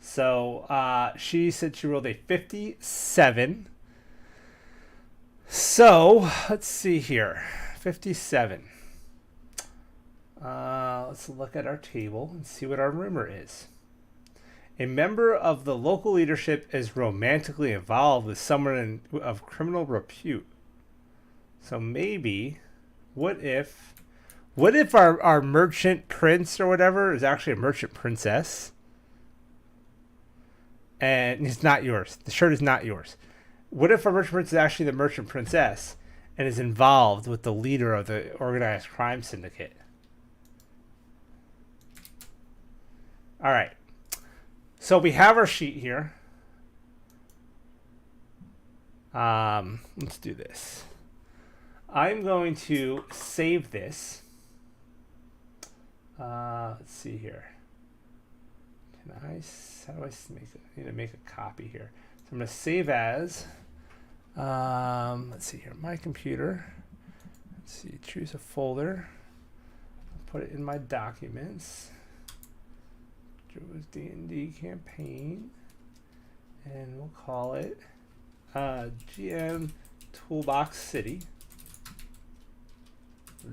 So she said she rolled a 57. So let's see here. 57. Let's look at our table and see what our rumor is. A member of the local leadership is romantically involved with someone of criminal repute. So maybe, what if our merchant prince or whatever is actually a merchant princess? And it's not yours. The shirt is not yours. What if our merchant prince is actually the merchant princess and is involved with the leader of the organized crime syndicate? All right. So we have our sheet here. Let's do this. I'm going to save this. Let's see here. How do I make it? I need to make a copy here. So I'm going to save as. Let's see here. My computer. Let's see. Choose a folder. Put it in my documents. Joe's D&D campaign, and we'll call it GM Toolbox City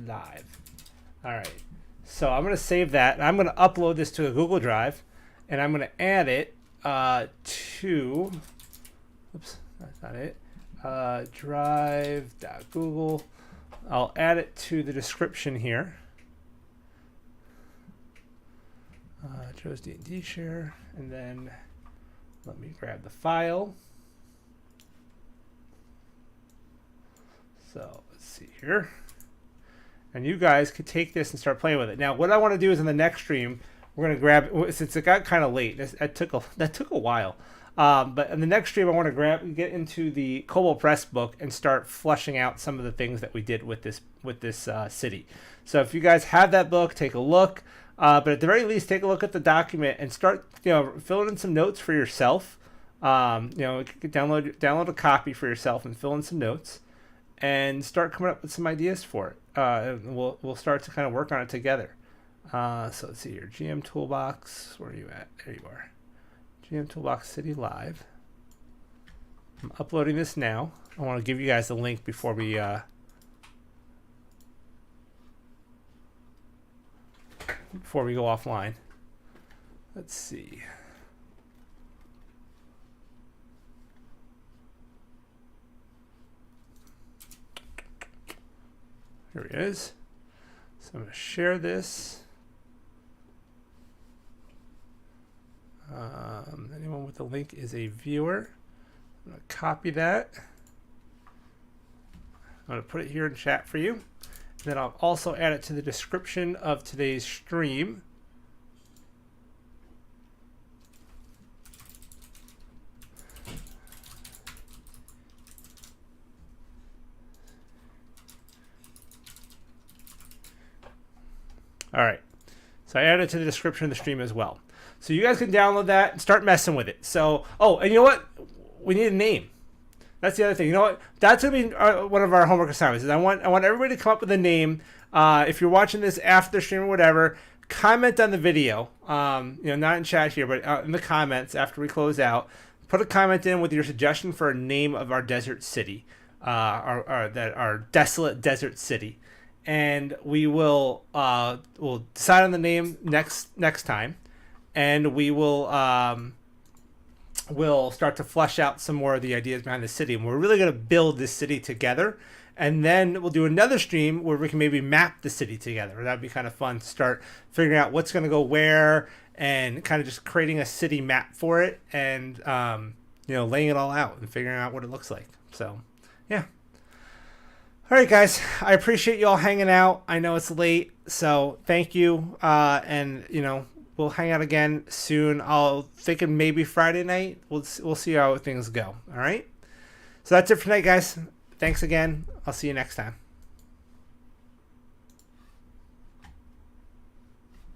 Live. All right, so I'm going to save that, and I'm going to upload this to a Google Drive, and I'm going to add it to, oops, that's not it, drive.google. I'll add it to the description here. Joe's D&D share, and then let me grab the file. So let's see here. And you guys could take this and start playing with it. Now, what I want to do is in the next stream, we're going to grab, since it got kind of late, that took a while. But in the next stream, I want to get into the Kobold Press book and start fleshing out some of the things that we did with this city. So if you guys have that book, take a look. But at the very least, take a look at the document and start, filling in some notes for yourself. You can download a copy for yourself and fill in some notes, and start coming up with some ideas for it. We'll start to kind of work on it together. So let's see here. GM Toolbox. Where are you at? There you are. GM Toolbox City Live. I'm uploading this now. I want to give you guys the link before we go offline. Let's see. Here he is. So I'm going to share this. Anyone with the link is a viewer. I'm going to copy that. I'm going to put it here in chat for you. And then I'll also add it to the description of today's stream. All right. So I added it to the description of the stream as well. So you guys can download that and start messing with it. So, oh, and you know what? We need a name. That's the other thing. You know what? That's going to be one of our homework assignments. Is I want everybody to come up with a name. If you're watching this after the stream or whatever, comment on the video. Not in chat here, but in the comments after we close out. Put a comment in with your suggestion for a name of our desert city, our desolate desert city. And we will we'll decide on the name next time, and we'll start to flesh out some more of the ideas behind the city. And we're really going to build this city together, and then we'll do another stream where we can maybe map the city together. That'd be kind of fun to start figuring out what's going to go where, and kind of just creating a city map for it, and laying it all out and figuring out what it looks like. So, yeah. All right, guys, I appreciate you all hanging out. I know it's late, so thank you. And we'll hang out again soon. I'll thinking maybe Friday night. We'll see how things go. All right. So that's it for tonight, guys. Thanks again. I'll see you next time.